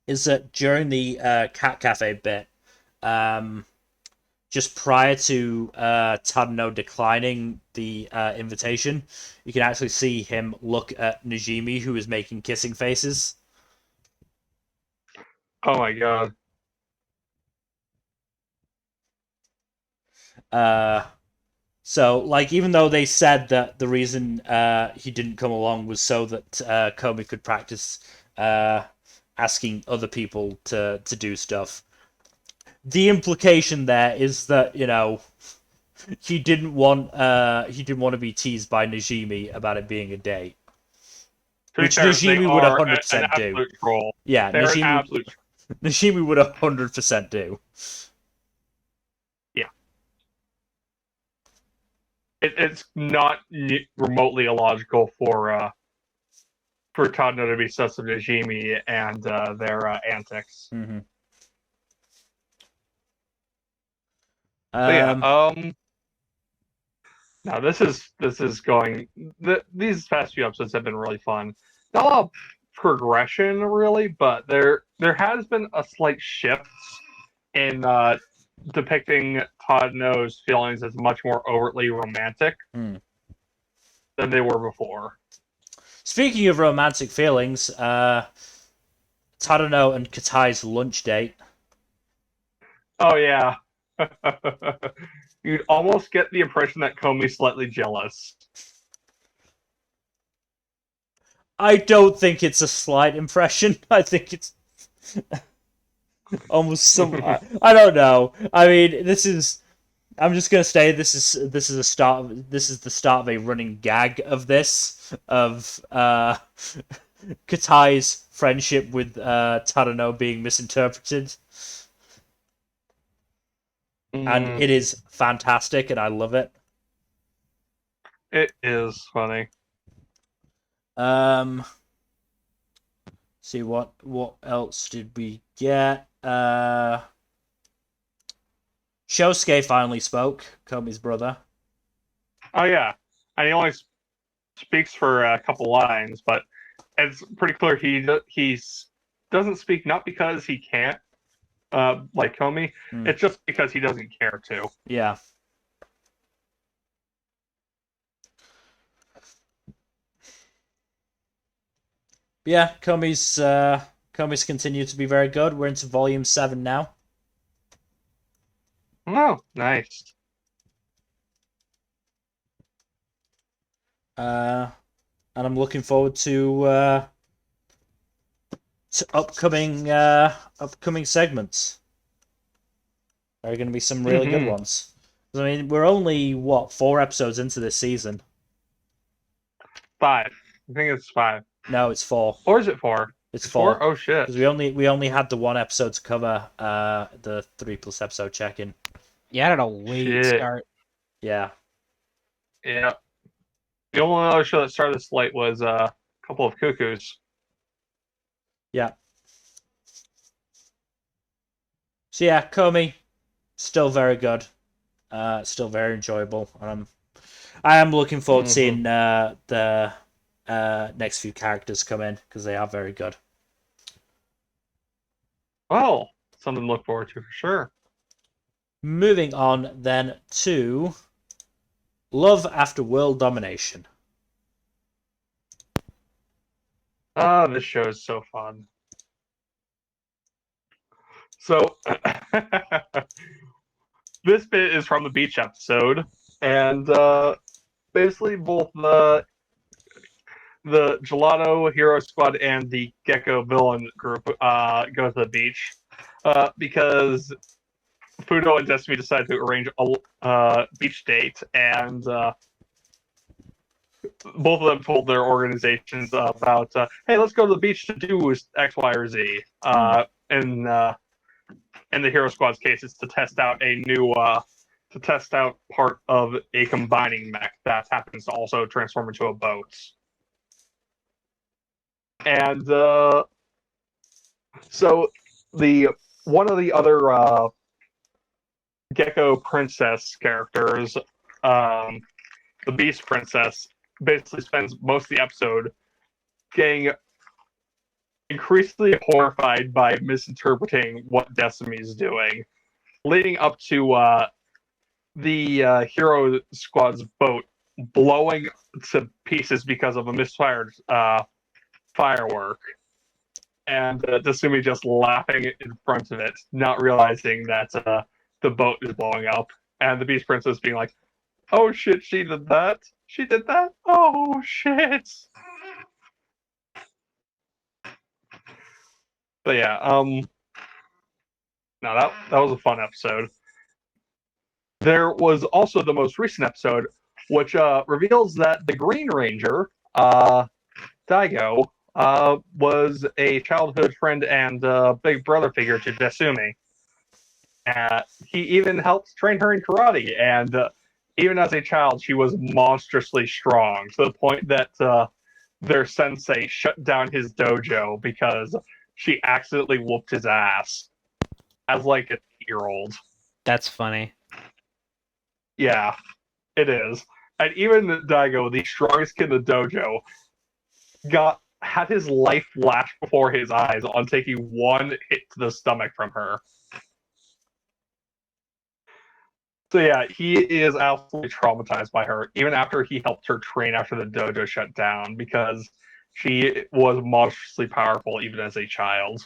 is that during the cat cafe bit, just prior to Tadano declining the invitation, you can actually see him look at Najimi, who is making kissing faces. Oh my god. So, like, even though they said that the reason he didn't come along was so that Komi could practice asking other people to do stuff, the implication there is that, you know, he didn't want to be teased by Najimi about it being a date, To be which fair, they Najimi would are 100% an do. absolute troll. Yeah, They're an absolute Najimi would 100% do. Yeah. It's not remotely illogical for Tadano to be sus of Najimi and their antics. Mm-hmm. But yeah, now this is going. These past few episodes have been really fun. Not a lot of progression, really, but there has been a slight shift in depicting Tadano's feelings as much more overtly romantic than they were before. Speaking of romantic feelings, Tadano and Katai's lunch date. Oh yeah. You'd almost get the impression that Komi's slightly jealous. I don't think it's a slight impression. I think it's almost some. I don't know. I mean, this is. I'm just gonna say this is a start. This is the start of a running gag of this of Katai's friendship with Tadano being misinterpreted, and it is fantastic, and I love it. It is funny. See what else did we get? Shosuke finally spoke, Komi's brother. Oh yeah, and he only speaks for a couple lines, but it's pretty clear he doesn't speak not because he can't, like Komi. It's just because he doesn't care to. Yeah. Yeah, Komi's continued to be very good. We're into volume 7 now. Oh, nice. And I'm looking forward to upcoming segments. There are going to be some really good ones. I mean, we're only 4 episodes into this season. 5. I think it's 5. No, it's 4. Or is it 4? It's 4. Oh shit! Because we only had the 1 episode to cover the 3+ episode check-in. Yeah, I had a late start. Yeah. Yeah. The only other show that started this late was Couple of Cuckoos. Yeah. So yeah, Komi, still very good. Still very enjoyable. I am looking forward to seeing the next few characters come in, because they are very good. Well, something to look forward to for sure. Moving on then to Love After World Domination. Oh, this show is so fun. So, this bit is from the beach episode, and basically both the Gelato Hero Squad and the Gecko Villain group go to the beach because Fudo and Destiny decide to arrange a beach date, and both of them told their organizations about, hey, let's go to the beach to do X, Y, or Z. In the Hero Squad's case, it's to test out a new, to test out part of a combining mech that happens to also transform into a boat. And so one of the other Gecko Princess characters, the Beast Princess, basically spends most of the episode getting increasingly horrified by misinterpreting what Destiny's doing. leading up to the hero squad's boat blowing to pieces because of a misfired firework, and Dasumi just laughing in front of it, not realizing that the boat is blowing up, and the Beast Princess being like, "Oh shit, she did that! She did that! Oh shit!" But yeah, no, that was a fun episode. There was also the most recent episode, which reveals that the Green Ranger, Daigo, was a childhood friend and big brother figure to Desumi. He even helped train her in karate, and even as a child, she was monstrously strong, to the point that their sensei shut down his dojo because she accidentally whooped his ass as like an 8-year-old. That's funny. Yeah, it is. And even Daigo, the strongest kid in the dojo, had his life flash before his eyes on taking one hit to the stomach from her. So yeah, he is absolutely traumatized by her, even after he helped her train after the dojo shut down, because she was monstrously powerful even as a child.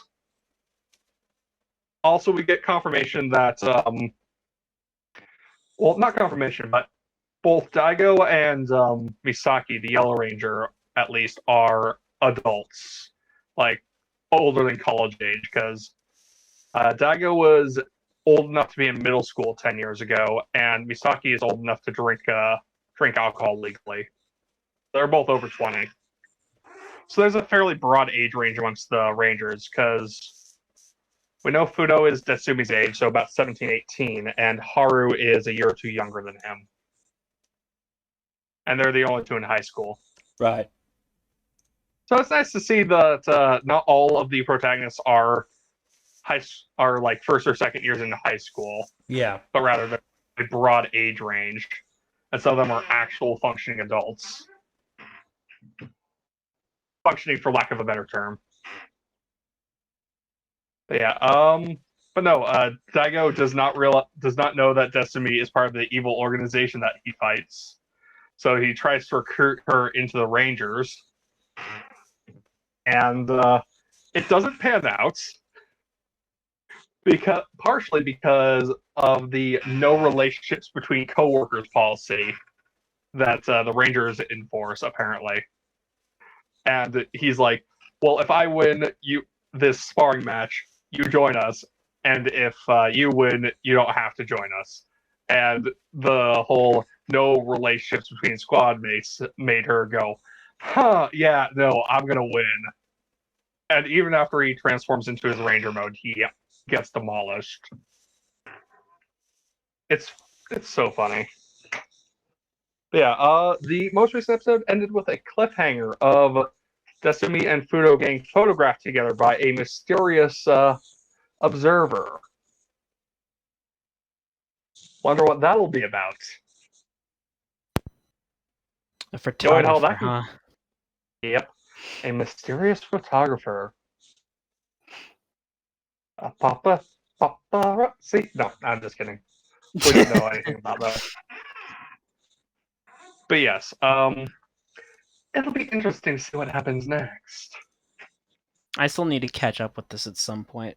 Also, we get confirmation that, well, not confirmation, but both Daigo and Misaki, the Yellow Ranger, at least, are adults, like older than college age, because Daigo was old enough to be in middle school 10 years ago, and Misaki is old enough to drink alcohol legally. They're both over 20. So there's a fairly broad age range amongst the Rangers, because we know Fudo is Datsumi's age, so about 17, 18, and Haru is a year or two younger than him. And they're the only two in high school. Right. So it's nice to see that not all of the protagonists are like first or second years into high school. Yeah. But rather they're a broad age range, and some of them are actual functioning adults. Functioning, for lack of a better term. But yeah, but no, Daigo does not know that Desumi is part of the evil organization that he fights. So he tries to recruit her into the Rangers, and it doesn't pan out. Partially because of the no relationships between coworkers policy that the Rangers enforce, apparently. And he's like, well, if I win this sparring match, you join us, and if you win, you don't have to join us. And the whole no relationships between squad mates made her go, huh, yeah, no, I'm gonna win. And even after he transforms into his Ranger mode, he gets demolished. It's so funny. But yeah, the most recent episode ended with a cliffhanger of Desumi and Fudo getting photographed together by a mysterious observer. Wonder what that'll be about. A photographer, can... huh? Yep. A mysterious photographer. See? No, I'm just kidding. We don't know anything about that. But yes, it'll be interesting to see what happens next. I still need to catch up with this at some point.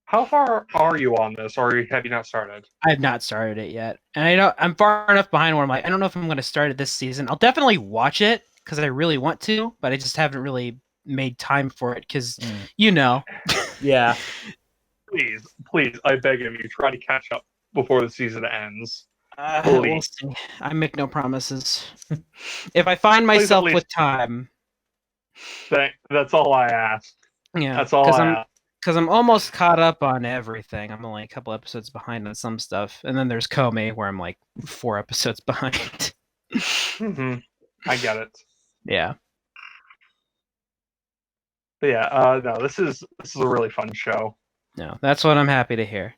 How far are you on this, or have you not started? I have not started it yet, and I'm far enough behind where I'm like, I don't know if I'm going to start it this season. I'll definitely watch it because I really want to, but I just haven't really made time for it because, you know. Yeah. Please, I beg of you, try to catch up before the season ends. We'll see. I make no promises. If I find myself with time, that's all I ask. Yeah, that's all I ask. Because I'm almost caught up on everything. I'm only a couple episodes behind on some stuff, and then there's Komi, where I'm like 4 episodes behind. I get it. Yeah. But yeah, no, this is a really fun show. No, that's what I'm happy to hear.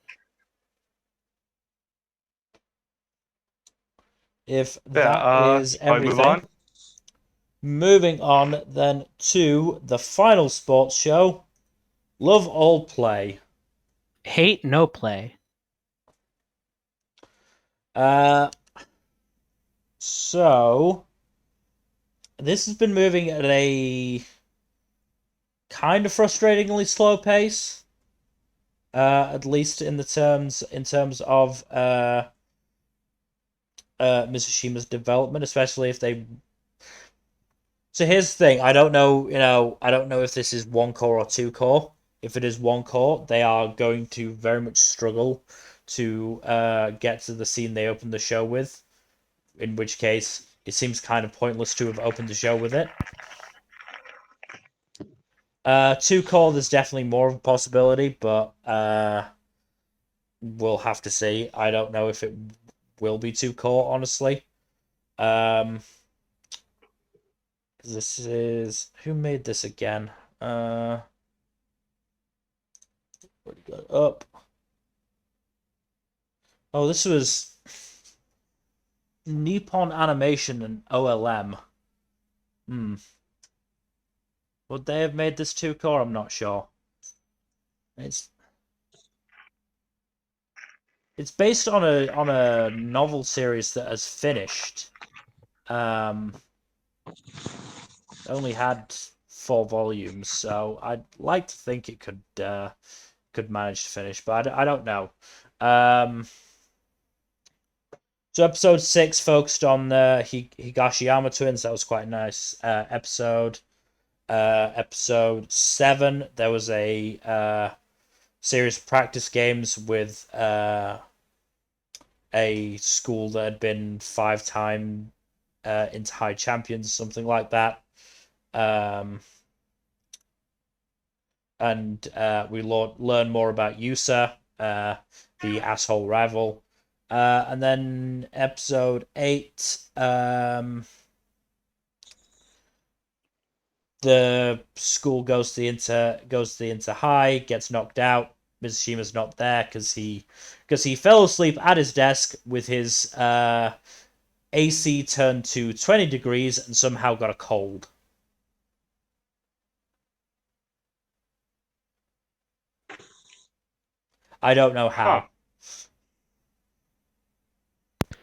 If that is everything, moving on then to the final sports show, Love All Play. Hate No Play. Uh, so this has been moving at a kind of frustratingly slow pace. At least in terms of Mitsushima's development, especially if they. So here's the thing: I don't know, I don't know if this is one core or two core. If it is one core, they are going to very much struggle to get to the scene they opened the show with. In which case, it seems kind of pointless to have opened the show with it. Two core, there's definitely more of a possibility, but we'll have to see. I don't know if it will be two core, honestly. Um, this is who made this again? Where'd it go? Up. Oh, this was Nippon Animation and OLM. Would they have made this two core? I'm not sure. It's based on a novel series that has finished. Only had 4 volumes, so I'd like to think it could manage to finish, but I don't know. So episode 6 focused on the Higashiyama twins. That was quite a nice episode. Episode 7, there was a series of practice games with a school that had been 5-time inter-high champions, something like that. And we learn more about Yusa, the asshole rival. And then episode 8, the school goes to the inter high, gets knocked out. Mitsushima's not there because he fell asleep at his desk with his AC turned to 20 degrees and somehow got a cold. I don't know how. Huh.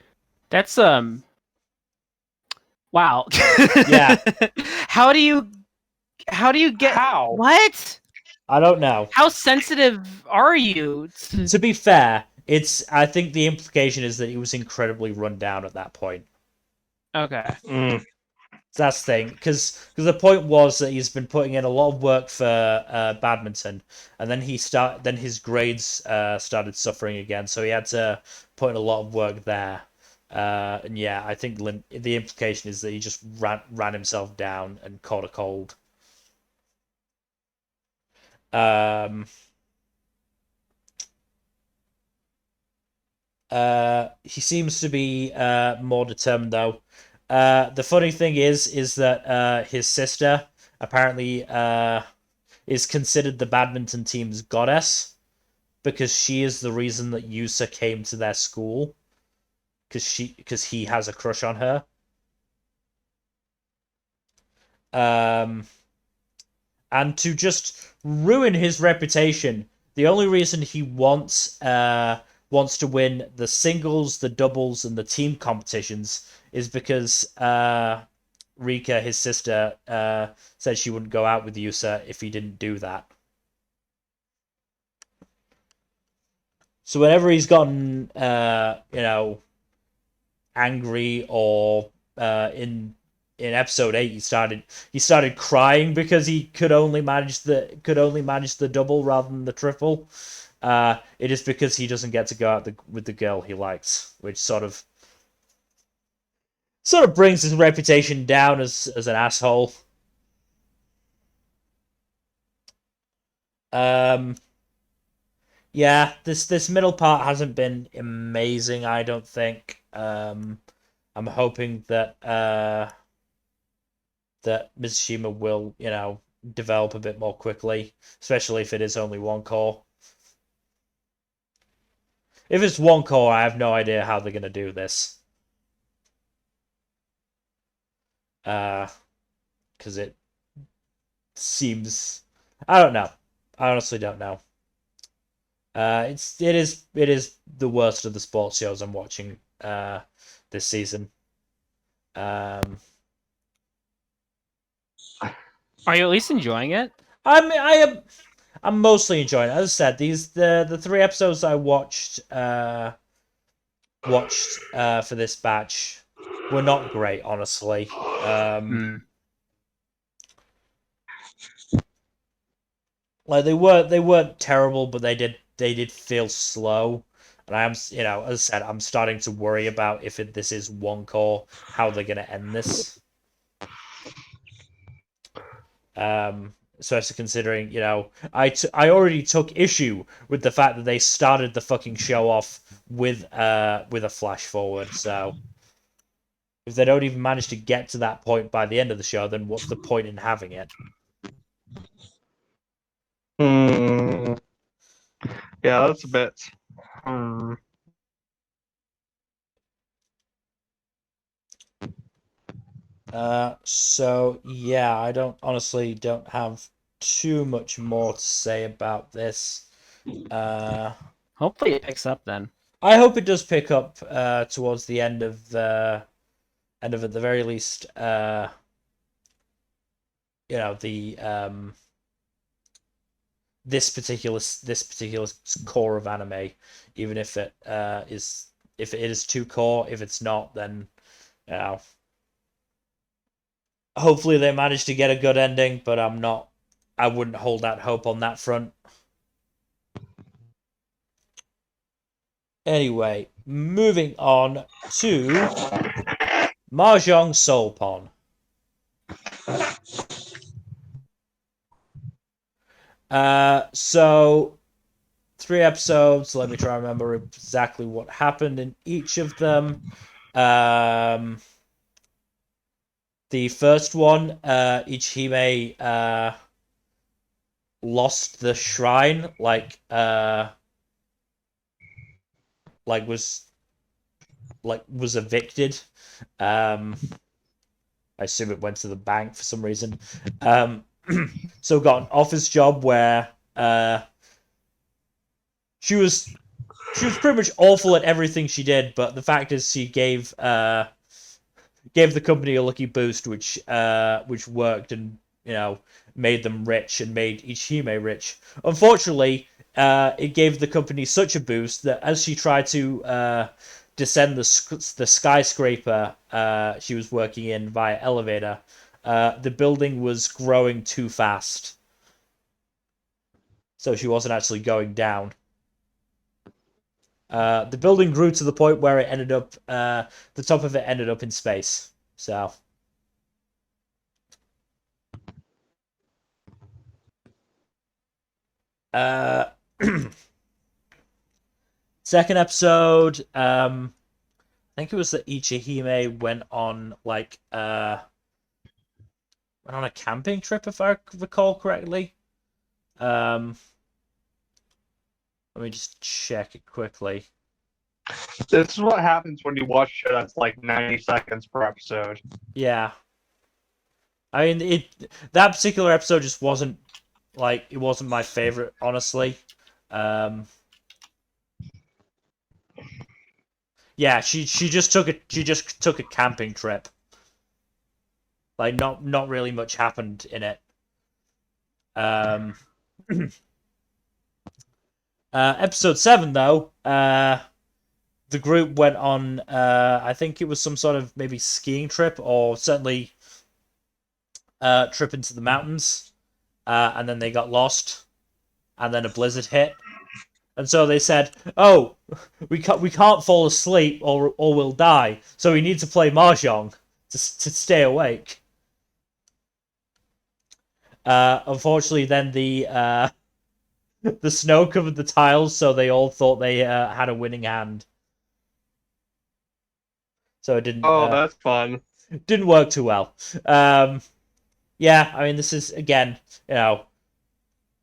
That's wow. Yeah. How do you get How? what? I don't know. How sensitive are you? To be fair, I think the implication is that he was incredibly run down at that point. Okay. That's the thing, because the point was that he's been putting in a lot of work for badminton, and then then his grades started suffering again, so he had to put in a lot of work there. And yeah, I think the implication is that he just ran himself down and caught a cold. He seems to be more determined though. The funny thing is that his sister apparently is considered the badminton team's goddess because she is the reason that Yusa came to their school because he has a crush on her. And to just ruin his reputation, the only reason he wants to win the singles, the doubles, and the team competitions is because Rika, his sister, said she wouldn't go out with Yusa if he didn't do that. So whenever he's gotten, angry or in episode 8 he started crying because he could only manage the double rather than the triple. It is because he doesn't get to go out with the girl he likes, which sort of brings his reputation down as an asshole. Yeah, this middle part hasn't been amazing, I don't think. I'm hoping that Mitsushima will, develop a bit more quickly, especially if it is only one core. If it's one core, I have no idea how they're gonna do this. Because it seems, I don't know. I honestly don't know. It is the worst of the sports shows I'm watching this season. Are you at least enjoying it? I'm mostly enjoying it. As I said, the 3 episodes I watched for this batch were not great, honestly. Like they weren't terrible, but they did feel slow. And as I said, I'm starting to worry about if this is one core, how they're gonna end this. Especially considering, I already took issue with the fact that they started the fucking show off with a flash forward. So if they don't even manage to get to that point by the end of the show, then what's the point in having it? Yeah, that's a bit. So yeah, I honestly don't have too much more to say about this. Hopefully it picks up then. I hope it does pick up towards the end of at the very least the this particular core of anime, even if it is 2 core. If it's not, then hopefully they manage to get a good ending, but I wouldn't hold out hope on that front. Anyway, moving on to Mahjong Soul Pon. So 3 episodes. Let me try and remember exactly what happened in each of them. The first one, Ichihime lost the shrine, was evicted. I assume it went to the bank for some reason. So got an office job where she was pretty much awful at everything she did, but the fact is she gave the company a lucky boost, which worked and made them rich and made Ichihime rich. Unfortunately, it gave the company such a boost that as she tried to descend the skyscraper she was working in via elevator, the building was growing too fast, so she wasn't actually going down. The building grew to the point where it ended up, the top of it ended up in space. So, second episode, I think it was that Ichihime went on a camping trip, if I recall correctly. Let me just check it quickly. This is what happens when you watch a show that's like 90 seconds per episode. Yeah. I mean, that particular episode just wasn't it wasn't my favorite, honestly. Yeah, she just took a camping trip. Not really much happened in it. Episode 7 though, the group went on I think it was some sort of maybe skiing trip, or certainly trip into the mountains, and then they got lost, and then a blizzard hit, and so they said, "Oh, we can't fall asleep or we'll die, so we need to play mahjong to stay awake." Unfortunately, then the snow covered the tiles, so they all thought they had a winning hand. So it didn't. Oh, that's fun. Didn't work too well. Yeah, I mean, this is again,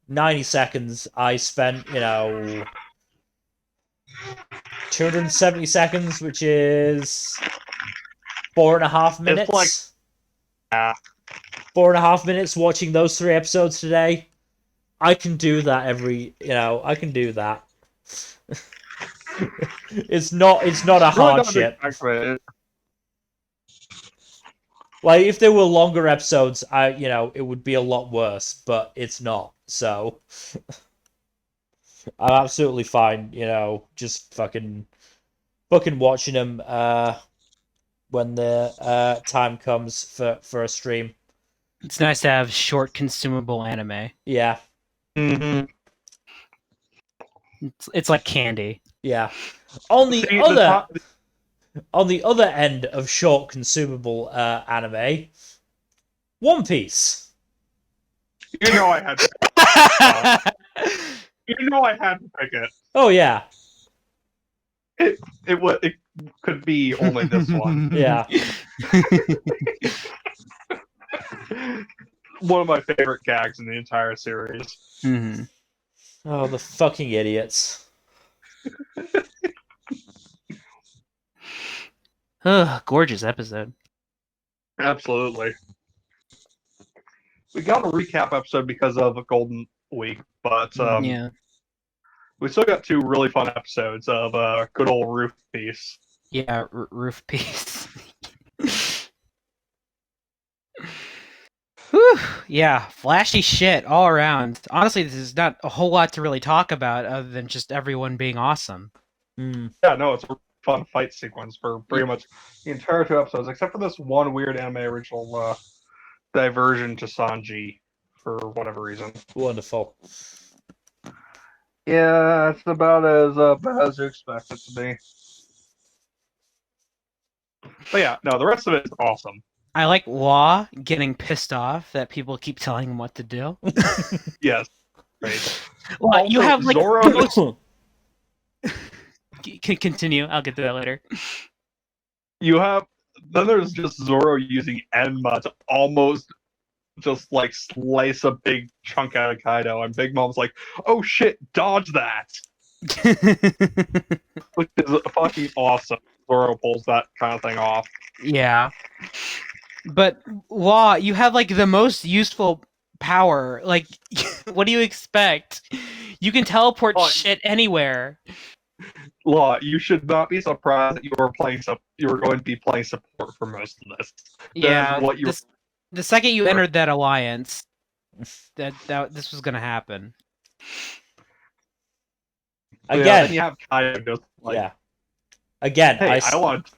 90 seconds. I spent, 270 seconds, which is 4.5 minutes. It's yeah. 4.5 minutes watching those 3 episodes today. I can do that I can do that. It's not a Really not a big hardship. fan of it. Like if there were longer episodes, it would be a lot worse, but it's not. So I'm absolutely fine, just fucking watching them when the time comes for a stream. It's nice to have short, consumable anime. Yeah, Mm-hmm. It's like candy. yeah. On the See, other end of short consumable anime, One Piece. you know I had to. You know I had to pick it. Oh yeah, It could be only this one. yeah. One of my favorite gags in the entire series. Mhm. Oh, the fucking idiots. Ugh, gorgeous episode. Absolutely. We got a recap episode because of a Golden Week, but Yeah. we still got 2 really fun episodes of good old Roof Piece. Yeah, roof piece. Whew, yeah, flashy shit all around. Honestly, this is not a whole lot to really talk about other than just everyone being awesome. Yeah, no, it's a fun fight sequence for pretty much the entire 2 episodes, except for this one weird anime original diversion to Sanji for whatever reason. Wonderful. Yeah, it's about as bad as you expect it to be. But yeah, no, the rest of it is awesome. I like Law getting pissed off that people keep telling him what to do. Yes, great. Well, Also, you have like Zoro. the most... Continue. I'll get to that later. You have then there's just Zoro using Enma to almost just like slice a big chunk out of Kaido, and Big Mom's like, "Oh shit, dodge that!" Which is fucking awesome. Zoro pulls that kind of thing off. Yeah. But Law, you have like the most useful power. Like, what do you expect? You can teleport shit anywhere. Law, you should not be surprised that you were going to be playing support for most of this. Yeah. What you the second you entered that alliance, that this was gonna happen. Again, yeah, then you have Kaido just like, yeah. Again, hey, I want.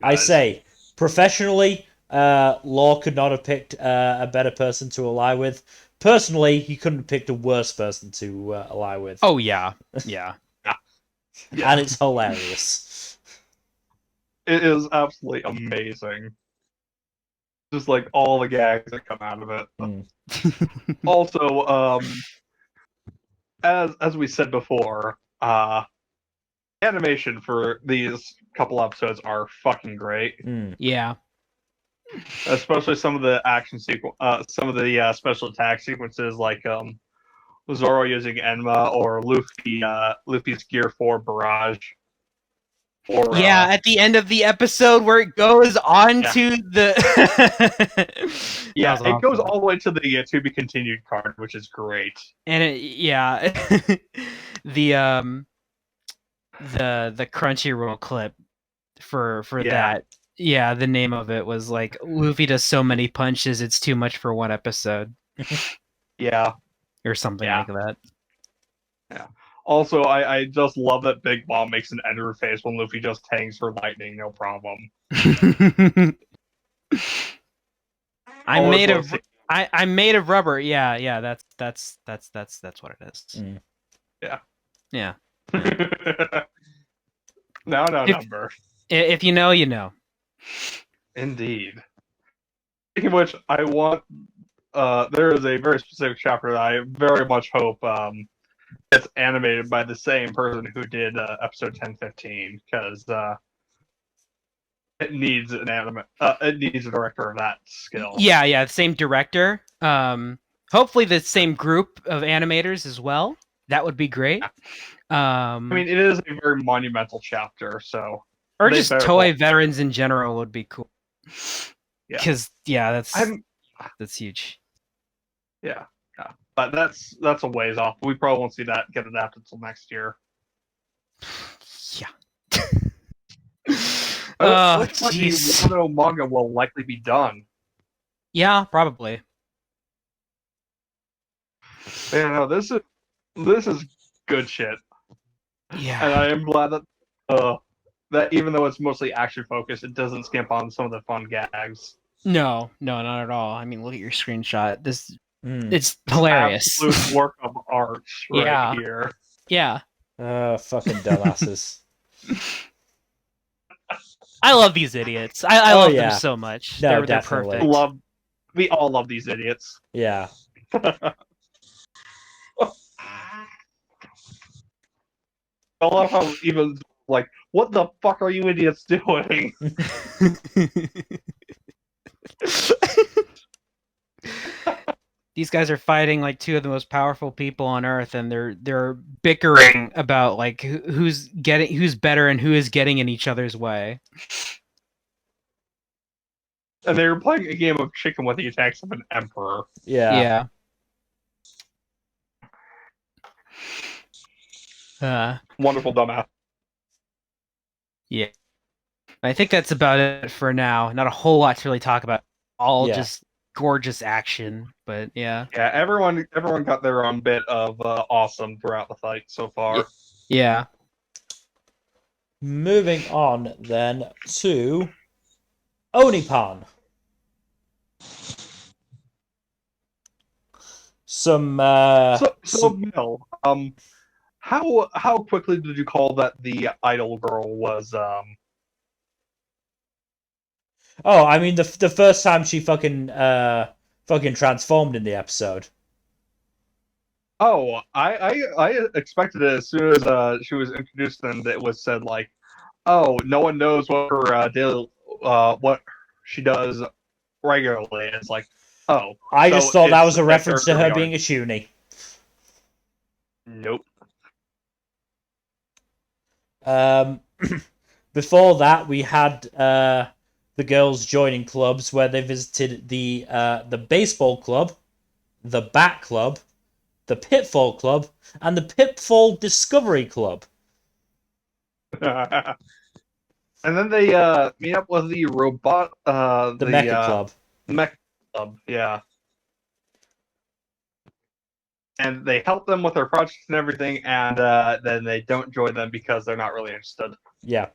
I say, professionally, Law could not have picked a better person to ally with. Personally, he couldn't have picked a worse person to ally with. Oh yeah, yeah. Yeah. And it's hilarious. It is absolutely amazing. Just like all the gags that come out of it. Also, as we said before, animation for these couple episodes are fucking great. Yeah. Especially some of the action some of the special attack sequences, like Zoro using Enma or Luffy's Gear 4 Barrage. Or, yeah, at the end of the episode where it goes on to the yeah, it goes all the way to the to be continued card, which is great. And the Crunchyroll clip for that. Yeah, the name of it was like Luffy does so many punches it's too much for one episode. Yeah. Or something like that. Yeah. Also, I just love that Big Mom makes an ender face when Luffy just hangs for lightning, no problem. I'm made of rubber. Yeah, that's what it is. Yeah. Yeah. No, Nmbr. If you know, you know. Indeed. Speaking of which, I want there is a very specific chapter that I very much hope gets animated by the same person who did episode 1015, because it needs it needs a director of that skill. Yeah, same director. Hopefully the same group of animators as well. That would be great. I mean, it is a very monumental chapter, so or just Toei veterans in general would be cool. Yeah, because that's huge. Yeah, but that's a ways off. We probably won't see that get adapted until next year. Oh, Looks like the jeez. Wano manga will likely be done. Yeah, probably. Yeah, no, this is good shit, Yeah. and I am glad that even though it's mostly action focused, it doesn't skimp on some of the fun gags. No, not at all. I mean, look at your screenshot. Mm. It's hilarious. Absolute work of art right Yeah. here. Yeah. Fucking dumbasses. I love these idiots. I Oh, love yeah. them so much. No, they're definitely. perfect. We all love these idiots. Yeah. I love how even like, what the fuck are you idiots doing? These guys are fighting like two of the most powerful people on Earth, and they're bickering about like who's better and who is getting in each other's way. And they were playing a game of chicken with the attacks of an emperor. Yeah. Wonderful dumbass. Yeah. I think that's about it for now. Not a whole lot to really talk about. All Yeah. just gorgeous action, but yeah. Yeah, everyone got their own bit of awesome throughout the fight so far. Yeah. Moving on then to Onipan. Some So Mel, how quickly did you call that the idol girl was Oh, I mean the first time she fucking transformed in the episode. Oh, I expected it as soon as she was introduced and it was said like, oh, no one knows what her daily what she does regularly. It's like, oh, I so just thought that was a that reference to character her we being a Shuni. Nope. Before that, we had the girls joining clubs where they visited the baseball club, the Bat Club, the Pitfall Club, and the Pitfall Discovery Club. And then they meet up with the robot The Mecha Club. Mecha Club, yeah. And they help them with their projects and everything, and then they don't join them because they're not really interested. Yeah.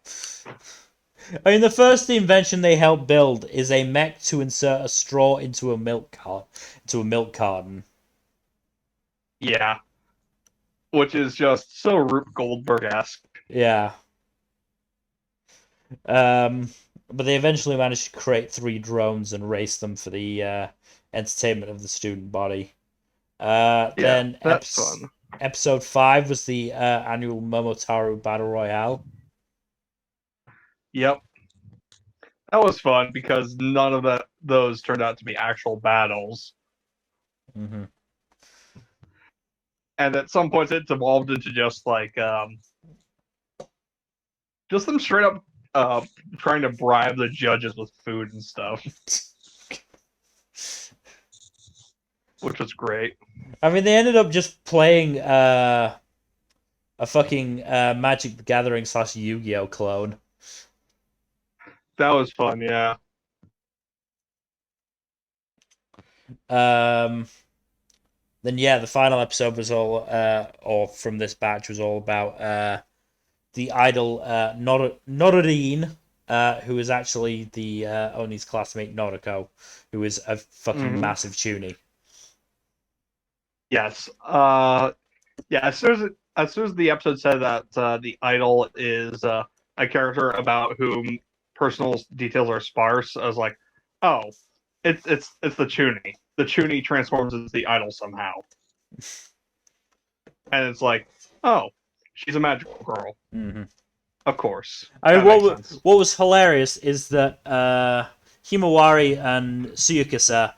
I mean, the first invention they help build is a mech to insert a straw into a milk carton. Yeah. Which is just so Rube Goldberg-esque. Yeah. But they eventually managed to create 3 drones and race them for the entertainment of the student body. Then that's fun. Episode 5 was the annual Momotaro Battle Royale. Yep. That was fun because none of those turned out to be actual battles. Mm-hmm. And at some points it's evolved into just like just them straight up trying to bribe the judges with food and stuff. Which was great. I mean, they ended up just playing a fucking Magic the Gathering / Yu-Gi-Oh clone. That was fun, yeah. Then the final episode was all, or from this batch was all about the idol Nororine, who is actually the Oni's classmate Noriko, who is a fucking massive tunie. Yes. Yeah. As soon as the episode said that the idol is a character about whom personal details are sparse, I was like, oh, it's the Chuny. The Chuny transforms as the idol somehow, and it's like, oh, she's a magical girl. Mm-hmm. Of course. I mean, what was hilarious is that Himawari and Tsuyukusa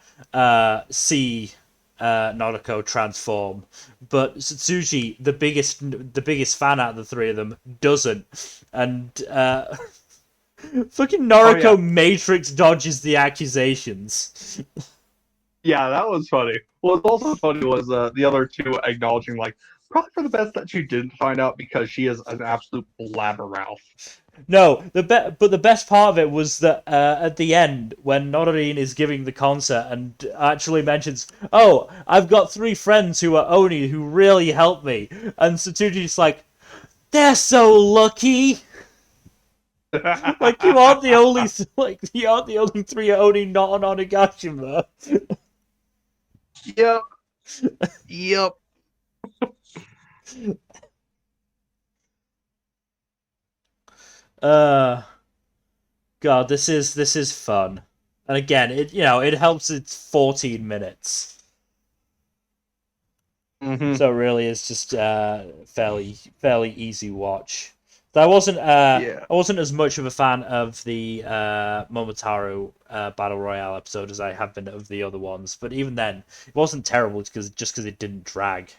see Noriko transform, but Satsuji, the biggest fan out of the 3 of them, doesn't, and fucking Noriko Matrix dodges the accusations. Yeah, that was funny. What was also funny was the other 2 acknowledging like, probably for the best that she didn't find out, because she is an absolute blabbermouth. No, but the best part of it was that at the end, when Norin is giving the concert and actually mentions, "Oh, I've got 3 friends who are Oni who really helped me," and Satsuji's like, "They're so lucky." Like you aren't the only you aren't the only 3 Oni not on Onigashima. Yep. Yep. God, this is fun, and again, it helps. It's 14 minutes, so it really is just fairly easy watch. I wasn't as much of a fan of the Momotaro Battle Royale episode as I have been of the other ones, but even then, it wasn't terrible because it didn't drag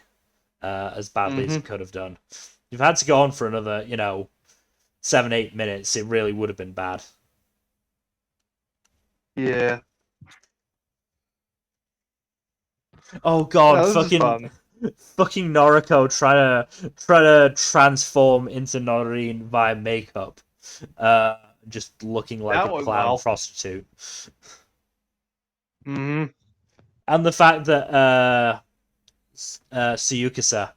as badly as it could have done. If you've had to go on for another 7-8 minutes, it really would have been bad. Yeah. Oh God, This is fun. fucking Noriko try to transform into Norin via makeup, just looking like That a went clown well. prostitute. Mm-hmm. And the fact that Tsuyuki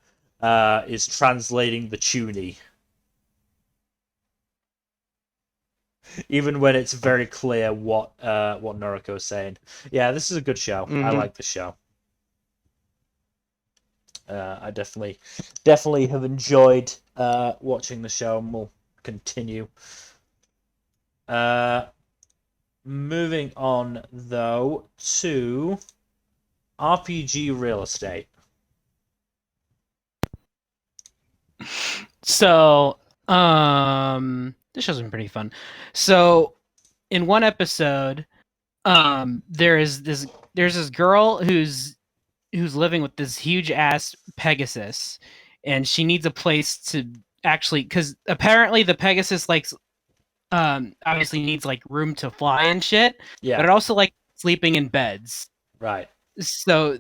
is translating the Chuny, even when it's very clear what Noriko is saying. Yeah, this is a good show. I like the show. I definitely have enjoyed watching the show, and will continue. Moving on though to RPG real estate. So, this show's been pretty fun. So, in one episode, there's this girl who's living with this huge ass Pegasus, and she needs a place to actually, because apparently the Pegasus likes, obviously needs like room to fly and shit, Yeah, but it also like sleeping in beds. right. So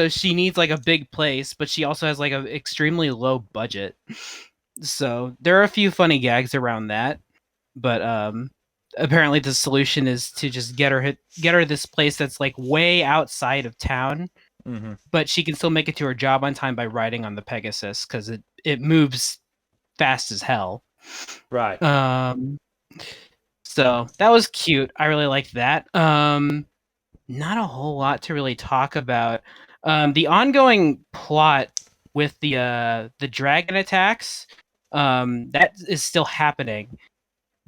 she needs like a big place, but she also has like an extremely low budget. So there are a few funny gags around that, but apparently the solution is to just get her this place that's like way outside of town, but she can still make it to her job on time by riding on the Pegasus because it moves fast as hell. Right. So that was cute. I really liked that. Not a whole lot to really talk about. The ongoing plot with the dragon attacks, that is still happening.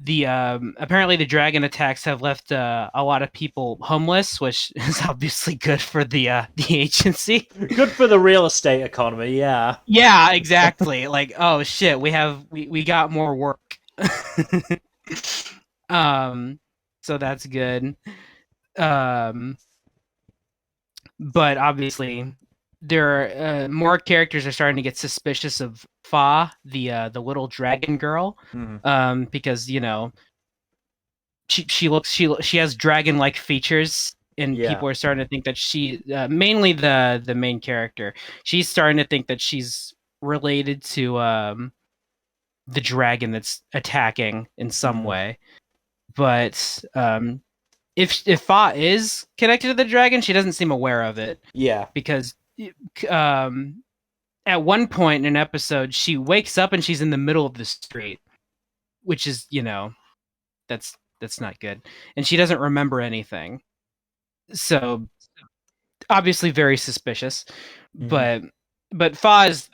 The apparently the dragon attacks have left a lot of people homeless, which is obviously good for the agency. Good for the real estate economy, yeah. Yeah, exactly. Like, oh shit, we got more work. So that's good. But obviously, there are more characters are starting to get suspicious of Fa, the little dragon girl, because she has dragon like features, and people are starting to think that she, mainly the main character, she's starting to think that she's related to the dragon that's attacking in some way. But if Fa is connected to the dragon, she doesn't seem aware of it. Yeah. Because at one point in an episode, she wakes up and she's in the middle of the street, which is, that's not good. And she doesn't remember anything. So obviously very suspicious. But Fa is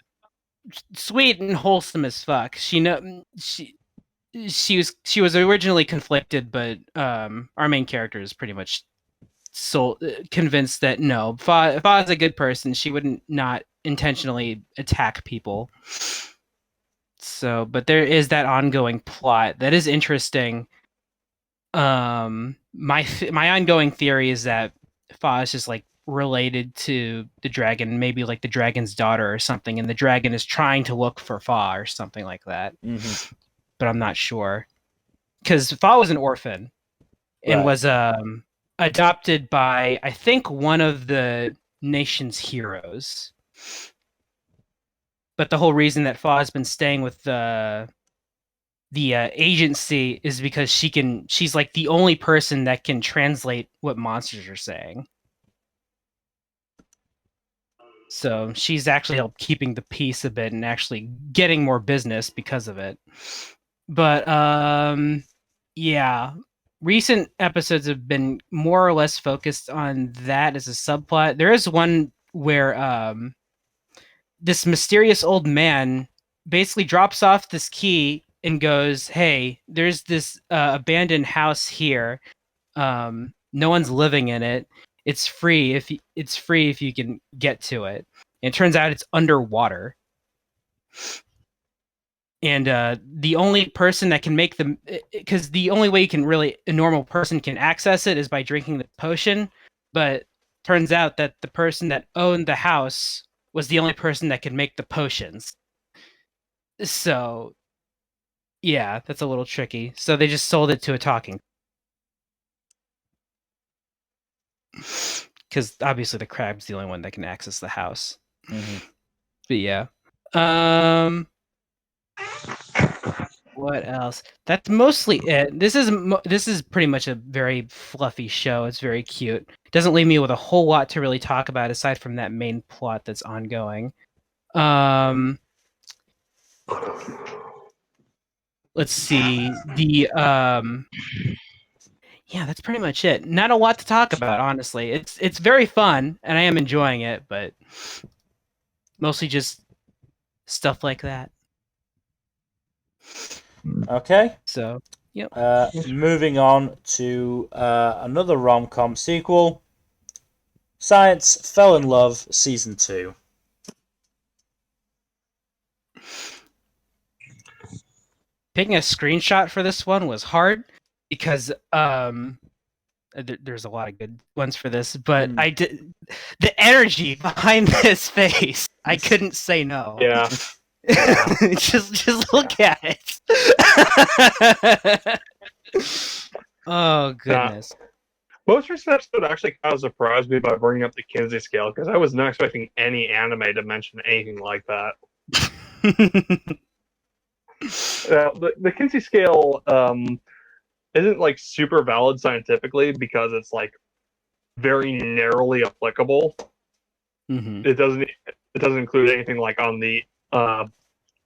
sweet and wholesome as fuck. She was originally conflicted, but our main character is pretty much convinced that no, Fa is a good person. She wouldn't not intentionally attack people. So, but there is that ongoing plot that is interesting. My ongoing theory is that Fa is just like related to the dragon, maybe like the dragon's daughter or something, and the dragon is trying to look for Fa or something like that. But I'm not sure, because Fa was an orphan and was adopted by, I think, one of the nation's heroes. but the whole reason that Fa has been staying with the agency is because she's like the only person that can translate what monsters are saying. So she's actually helped keeping the peace a bit and actually getting more business because of it. But yeah, recent episodes have been more or less focused on that as a subplot. There is one where this mysterious old man basically drops off this key and goes, "Hey, there's this abandoned house here. No one's living in it. It's free if you can get to it." And it turns out it's underwater. And the only person that can make them, because the only way a normal person can access it is by drinking the potion. But turns out that the person that owned the house was the only person that could make the potions. So, yeah, that's a little tricky. So they just sold it to a talking. Because obviously the crab's the only one that can access the house. Mm-hmm. But yeah. What else? That's mostly it. This is pretty much a very fluffy show. It's very cute. It doesn't leave me with a whole lot to really talk about aside from that main plot that's ongoing. Let's see. Yeah, that's pretty much it. Not a lot to talk about, honestly. It's very fun and I am enjoying it, but mostly just stuff like that. Okay. So, yep. Moving on to another rom-com sequel, Science Fell in Love Season 2. Taking a screenshot for this one was hard because there's a lot of good ones for this, but I did the energy behind this face. I couldn't say no. Yeah. just look at it. Oh goodness. Most recent episode actually kind of surprised me by bringing up the Kinsey scale because I was not expecting any anime to mention anything like that. The Kinsey scale isn't like super valid scientifically because it's like very narrowly applicable. Mm-hmm. It doesn't include anything like on the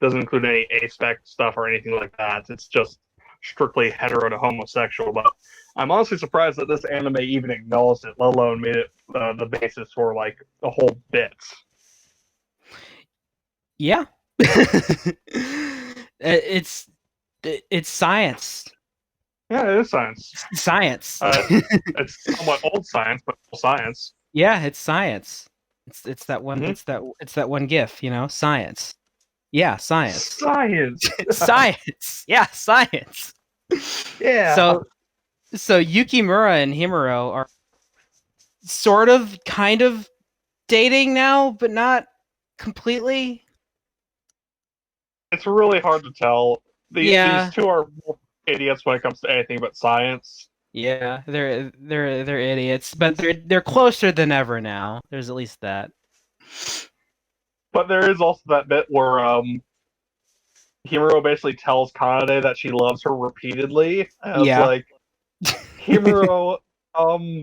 doesn't include any aspec stuff or anything like that. It's just strictly hetero to homosexual. But I'm honestly surprised that this anime even acknowledged it, let alone made it the basis for like the whole bit. Yeah. It's science. Yeah, it is science. Science. It's somewhat old science, but still science. Yeah, it's science. It's that one. Mm-hmm. It's that one GIF. Science. Yeah, science. Science. Science. Yeah, science. Yeah. So Yukimura and Himuro are sort of, kind of dating now, but not completely. It's really hard to tell. These two are idiots when it comes to anything but science. Yeah, they're idiots, but they're closer than ever now. There's at least that. But there is also that bit where Himuro basically tells Kanade that she loves her repeatedly. And it's like, Himuro,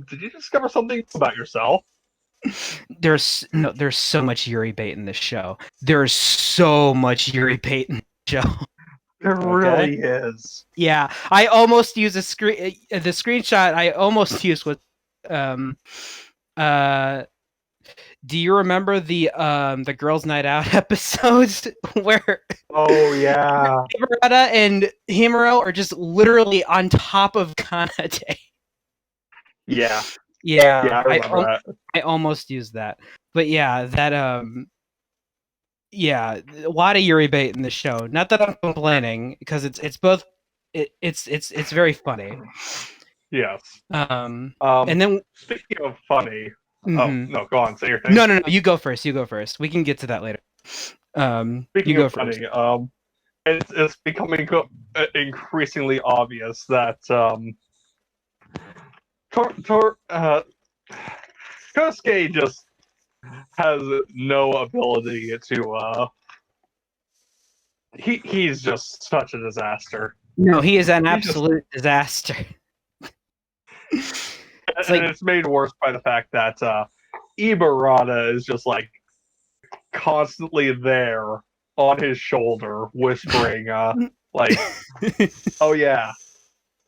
did you discover something about yourself? There's so much Yuri bait in this show. There's so much Yuri bait in the show. There really is. Yeah, I almost used the screenshot I almost used was do you remember the Girls' Night Out episodes where Murata and Himuro are just literally on top of Kanade? Yeah. Yeah, I remember that. I almost used that. But yeah, that yeah, a lot of Yuri bait in the show. Not that I'm complaining, because it's both it's very funny. Yes. And then speaking of funny, mm-hmm. Oh no, go on, say your thing. No, you go first. We can get to that later. Speaking of funny, it's becoming increasingly obvious that Kosuke just has no ability to he's just such a disaster. No, he is an He's just- absolute disaster. And like- it's made worse by the fact that Ibarata is just like constantly there on his shoulder, whispering, like, "Oh yeah,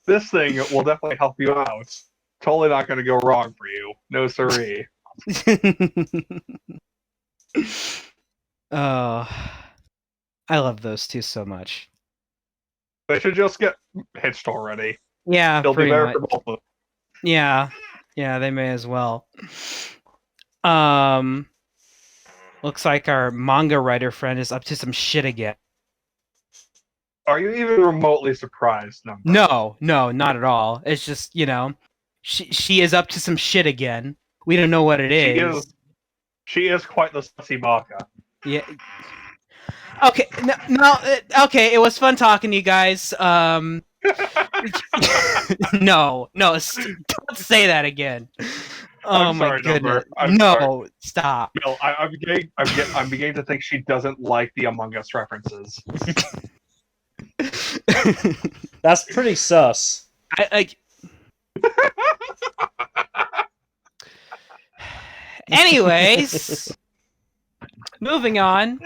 this thing will definitely help you out. Totally not going to go wrong for you. No siree." Oh, I love those two so much. They should just get hitched already. Yeah, It'll be pretty better much. for both of them. Yeah, they may as well. Looks like our manga writer friend is up to some shit again. Are you even remotely surprised? No, not at all. It's just, she is up to some shit again. We don't know what it is. She is quite the sussy baka. Yeah. Okay, okay, it was fun talking to you guys. No, don't say that again. Oh I'm my sorry, goodness. Nmbr. No, Sorry. stop. No, I'm beginning to think she doesn't like the Among Us references. That's pretty sus. Anyways, moving on.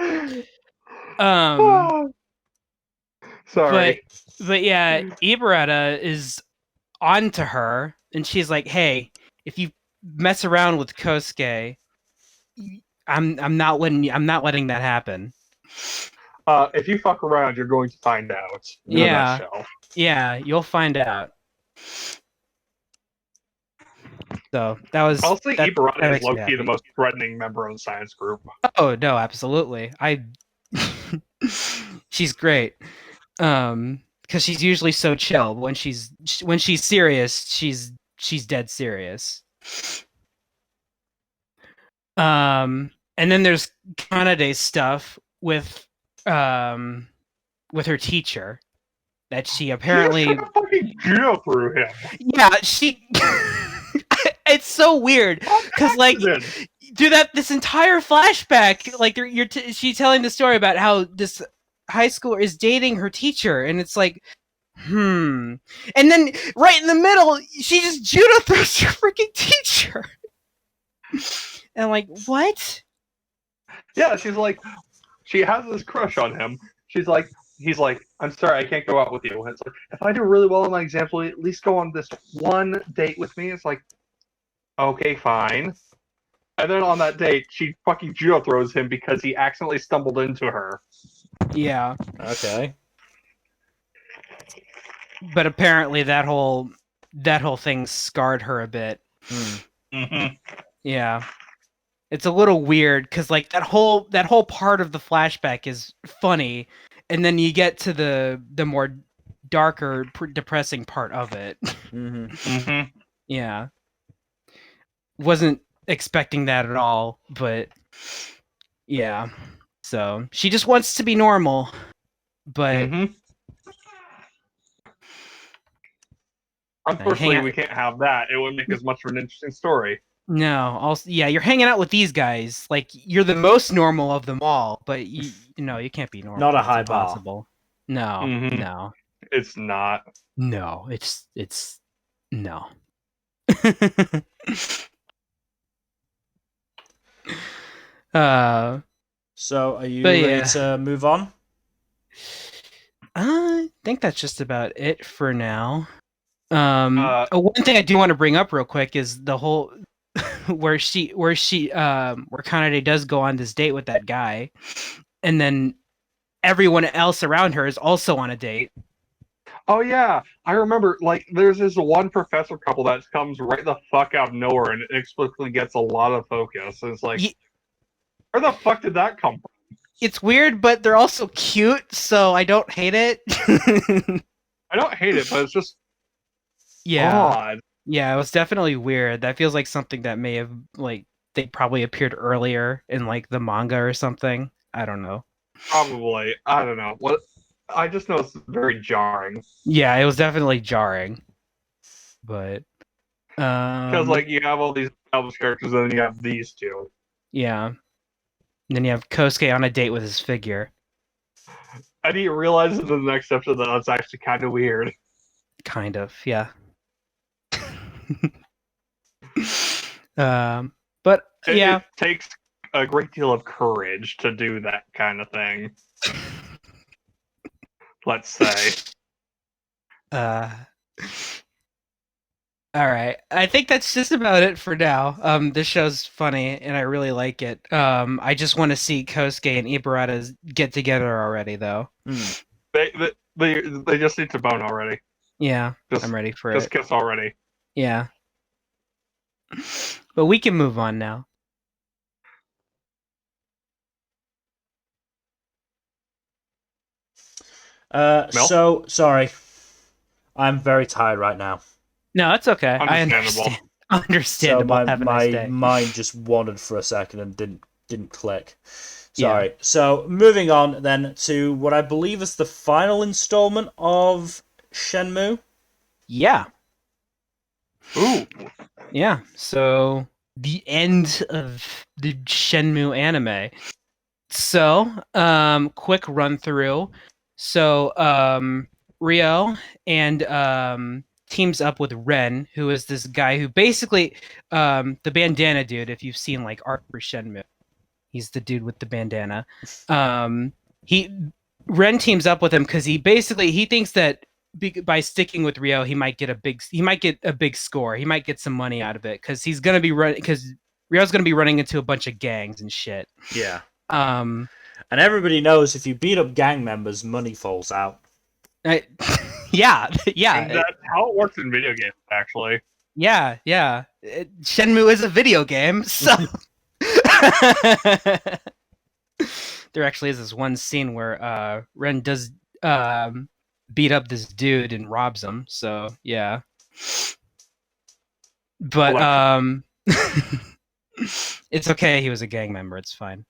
Sorry. But yeah, Ibarata is on to her, and she's like, "Hey, if you mess around with Kosuke, I'm not letting that happen." If you fuck around, you're going to find out. In a nutshell. Yeah, you'll find out. So that was. I'll say Ibarata is low low-key the most threatening member of the science group. Oh no, absolutely. She's great. Because she's usually so chill. But when she's serious, she's dead serious. And then there's Kanade's stuff with her teacher that she apparently fucking judo through him. Yeah, she. It's so weird because like do this entire flashback like she's telling the story about how this high schooler is dating her teacher, and it's like and then right in the middle she just judo throws her freaking teacher. And I'm like, what? Yeah, she's like, she has this crush on him. He's like, I'm sorry, I can't go out with you. And it's like, if I do really well in my exams, will you at least go on this one date with me? It's like, okay, fine. And then on that date, she fucking judo throws him because he accidentally stumbled into her. Yeah. Okay. But apparently that whole thing scarred her a bit. Mm-hmm. Yeah. It's a little weird because like that whole part of the flashback is funny, and then you get to the more darker, depressing part of it. Mm-hmm. Mm-hmm. Yeah. Wasn't expecting that at all, but yeah. So she just wants to be normal, but unfortunately, we can't have that. It wouldn't make as much of an interesting story. No, also, yeah, you're hanging out with these guys. Like you're the most normal of them all, but you can't be normal. Not a high bar. Possible. No, Mhm. no, It's not. no. It's no. So, are you But ready yeah. to move on? I think that's just about it for now. Uh, one thing I do want to bring up real quick is the whole where Kanade does go on this date with that guy, and then everyone else around her is also on a date. Oh yeah, I remember. Like, there's this one professor couple that comes right the fuck out of nowhere and explicitly gets a lot of focus. And it's like, where the fuck did that come from? It's weird, but they're also cute, so I don't hate it. I don't hate it, but it's just yeah, odd. Yeah, it was definitely weird. That feels like something that may have like they probably appeared earlier in like the manga or something. I don't know. Probably, I don't know. What I just know it's very jarring. Yeah, it was definitely jarring. But because like you have all these established characters, and then you have these two. Yeah. And then you have Kosuke on a date with his figure. And he realizes in the next episode that that's actually kind of weird. Kind of, yeah. But yeah, It takes a great deal of courage to do that kind of thing. Let's say. all right. I think that's just about it for now. This show's funny and I really like it. I just want to see Kosuke and Ibarata get together already, though. They just need to bone already. Yeah, Just, I'm ready for just it. kiss already. Yeah. But we can move on now. So sorry, I'm very tired right now. No, it's okay. I Understandable. understand. Understandable. So Have a nice my day. mind just wandered for a second and didn't click. Sorry. Yeah. So moving on then to what I believe is the final installment of Shenmue. Yeah. Ooh. Yeah. So the end of the Shenmue anime. So, quick run through. So, Ryo and teams up with Ren, who is this guy who basically the bandana dude, if you've seen like art for Shenmue. He's the dude with the bandana. Ren teams up with him because he thinks that by sticking with Ryo, he might get a big score. He might get some money out of it because Ryo's gonna be running into a bunch of gangs and shit. Yeah. And everybody knows if you beat up gang members, money falls out. Yeah. And that's how it works in video games, actually. Yeah. Shenmue is a video game, so there actually is this one scene where Ren does beat up this dude and robs him. So yeah, but it's okay. He was a gang member. It's fine.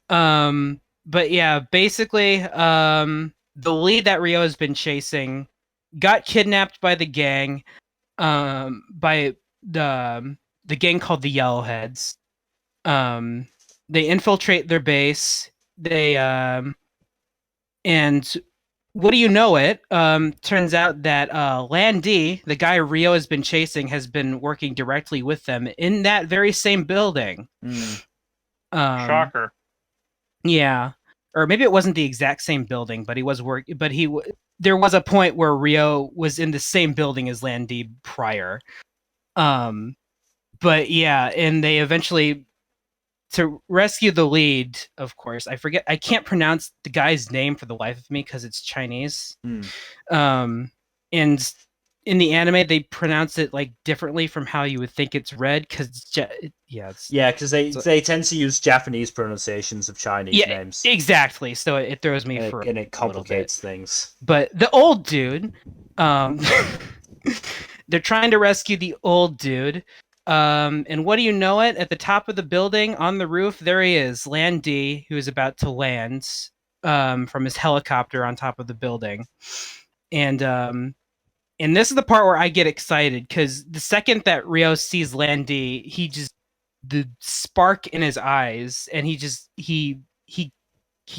But yeah, basically, the lead that Ryo has been chasing got kidnapped by the gang, by the gang called the Yellowheads. They infiltrate their base. They and what do you know it? Turns out that Landy, the guy Ryo has been chasing, has been working directly with them in that very same building. Shocker. Yeah, or maybe it wasn't the exact same building, but he was there was a point where Ryo was in the same building as Landy prior. But yeah, and they eventually, to rescue the lead, of course, I can't pronounce the guy's name for the life of me because it's Chinese. And in the anime, they pronounce it like differently from how you would think it's read, because because they tend to use Japanese pronunciations of Chinese names. Exactly. So it throws me and it complicates things. But the old dude, they're trying to rescue the old dude. And what do you know it? At the top of the building, on the roof, there he is, Landy, who is about to land from his helicopter on top of the building. And this is the part where I get excited, because the second that Ryo sees Landy, the spark in his eyes, and he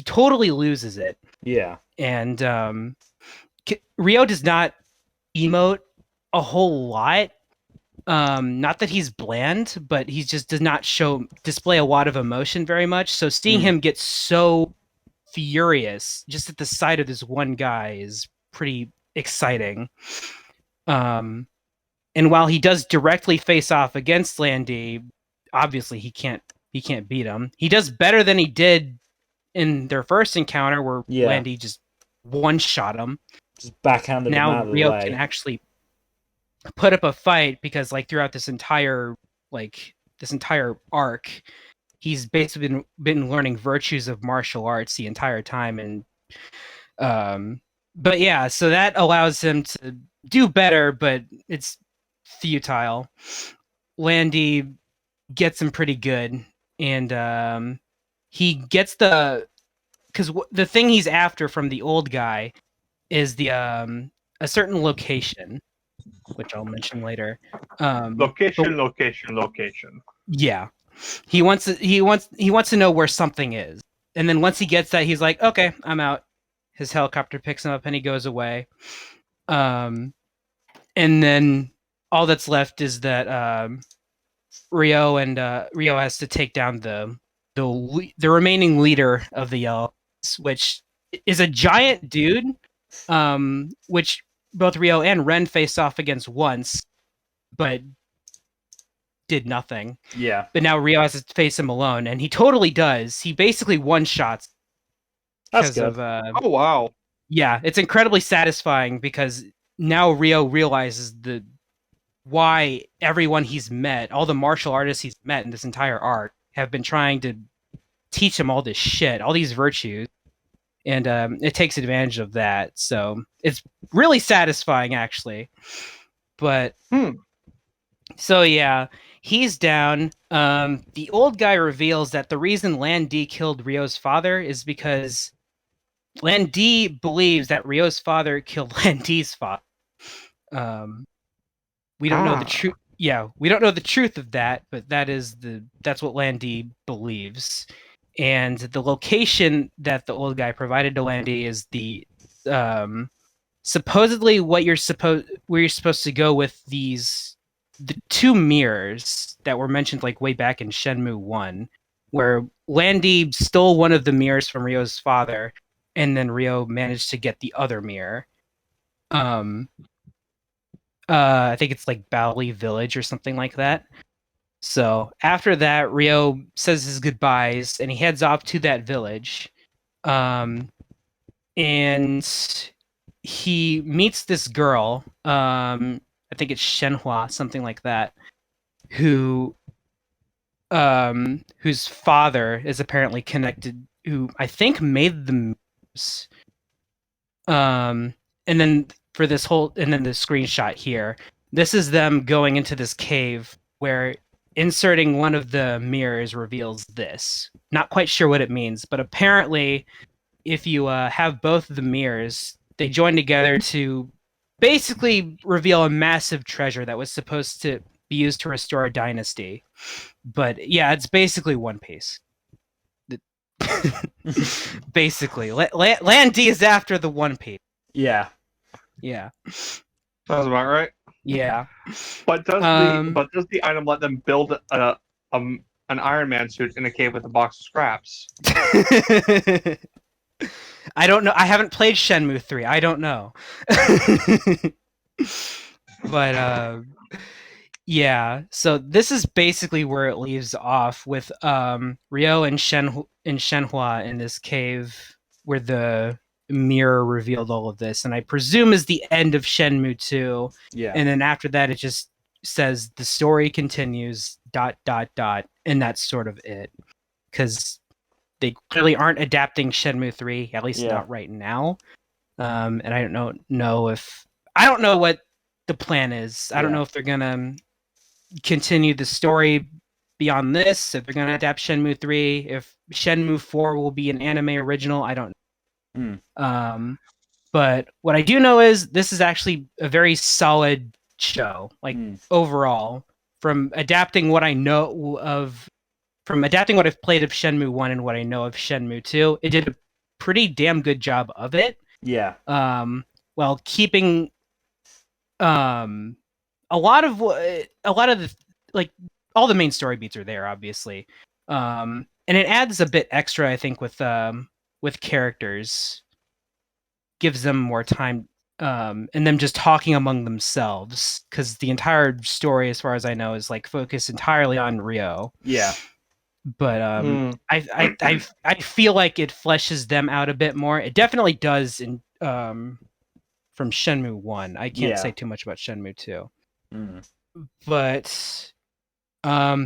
totally loses it. Yeah. And Ryo does not emote a whole lot. Not that he's bland, but he just does not display a lot of emotion very much. So seeing him get so furious just at the sight of this one guy is pretty exciting. And while he does directly face off against Landy, obviously he can't beat him. He does better than he did in their first encounter, where Landy just one-shot him. Just backhanded him out of the way. Now Ryo can actually put up a fight, because like throughout this entire arc, he's basically been learning virtues of martial arts the entire time. And but yeah, so that allows him to do better, but it's futile. Landy gets him pretty good, and he gets because the thing he's after from the old guy is a certain location, which I'll mention later. Location. Yeah, he wants to know where something is, and then once he gets that, he's like, okay, I'm out. his helicopter picks him up and he goes away. And then all that's left is that Ryo has to take down the remaining leader of the Yellows, which is a giant dude, which both Ryo and Ren faced off against once, but did nothing. Yeah. But now Ryo has to face him alone, and he totally does. He basically one-shots. That's good. Oh, wow. Yeah, it's incredibly satisfying because now Ryo realizes why everyone he's met, all the martial artists he's met in this entire arc, have been trying to teach him all this shit, all these virtues. And it takes advantage of that. So it's really satisfying, actually. But so yeah, he's down. The old guy reveals that the reason Lan Di killed Ryo's father is because Lan Di believes that Ryo's father killed Lan Di's father. We don't know the truth. Yeah, we don't know the truth of that, but that's what Lan Di believes. And the location that the old guy provided to Lan Di is the supposedly where you're supposed to go with the two mirrors that were mentioned like way back in Shenmue 1, where Lan Di stole one of the mirrors from Ryo's father, and then Ryo managed to get the other mirror. I think it's like Bali Village or something like that. So after that, Ryo says his goodbyes and he heads off to that village. And he meets this girl, I think it's Shenhua, something like that, whose father is apparently connected, who I think made the moves. And then the screenshot here, this is them going into this cave where inserting one of the mirrors reveals this. Not quite sure what it means, but apparently if you have both of the mirrors, they join together to basically reveal a massive treasure that was supposed to be used to restore a dynasty. But yeah, it's basically One Piece. Basically, Lan Di is after the One Piece. Yeah. Yeah. Sounds about right. Yeah. But does the item let them build an Iron Man suit in a cave with a box of scraps? I don't know. I haven't played Shenmue 3. I don't know. But yeah. So this is basically where it leaves off with Ryo and Shenhua in this cave where the mirror revealed all of this, and I presume is the end of Shenmue 2. Yeah. And then after that, it just says the story continues ... and that's sort of it, because they clearly aren't adapting Shenmue 3, at least not right now. And I don't know what the plan is. I don't know if they're gonna continue the story beyond this, if they're gonna adapt Shenmue 3, if Shenmue 4 will be an anime original. I don't know. But what I do know is this is actually a very solid show, like overall, from adapting what I've played of Shenmue 1 and what I know of Shenmue 2. It did a pretty damn good job of it. Yeah. While keeping a lot of the, like, all the main story beats are there, obviously. And it adds a bit extra, I think, with characters, gives them more time, and them just talking among themselves, because the entire story, as far as I know, is like focused entirely on Ryo. Yeah. But I feel like it fleshes them out a bit more. It definitely does in from Shenmue 1. I can't say too much about Shenmue 2. But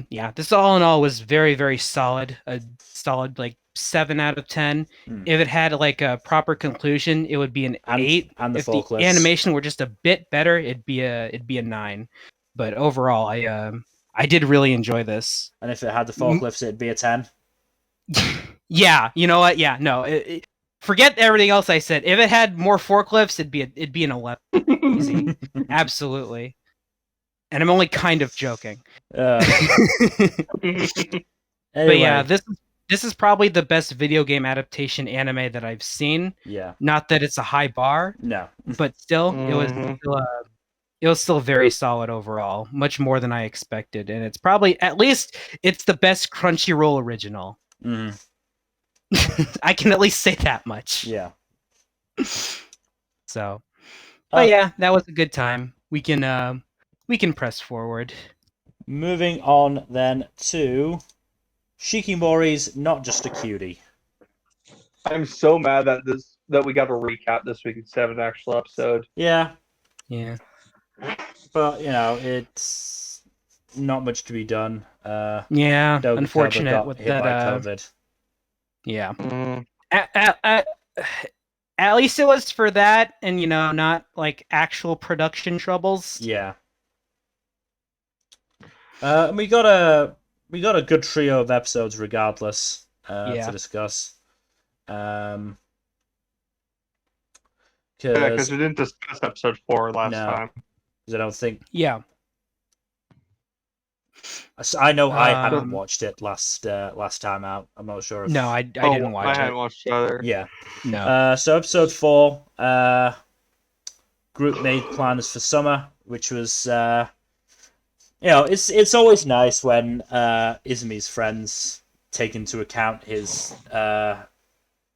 yeah, this all in all was very, very solid. A solid like 7 out of 10. If it had like a proper conclusion, it would be an 8. And if the animation were just a bit better, it'd be a 9. But overall, I did really enjoy this. And if it had the forklifts, it'd be a 10. Yeah, you know what? Yeah, no. Forget everything else I said. If it had more forklifts, it'd be an 11. Easy. Absolutely. And I'm only kind of joking. Anyway. But yeah, this is probably the best video game adaptation anime that I've seen. Yeah. Not that it's a high bar, No. but still, Mhm. it was still very solid overall, much more than I expected, and it's probably at least it's the best Crunchyroll original. Mm, I can at least say that much. yeah. So, but Uh, yeah, that was a good time. We can press forward. Moving on then to Shikimori's Not Just a Cutie. I'm so mad that we got to recap this week's 7 actual episode. Yeah, Yeah. but it's not much to be done. Yeah, Doga unfortunate got with hit that. by COVID. Yeah. Mm. At least it was for that, and not like actual production troubles. Yeah. And we got a good trio of episodes regardless Yeah. to discuss. Yeah, Because because we didn't discuss episode 4 last No. time. I don't think Yeah. I know I hadn't Um, watched it last time out. I'm not sure if No, I didn't watch I it. hadn't watched it either. Yeah. No. So episode 4, group made plans for summer, which was it's always nice when Izumi's friends take into account his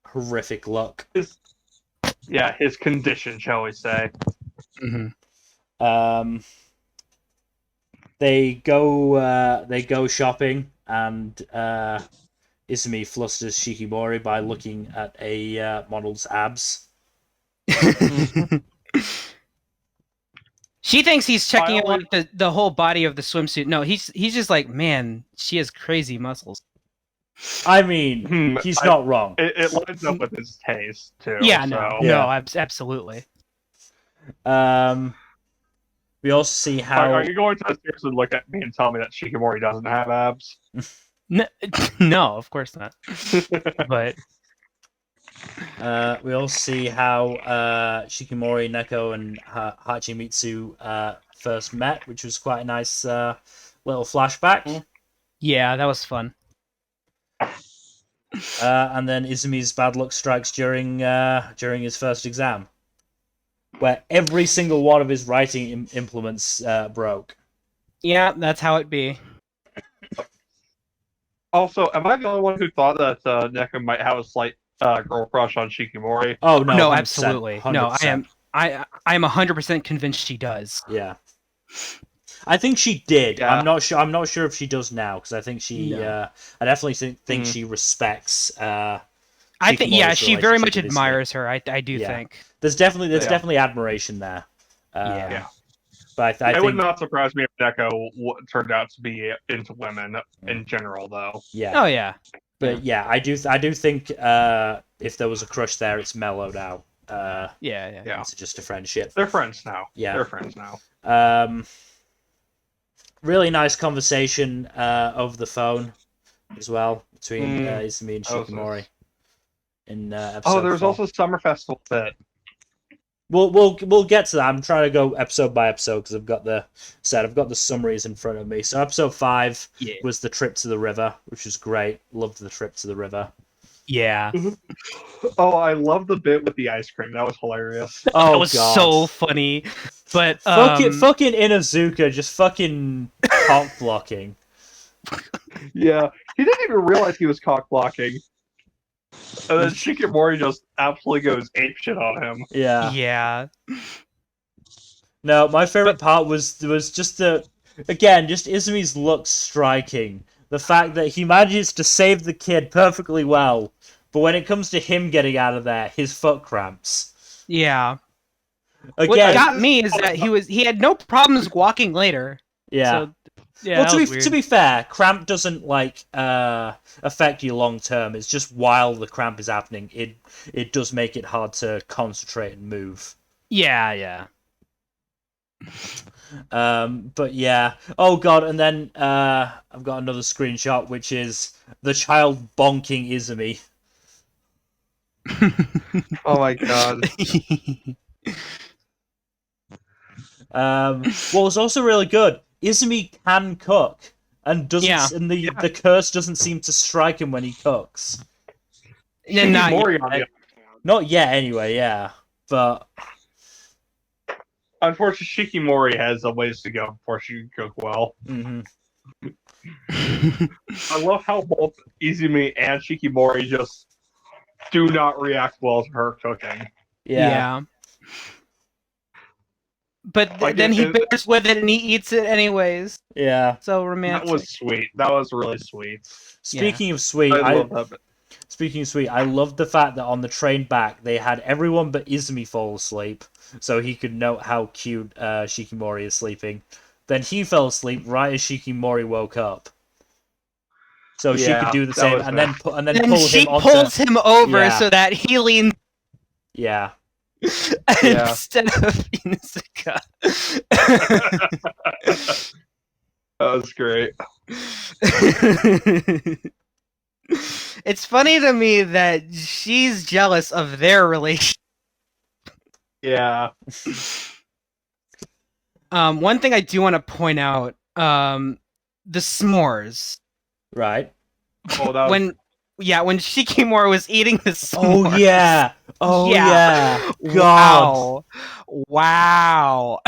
horrific luck. His condition, shall we say. Mm-hmm. They go shopping, and Izumi flusters Shikimori by looking at a model's abs. She thinks he's checking out Finally- like the whole body of the swimsuit. No, he's just like, man, she has crazy muscles. I mean, he's not wrong. It lines up with his taste too. Yeah, so. no, absolutely. We also see how Are you going to seriously look at me and tell me that Shikimori doesn't have abs? No, of course not. But we also see how Shikimori, Neko, and Hachimitsu first met, which was quite a nice little flashback. yeah, that was fun. And then Izumi's bad luck strikes during his first exam, where every single one of his writing implements broke. Yeah, that's how it be. Also, am I the only one who thought that Neko might have a slight girl crush on Shikimori? Oh no, No, 100%, absolutely. 100%. No, I am 100% convinced she does. Yeah, I think she did. Yeah. I'm not sure. I'm not sure if she does now, because I think she. No. I definitely think she respects. I think, Shikimori's she very relationship much with Izumi. admires her. I do Yeah. think. There's definitely Yeah. admiration there. Yeah. But I It think would not surprise me if Neko turned out to be into women in general, though. yeah. Oh yeah. But yeah, I do think if there was a crush there, it's mellowed out. Yeah. It's just a friendship. They're friends now. Yeah. They're friends now. Really nice conversation over the phone as well between Izumi and That was Shikimori. In episode There's 4. also Summer Festival bit. We'll get to that. I'm trying to go episode by episode because I've got the summaries in front of me. So episode 5 was the trip to the river, which was great. Loved the trip to the river. Yeah. Oh, I love the bit with the ice cream. That was hilarious. Oh, That was God. so funny. But fucking Inazuka just fucking cock blocking. Yeah, he didn't even realize he was cock blocking. And then Shikimori just absolutely goes apeshit on him. Yeah. yeah. No, my favorite part was just just Izumi's looks striking. The fact that he manages to save the kid perfectly well, but when it comes to him getting out of there, his foot cramps. Yeah. Again, What got me is that he had no problems walking later. yeah. So, yeah. Well, that was weird. to be fair, cramp doesn't affect you long term. It's just while the cramp is happening, it does make it hard to concentrate and move. Yeah. But yeah. Oh God! And then I've got another screenshot, which is the child bonking Izumi. Oh my god. What was also really good, Izumi can cook. and doesn't Yeah. and the curse doesn't seem to strike him when he cooks. And not Shikimori, yet. on the other hand, Not yet, anyway. Yeah, but unfortunately, Shikimori has a ways to go before she can cook well. mhm. I love how both Izumi and Shikimori just do not react well to her cooking. Yeah. But Like, then he bears with it and he eats it anyways. Yeah. So That romantic. was sweet. That was really sweet. Speaking of sweet, I love that bit. Speaking of sweet, I loved the fact that on the train back they had everyone but Izumi fall asleep, so he could note how cute Shikimori is sleeping. Then he fell asleep right as Shikimori woke up, so she could do the that same, was and nice. then Then pull she him onto. pulls him over Yeah. so that he leans Yeah, Yeah. instead of Inuzuka. That was great. It's funny to me that she's jealous of their relationship. Yeah. One thing I do want to point out, the s'mores. right. Oh, that was When Shikimori was eating the s'mores. Oh yeah. Oh yeah. God. Wow.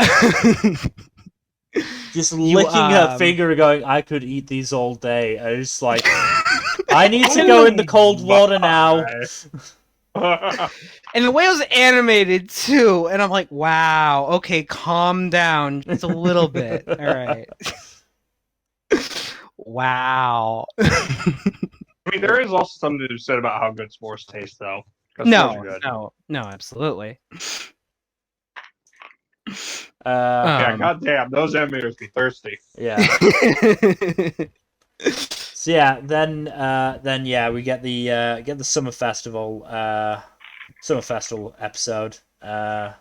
Just You, licking her finger, going, "I could eat these all day." I was just like, I need to Oh go in the cold water now. And the way it was animated too, and I'm like, wow, okay, calm down just a little bit. All right. Wow. I mean, there is also something to be said about how good s'mores taste, though. 'Cause s'mores are good. No, absolutely. Yeah, goddamn, those emulators be thirsty. Yeah. So yeah, then yeah, we get the summer festival episode. That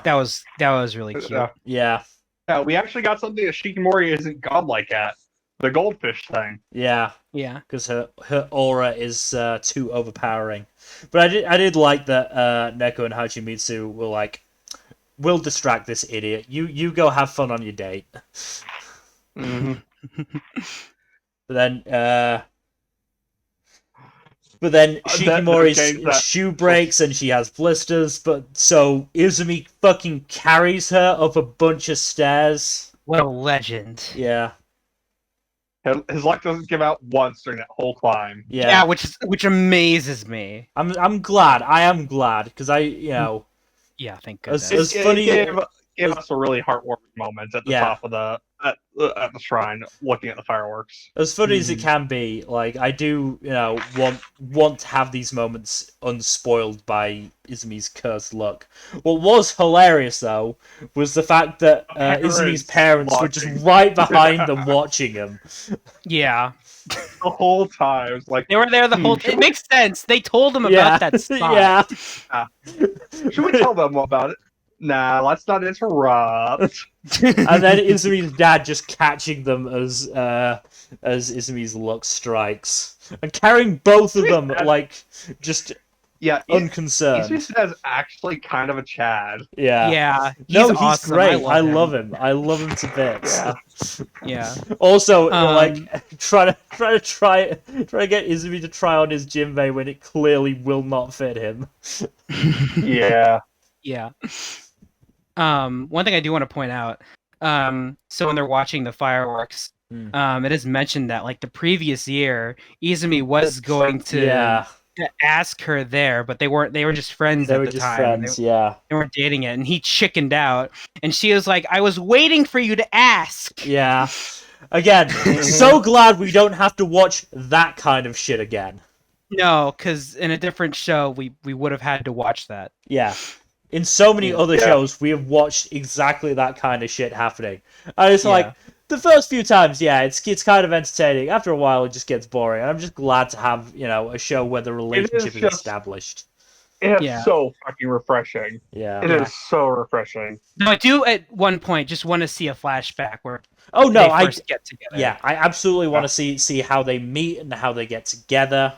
was really cute. Yeah. Yeah, we actually got something that Shikimori isn't godlike at. The goldfish thing. Yeah. Yeah. Because her aura is too overpowering. But I did like that Neko and Hachimitsu were like, "We'll distract this idiot. You go have fun on your date." Mm-hmm. But then Shikimori's shoe breaks and she has blisters, but so Izumi fucking carries her up a bunch of stairs. What a legend. Yeah. His luck doesn't give out once during that whole climb. Yeah, which amazes me. I'm glad. I am glad because Yeah, thank goodness. It's funny. It gave us a really heartwarming moment at the top of at the shrine, looking at the fireworks. As funny as it can be, like I do, want to have these moments unspoiled by Izumi's cursed luck. What was hilarious though was the fact that Izumi's parents were just right behind them watching him. Yeah. The whole time, it was like They were there the whole. It makes sense. They told them about that spot. Yeah. Should we tell them about it? Nah, let's not interrupt. And then Izumi's dad just catching them as Izumi's luck strikes and carrying both of them just unconcerned. Izumi's dad's actually kind of a Chad. Yeah. Yeah. He's awesome. great. I love him. I love him to bits. Yeah. Also, try to get Izumi to try on his Jinbei when it clearly will not fit him. Yeah. Yeah. One thing I do want to point out, so when they're watching the fireworks, it is mentioned that like the previous year, Izumi was going to ask her there, but they weren't. They were just friends at the time. They weren't dating it, and he chickened out, and she was like, "I was waiting for you to ask." Yeah. Again, so glad we don't have to watch that kind of shit again. No, because in a different show, we would have had to watch that. Yeah. In so many other shows, we have watched exactly that kind of shit happening. And it's like, the first few times, it's kind of entertaining. After a while, it just gets boring. And I'm just glad to have, a show where the relationship is established. It's so fucking refreshing. Yeah. It is so refreshing. No, I do at one point just want to see a flashback where they first get together. Yeah, I absolutely want to see how they meet and how they get together.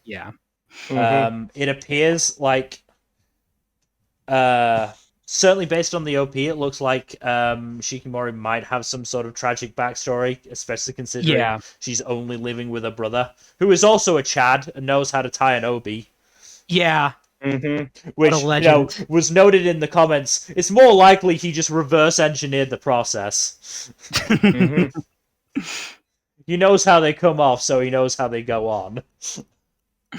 Yeah. It appears like certainly based on the OP, it looks like Shikimori might have some sort of tragic backstory, especially considering she's only living with her brother, who is also a Chad and knows how to tie an obi. Yeah. Which, What a legend. was noted in the comments. It's more likely he just reverse engineered the process. He knows how they come off, so he knows how they go on.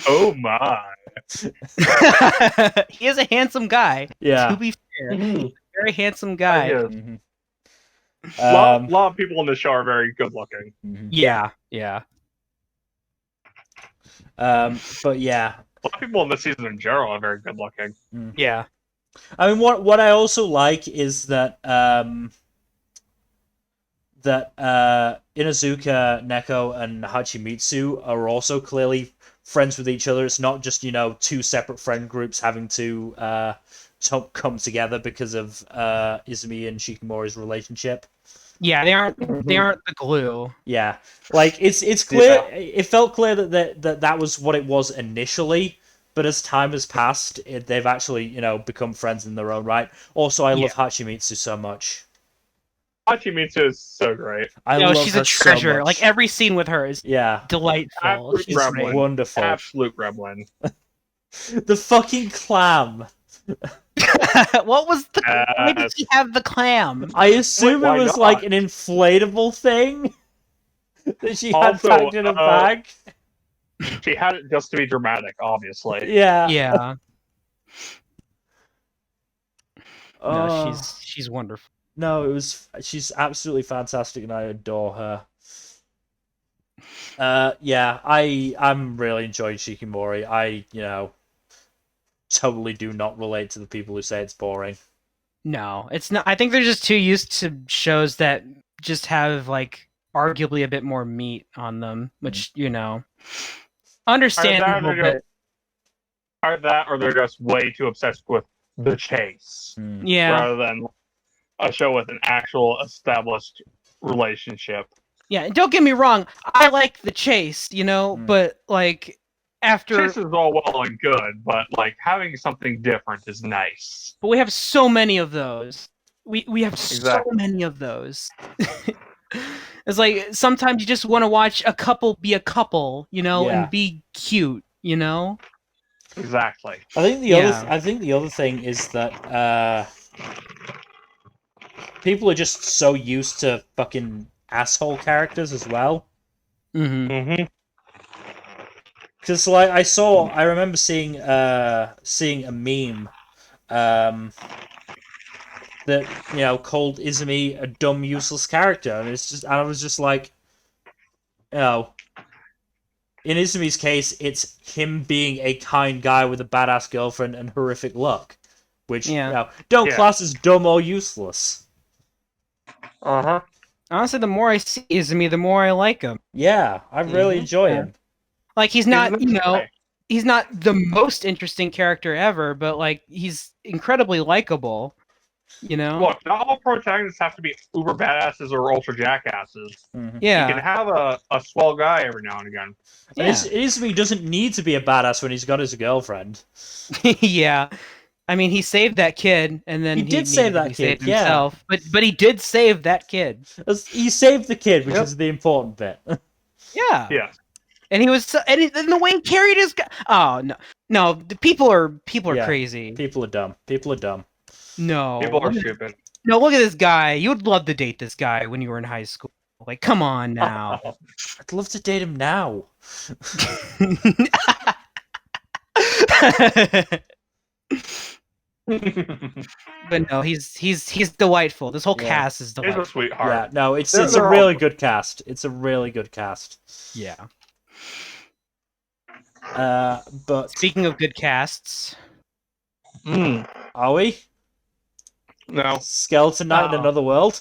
Oh my. He is a handsome guy. Yeah. To be fair. Very handsome guy. A lot of people in the show are very good looking. Yeah. But yeah. A lot of people in this season in general are very good looking. Yeah. I mean, what I also like is that Inuzuka, Neko, and Hachimitsu are also clearly friends with each other. It's not just, two separate friend groups having to come together because of Izumi and Shikimori's relationship. Yeah, they aren't the glue. Yeah, like it's clear. Yeah. It felt clear that was what it was initially, but as time has passed, they've actually become friends in their own right. Also, I love Hachimitsu so much. Hachimitsu is so great. I love she's her a treasure. so much. Like every scene with her is delightful. Absolute She's gremlin. Wonderful. Absolute gremlin. The fucking clam. What was the? Why did she have the clam? I assume it was like an inflatable thing that she had packed in a bag. She had it just to be dramatic, obviously. Yeah. No, she's wonderful. No, she's absolutely fantastic, and I adore her. I'm really enjoying Shikimori. I totally do not relate to the people who say it's boring. No, it's not. I think they're just too used to shows that just have like arguably a bit more meat on them, which understandable. Or they're just way too obsessed with the chase, rather than a show with an actual established relationship. Yeah, and don't get me wrong, I like the chase, but like after chase is all well and good, but like having something different is nice. But we have so many of those. We have so many of those. It's like sometimes you just want to watch a couple be a couple, and be cute, Exactly. I think the other thing is that people are just so used to fucking asshole characters as well. Because like I remember seeing a meme that called Izumi a dumb, useless character, and I was just like, in Izumi's case, it's him being a kind guy with a badass girlfriend and horrific luck, which don't class as dumb or useless. Honestly, the more I see Izumi, the more I like him. Yeah, I really enjoy him. Like he's not, he's not the most interesting character ever, but like he's incredibly likable. Look, not all protagonists have to be uber badasses or ultra jackasses. Yeah, you can have a swell guy every now and again. Yeah. Izumi doesn't need to be a badass when he's got his girlfriend. Yeah. I mean, he saved that kid, and then he did save that kid. Himself, but he did save that kid. He saved the kid, which is the important bit. Yeah. Yeah. And he was, and the way he carried his guy. Oh no! The people are crazy. People are dumb. No. People are stupid. No, look at this guy. You would love to date this guy when you were in high school. Like, come on now. I'd love to date him now. But no, he's delightful. This whole cast is delightful. He's a sweetheart. Yeah, no, it's a really good cast. It's a really good cast. Yeah. But speaking of good casts, are we? No. Skeleton Knight in Another World?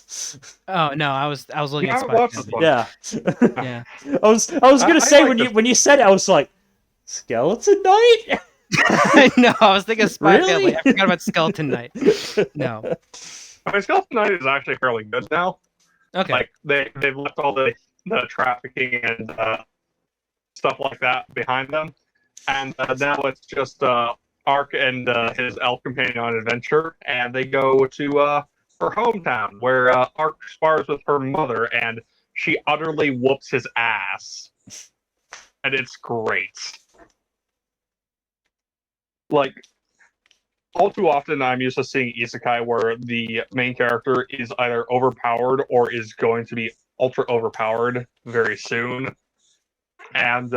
Oh no, I was looking at Spike. Yeah. Yeah. I was gonna say when you said it, I was like, Skeleton Knight? No, I was thinking Spy Really? Family. I forgot about Skeleton Knight. No. I mean, Skeleton Knight is actually fairly good now. Okay. Like they've left all the trafficking and stuff like that behind them, and now it's just Ark and his elf companion on an adventure, and they go to her hometown, where Ark spars with her mother, and she utterly whoops his ass. And it's great. Like, all too often I'm used to seeing isekai where the main character is either overpowered or is going to be ultra overpowered very soon. And,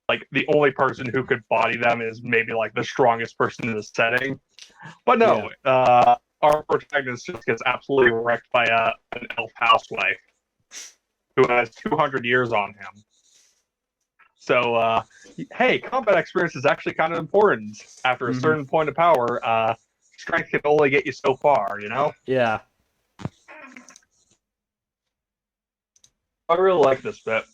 like, the only person who could body them is maybe, like, the strongest person in the setting. But no, our protagonist just gets absolutely wrecked by an elf housewife who has 200 years on him. So, hey, combat experience is actually kind of important. After a certain point of power, strength can only get you so far, you know? Yeah. I really like this bit.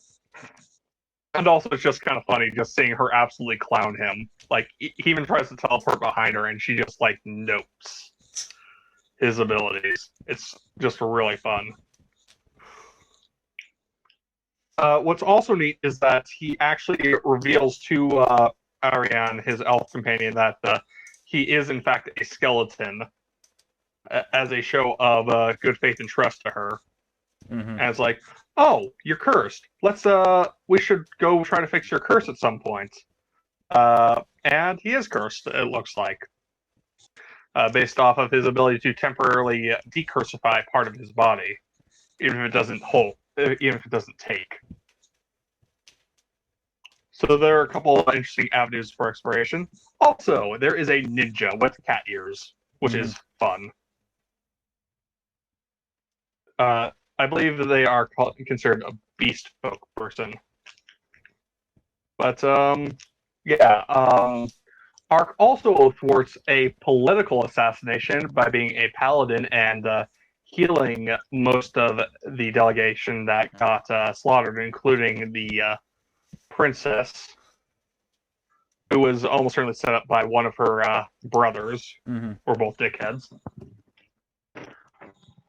And also, it's just kind of funny just seeing her absolutely clown him. Like, he even tries to teleport behind her, and she just, like, nopes his abilities. It's just really fun. What's also neat is that he actually reveals to Ariane, his elf companion, that he is, in fact, a skeleton, as a show of good faith and trust to her. And it's like, oh, you're cursed. We should go try to fix your curse at some point. And he is cursed, it looks like. Based off of his ability to temporarily decursify part of his body, even if it doesn't take. So there are a couple of interesting avenues for exploration. Also, there is a ninja with cat ears, which is fun. I believe that they are considered a beast folk person. But, Ark also thwarts a political assassination by being a paladin and healing most of the delegation that got slaughtered, including the princess, who was almost certainly set up by one of her brothers, who were both dickheads.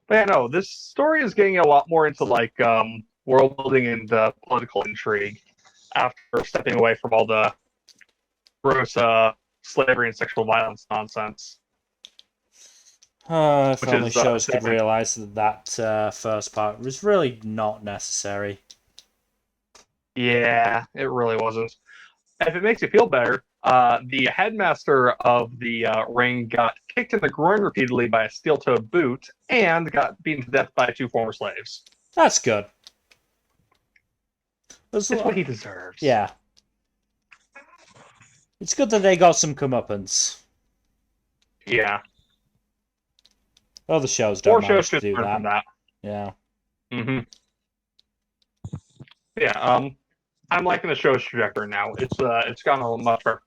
But yeah, no, this story is getting a lot more into like world building and political intrigue after stepping away from all the gross slavery and sexual violence nonsense. If only shows could realize that first part was really not necessary. Yeah, it really wasn't. If it makes you feel better, the headmaster of the ring got kicked in the groin repeatedly by a steel-toed boot and got beaten to death by 2 former slaves. That's good. It's what he deserves. Yeah. It's good that they got some comeuppance. Yeah. Other shows don't manage to do learn from that. Yeah. Yeah, I'm liking the show's trajectory now. It's gotten a much better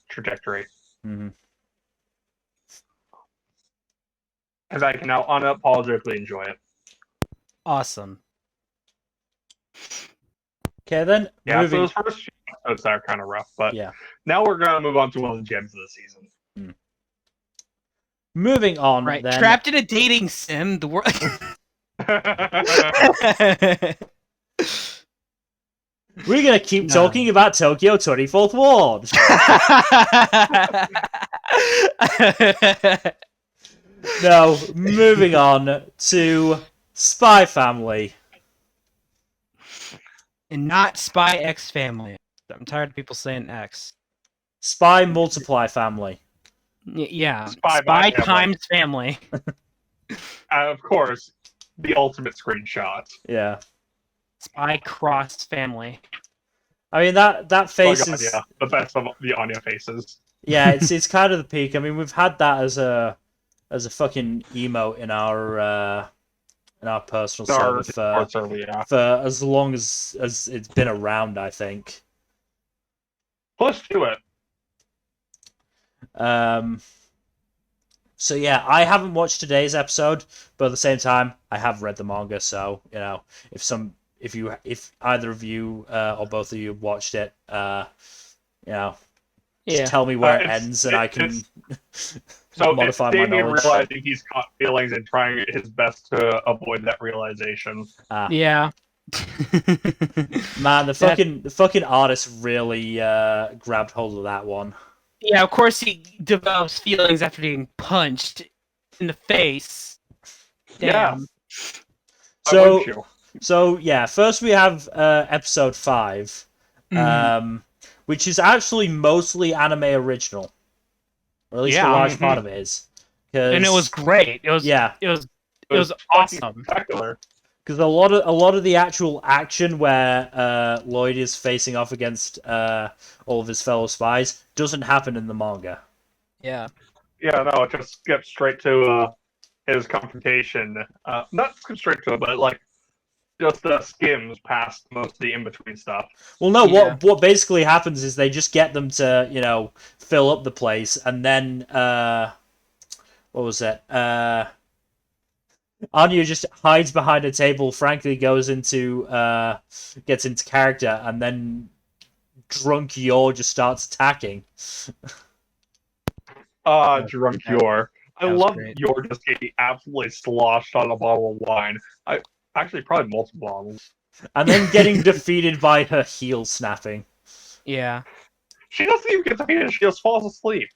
trajectory. And I can now unapologetically enjoy it. Awesome. Okay, then. Yeah, so those first few episodes are kind of rough, but now we're going to move on to one of the gems of the season. Moving on, right. then. Trapped in a dating sim, the world... We're going to keep talking about Tokyo 24th Ward. No, moving on to Spy Family. And not Spy X Family. I'm tired of people saying X. Spy Multiply Family. Yeah, Spy times family. Of course, the ultimate screenshot. Yeah. Spy cross family. I mean that face is the best of the Anya faces. Yeah, it's kind of the peak. I mean, we've had that as a fucking emote in our personal server for as long as it's been around, I think. Push to it. So yeah, I haven't watched today's episode, but at the same time, I have read the manga. So you know, if either of you or both of you watched it, you know, just tell me where it ends, and I can modify my knowledge. Realizing he's caught feelings and trying his best to avoid that realization. Yeah. Man, the fucking artist really grabbed hold of that one. Yeah, of course he develops feelings after being punched in the face. Yeah. Damn. Why wouldn't you? So yeah, first we have episode 5, which is actually mostly anime original, or at least a Yeah. large part of it is. And it was great. It was Fucking awesome. spectacular. Because a lot of the actual action where Lloyd is facing off against all of his fellow spies doesn't happen in the manga. Yeah. Yeah, no, it just skips straight to his confrontation. Not skip straight to it, but like just skims past most of the in-between stuff. Well, no, Yeah. what basically happens is they just get them to fill up the place, and then what was it? Anya just hides behind a table, frankly gets into character, and then drunk Yor just starts attacking. Drunk Yor. I love great. Yor just getting absolutely sloshed on a bottle of wine. Actually, probably multiple bottles. And then getting defeated by her heel snapping. Yeah. She doesn't even get defeated, she just falls asleep.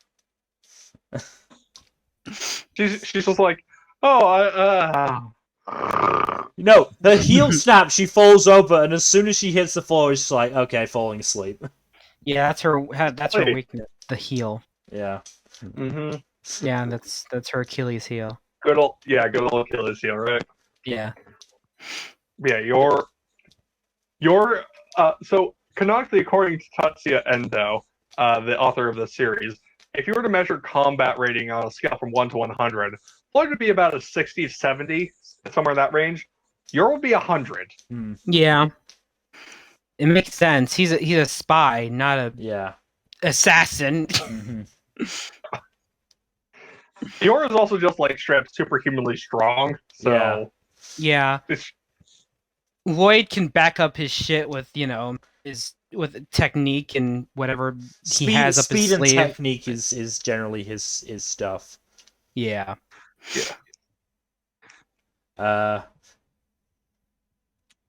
She's just like, No, her heel snap, she falls over, and as soon as she hits the floor, she's like, okay, falling asleep. Yeah, that's her weakness, the heel. Yeah. Mm-hmm. Yeah, that's her Achilles heel. Good old Achilles heel, right? Yeah. Yeah, so canonically, according to Tatsuya Endo, the author of the series, if you were to measure combat rating on a scale from 1 to 100, Floyd would be about a 60, 70, somewhere in that range. Yor would be 100. Yeah. It makes sense. He's a spy, not a assassin. Mm-hmm. Yor is also just like straight up superhumanly strong. So yeah. Lloyd can back up his shit with with technique and whatever he has up his sleeve. Speed and technique is generally his stuff. Yeah.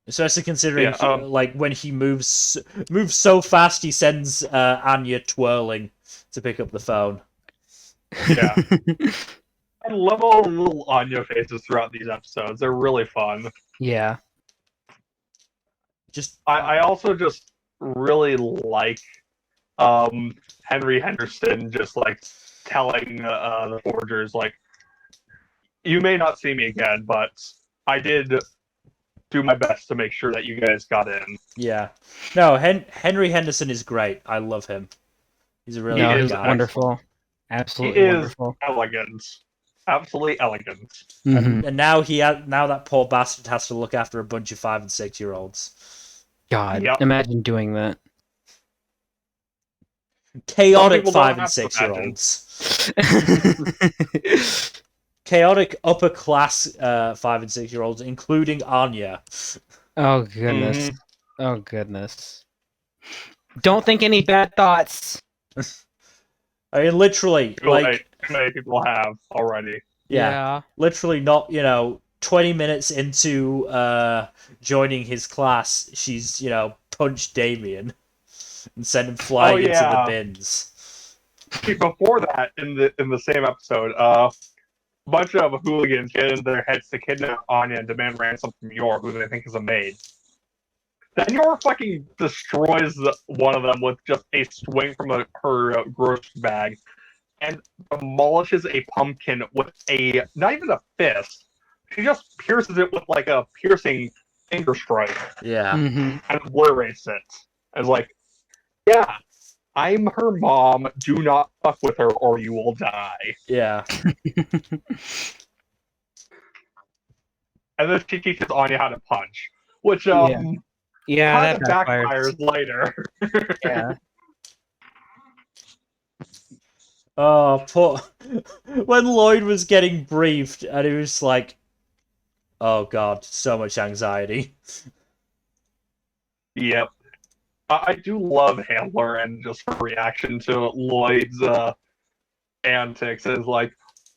Especially considering like when he moves so fast, he sends Anya twirling to pick up the phone. Yeah. I love all the little Anya faces throughout these episodes. They're really fun. Yeah. I also just really like Henry Henderson just like telling the forgers like, you may not see me again, but I did do my best to make sure that you guys got in. Yeah. No, Henry Henderson is great. I love him. He's a really good guy. Wonderful. Absolutely wonderful. Elegant. Absolutely elegant. Mm-hmm. And now now that poor bastard has to look after a bunch of 5 and 6 year olds. God, imagine doing that. Chaotic 5 and 6 year olds. Chaotic upper class 5 and 6 year olds, including Anya. Oh goodness. Oh goodness. Don't think any bad thoughts. I mean, literally, like many people have already. Yeah. Literally, not 20 minutes into joining his class, she's punched Daimon and sent him flying into the bins. Before that, in the same episode, a bunch of hooligans get in their heads to kidnap Anya and demand ransom from Yor, who they think is a maid. Then Yor fucking destroys one of them with just a swing from her grocery bag and demolishes a pumpkin with not even a fist. She just pierces it with like a piercing finger strike. Yeah. Mm-hmm. And obliterates it. As like, yeah, I'm her mom. Do not fuck with her or you will die. Yeah. And then she teaches Anya how to punch. Which, that backfires later. Yeah. Oh, poor. When Lloyd was getting briefed, and he was like, oh god, so much anxiety. Yep. I do love Handler and just her reaction to Lloyd's antics is like,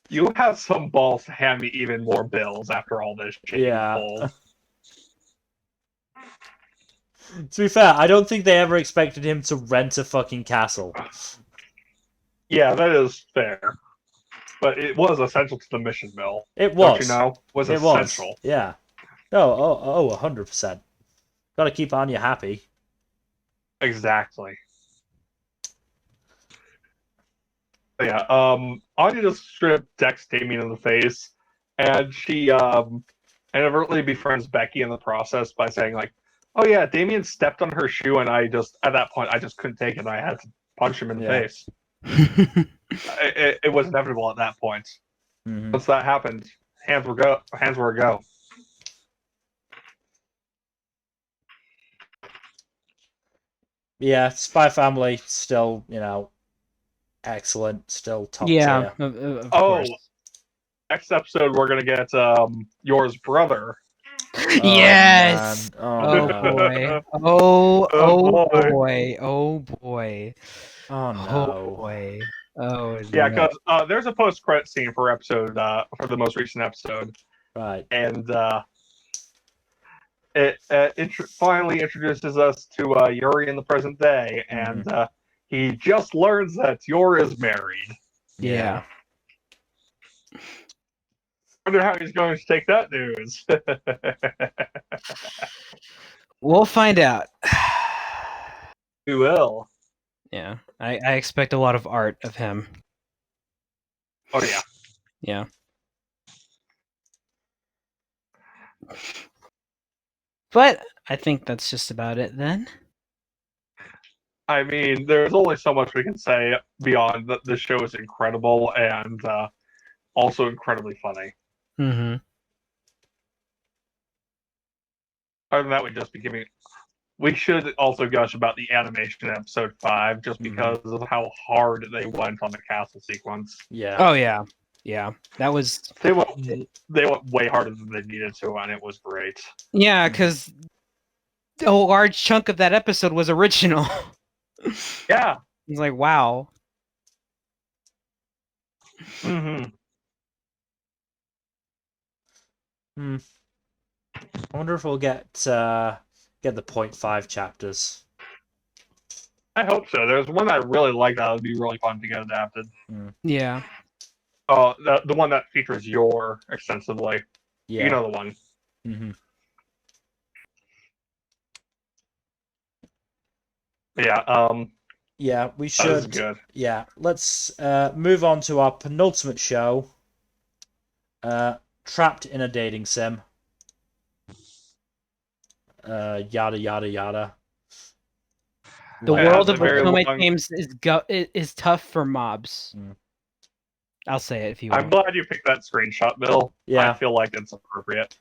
you have some balls to hand me even more bills after all this shit you pulled. To be fair, I don't think they ever expected him to rent a fucking castle. Yeah, that is fair. But it was essential to the mission, Bill. It Don't was. you know? It was It essential. was. Yeah. Oh, 100%. Got to keep Anya happy. Exactly. But yeah, Anya just straight up decks Daimon in the face, and she inadvertently befriends Becky in the process by saying like, "Oh yeah, Damien stepped on her shoe, and at that point I just couldn't take it. I had to punch him in the Yeah. face. It was inevitable at that point. Mm-hmm. Once that happened, hands were a go. Yeah, Spy Family still, excellent, still top Yeah, tier. of Oh, course. next episode we're gonna get Yours brother. Yes. Man. Oh, Oh no. boy. Oh, Oh boy. boy. Oh boy. Oh Oh no. boy. Oh Yeah, no. because there's a post-credit scene for the most recent episode, Right. and it finally introduces us to Yuri in the present day, and he just learns that Yor is married. Yeah. I wonder how he's going to take that news. We'll find out. We will. Yeah. I expect a lot of art of him. Oh yeah. Yeah. But I think that's just about it then. I mean, there's only so much we can say beyond that. The show is incredible and also incredibly funny. Mm-hmm. Other than that, we'd just be giving. We should also gush about the animation in episode 5, just because of how hard they went on the castle sequence. Yeah. Oh yeah. Yeah. That was They went way harder than they needed to, and it was great. yeah, because a large chunk of that episode was original. Yeah. It's like wow. Mm-hmm. I wonder if we'll get the 0.5 chapters. I hope so. There's one I really like that would be really fun to get adapted. Yeah. Oh, the one that features Yor extensively. Yeah. You know the one. Mm-hmm. Yeah. Yeah, we That should. was good. Yeah, let's move on to our penultimate show. Trapped in a dating sim. Yada yada yada. The Yeah, world it's of a very Otome long- games is tough for mobs. Mm. I'll say it if you I'm want. glad you picked that screenshot, Bill. Yeah. I feel like it's appropriate.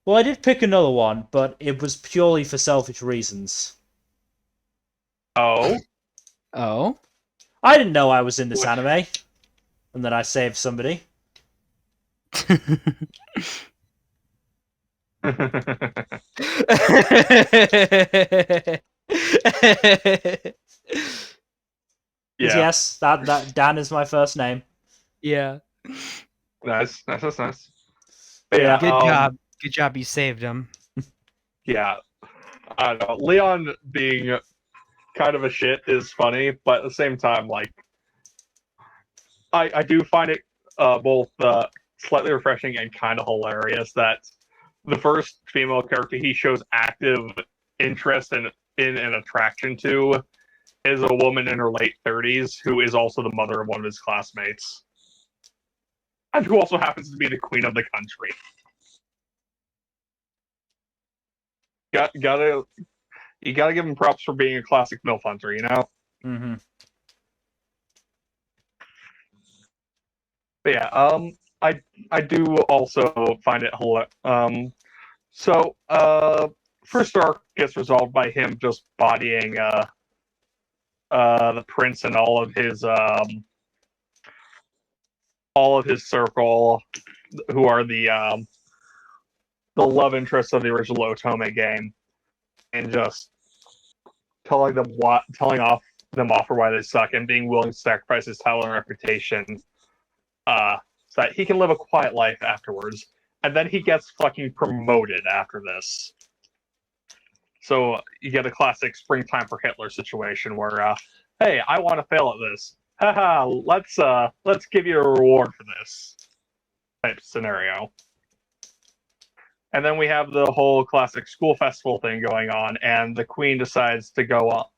Well, I did pick another one, but it was purely for selfish reasons. Oh? Oh? I didn't know I was in this Which- anime, and that I saved somebody. Yeah. Yes, that Dan is my first name. Yeah. Nice. But Yeah. Good job. Good job. You saved him. Yeah. I don't know. Leon being kind of a shit is funny, but at the same time, like, I do find it both slightly refreshing and kind of hilarious that the first female character he shows active interest in and attraction to is a woman in her late 30s who is also the mother of one of his classmates. And who also happens to be the queen of the country. You gotta give him props for being a classic MILF hunter, you know? Mm-hmm. But yeah, I do also find it hilarious. So first arc gets resolved by him just bodying the prince and all of his circle, who are the love interests of the original Otome game, and just telling them off for why they suck and being willing to sacrifice his title and reputation, so that he can live a quiet life afterwards. And then he gets fucking promoted after this. So you get a classic springtime for Hitler situation where, hey, I want to fail at this. haha, let's give you a reward for this type scenario. And then we have the whole classic school festival thing going on, and the queen decides to go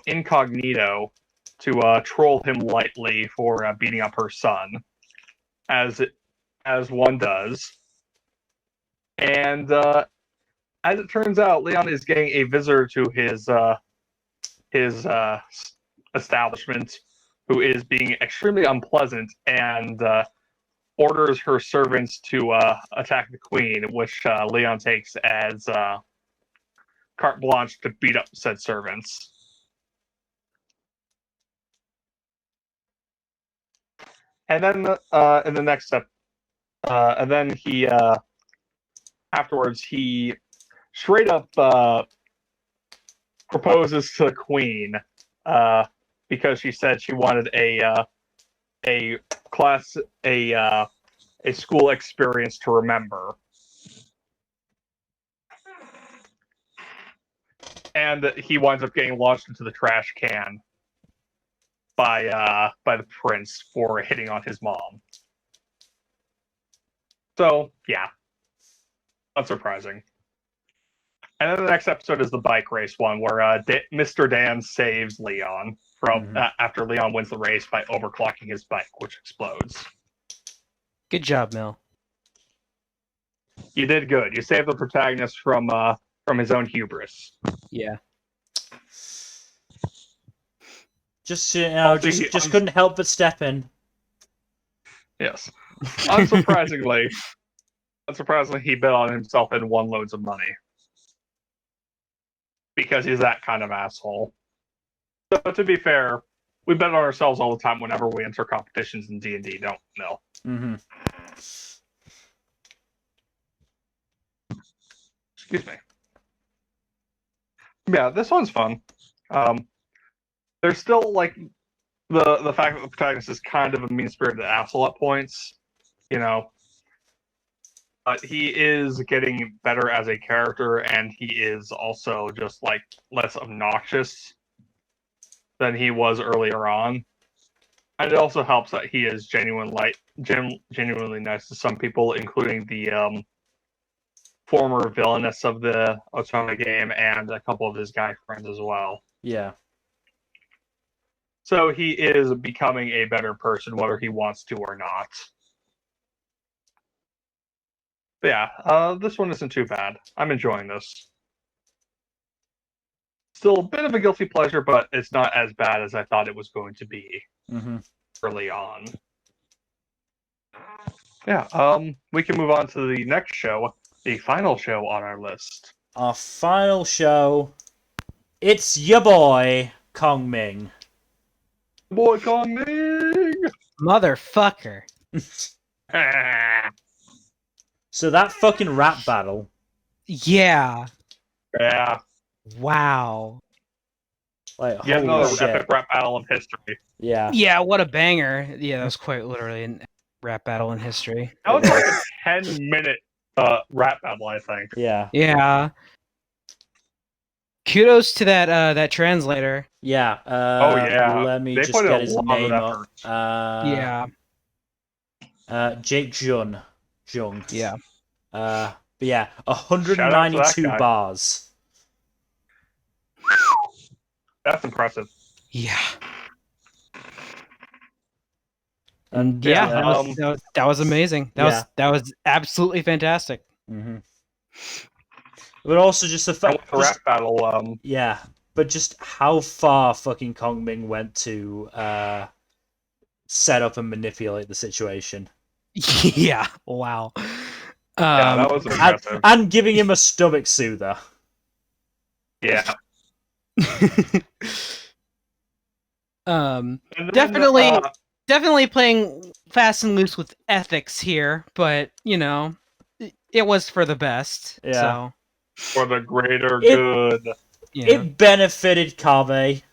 incognito to troll him lightly for beating up her son, as one does. And as it turns out, Leon is getting a visitor to his establishment, who is being extremely unpleasant and orders her servants to attack the queen, which Leon takes as carte blanche to beat up said servants. And then in the next step, and then he afterwards he straight up proposes to the queen because she said she wanted a school experience to remember. And he winds up getting launched into the trash can by the prince for hitting on his mom. So yeah, unsurprising. And then the next episode is the bike race one, where Mr. Dan saves Leon from after Leon wins the race by overclocking his bike, which explodes. Good job, Mel. You did good. You saved the protagonist from his own hubris. Yeah. Just just couldn't help but step in. Yes. Unsurprisingly, he bet on himself and won loads of money. Because he's that kind of asshole. So to be fair, we bet on ourselves all the time whenever we enter competitions in D&D, don't we, Mel? Mm-hmm. Excuse me. Yeah, this one's fun. There's still like the fact that the protagonist is kind of a mean-spirited asshole at points, you know. But he is getting better as a character, and he is also just like less obnoxious than he was earlier on. And it also helps that he is genuinely nice to some people, including the former villainess of the Otome game and a couple of his guy friends as well. Yeah. So he is becoming a better person, whether he wants to or not. But yeah, this one isn't too bad. I'm enjoying this. Still a bit of a guilty pleasure, but it's not as bad as I thought it was going to be early on. Yeah, we can move on to the next show, the final show on our list. Our final show, it's your boy, Kongming. Boy Kongming! Motherfucker. So that fucking rap battle. Yeah. Yeah. Wow. Like, Yet holy another shit. epic rap battle in history. Yeah. Yeah, what a banger. Yeah, that was quite literally a rap battle in history. That was like a 10-minute rap battle, I think. Yeah. Yeah. Kudos to that translator. Yeah. Oh, yeah. Let me They just put in get a his lot of name effort. Yeah. Jake Jung. Yeah. But yeah, Shout out to 192 that guy. bars. That's impressive. Yeah. And Yeah, Yeah, that was amazing. That was absolutely fantastic. Mm-hmm. But also just the And fact, with the rap battle, yeah, but just how far fucking Kongming went to set up and manipulate the situation. Yeah. Wow. yeah, that was impressive. And giving him a stomach soother. Yeah. And then, definitely playing fast and loose with ethics here, but you know, it was for the best. Yeah. So for the greater good. yeah. It benefited Kabe.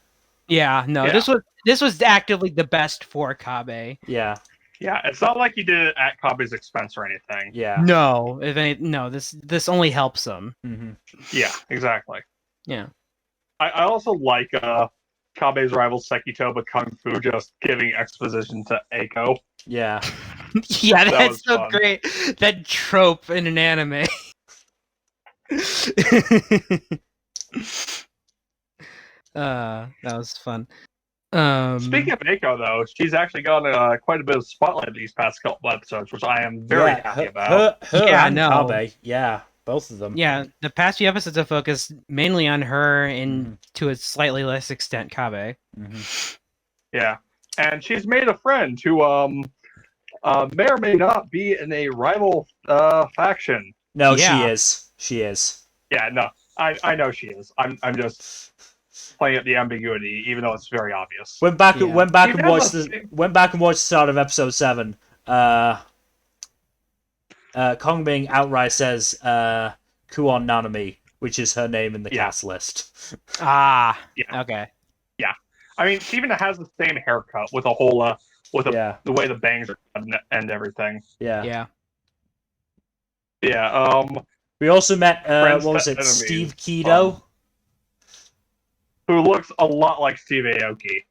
Yeah, no, Yeah. this was actively the best for Kabe. Yeah. Yeah, it's not like you did it at Kabe's expense or anything. Yeah. No, this only helps him. Mm-hmm. Yeah, exactly. Yeah. I also like Kabe's rival Sekitoba Kung Fu just giving exposition to Eiko. Yeah. Yeah, That that's was so fun. great. That trope in an anime. That was fun. Speaking of Eiko, though, she's actually gotten quite a bit of spotlight these past couple episodes, which I am very happy about. Her Yeah, and no. Kabe. Yeah, both of them. Yeah, the past few episodes have focused mainly on her and to a slightly less extent Kabe. Yeah, and she's made a friend who may or may not be in a rival faction. No, Yeah. she is. She is. Yeah, no, I know she is. I'm just playing at the ambiguity, even though it's very obvious. Went back Even and watched the start of episode 7. Kongming outright says Kuon Nanami, which is her name in the cast list. Ah, Yeah. okay. Yeah, I mean, she even has the same haircut with a whole the way the bangs are cut and everything. Yeah. Yeah. We also met Friends what was to it? enemies. Steve Kido, who looks a lot like Steve Aoki.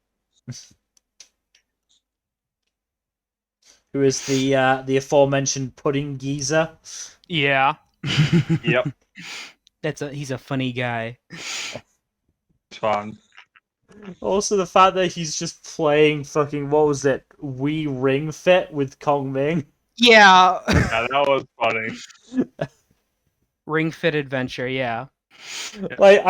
who is the aforementioned pudding geezer. Yeah. Yep. He's a funny guy. It's fun. Also, the fact that he's just playing fucking, what was it? Wii Ring Fit with Kongming. Yeah. Yeah, that was funny. Ring Fit Adventure, yeah. Like,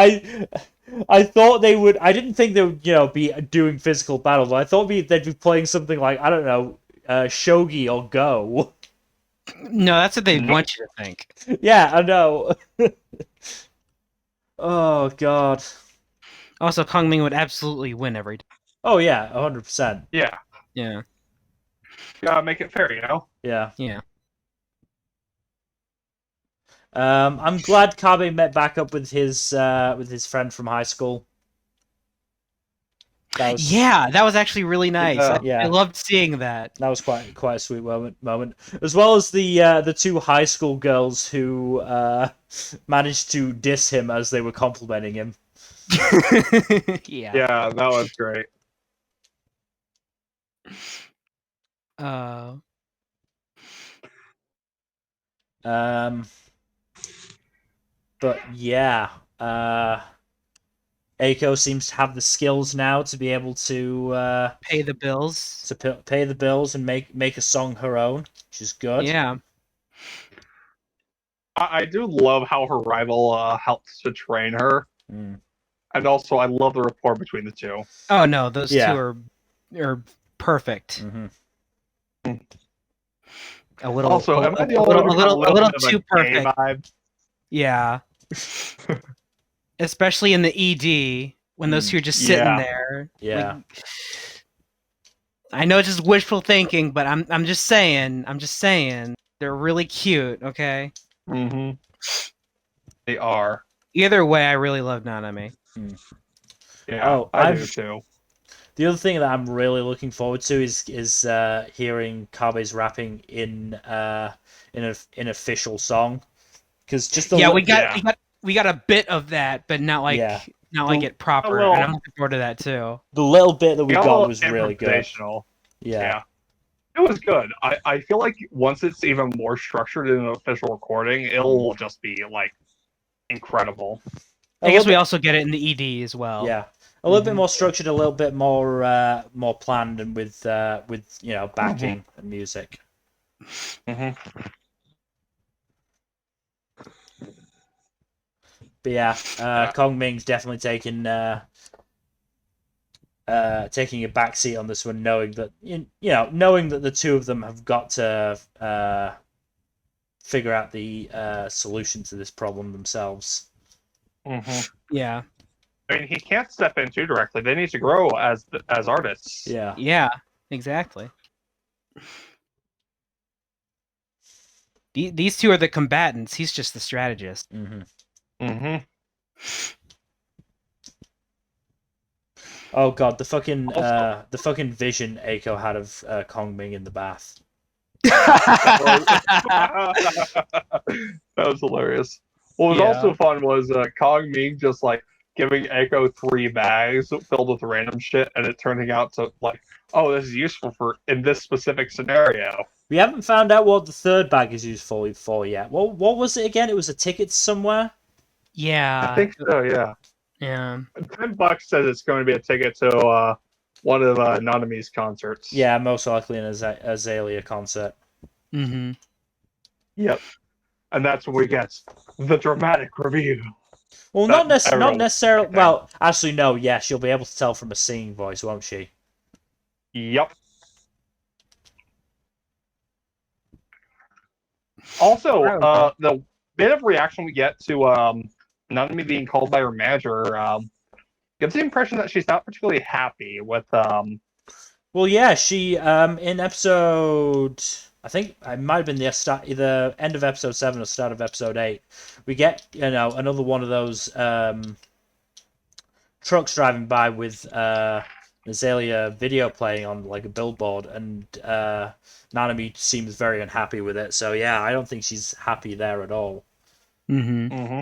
I thought they would. I didn't think they would, be doing physical battle. I thought they'd be playing something like, I don't know, shogi or go. No, that's what they want you to think. Yeah, I know. Oh god. Also, Kongming would absolutely win every time. Oh yeah, 100%. Yeah. Yeah. Gotta make it fair, you know? Yeah. Yeah. I'm glad Kabe met back up with his friend from high school. Yeah, that was actually really nice. Yeah. I loved seeing that. That was quite a sweet moment, as well as the two high school girls who managed to diss him as they were complimenting him. Yeah. Yeah, that was great. But yeah, Eiko seems to have the skills now to be able to pay the bills. To pay the bills and make a song her own, which is good. Yeah. I do love how her rival helps to train her. And also, I love the rapport between the two. Oh no, those two are perfect. A little, also, a little too perfect. Vibe? Yeah. Especially in the ED when those two are just sitting there. Yeah. Like, I know it's just wishful thinking, but I'm just saying. They're really cute. Okay. They are. Either way, I really love Nanami. Yeah, I do too. The other thing that I'm really looking forward to is hearing Kabe's rapping in an official song, because just we got a bit of that, but not like it proper. And I'm looking forward to that too. The little bit that we got was really good. Yeah. It was good. I feel like once it's even more structured in an official recording, it'll just be like incredible. I guess we also get it in the ED as well. Yeah, a little bit more structured, a little bit more planned, and with backing and music. But yeah, Kongming's definitely taking a backseat on this one, knowing that the two of them have got to figure out the solution to this problem themselves. Yeah. I mean, he can't step in too directly. They need to grow as artists. Yeah. Yeah. Exactly. These two are the combatants. He's just the strategist. Oh god, the fucking vision Eiko had of Kongming in the bath. That was hilarious. What was also fun was Kongming just like giving Echo 3 bags filled with random shit, and it turning out to like, oh, this is useful for in this specific scenario. We haven't found out what the third bag is used for yet. What was it again? It was a ticket somewhere? Yeah. I think so. Yeah. Yeah. $10 says it's going to be a ticket to one of Nanami's concerts. Yeah, most likely an Azalea concert. Mm-hmm. Yep. And that's when we get the dramatic review. Well, not necessarily. Okay. Well, actually, no. Yes, you'll be able to tell from a singing voice, won't she? Yep. Also, the bit of reaction we get to Nanami being called by her manager gives the impression that she's not particularly happy with. Well, yeah, she in episode, I think it might have been the start, either end of episode 7 or start of episode 8. We get another one of those trucks driving by with Azalea video playing on like a billboard, and Nanami seems very unhappy with it. So yeah, I don't think she's happy there at all. Mm-hmm.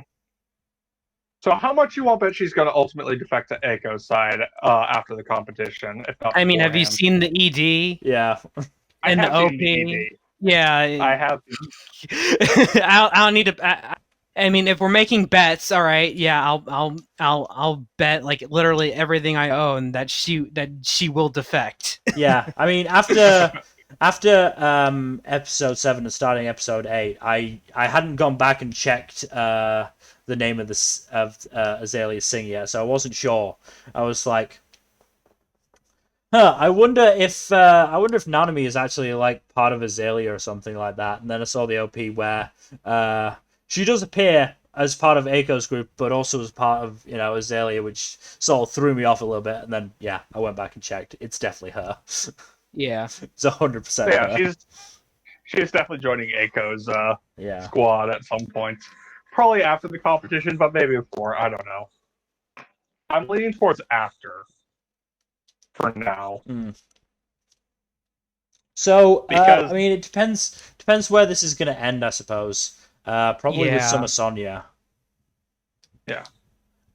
So how much you won't bet she's going to ultimately defect to Eiko's side after the competition? If not I mean, have you beforehand? seen the ED Yeah. and the I have OP? seen the ED. Yeah. I have. I don't need to. I mean, if we're making bets, all right, yeah, I'll bet like literally everything I own that she will defect. Yeah, I mean after episode 7 and starting episode 8, I hadn't gone back and checked the name of Azalea's singer yet, so I wasn't sure. I was like, I wonder if Nanami is actually like part of Azalea or something like that. And then I saw the OP where she does appear as part of Eiko's group, but also as part of Azalea, which sort of threw me off a little bit. And then yeah, I went back and checked. It's definitely her. Yeah, It's 100% Yeah, her. she's definitely joining Eiko's Yeah. squad at some point. Probably after the competition, but maybe before. I don't know. I'm leaning towards after. For now. So Because- I mean, it depends where this is going to end, I suppose. Probably with Summer Sonia. Yeah.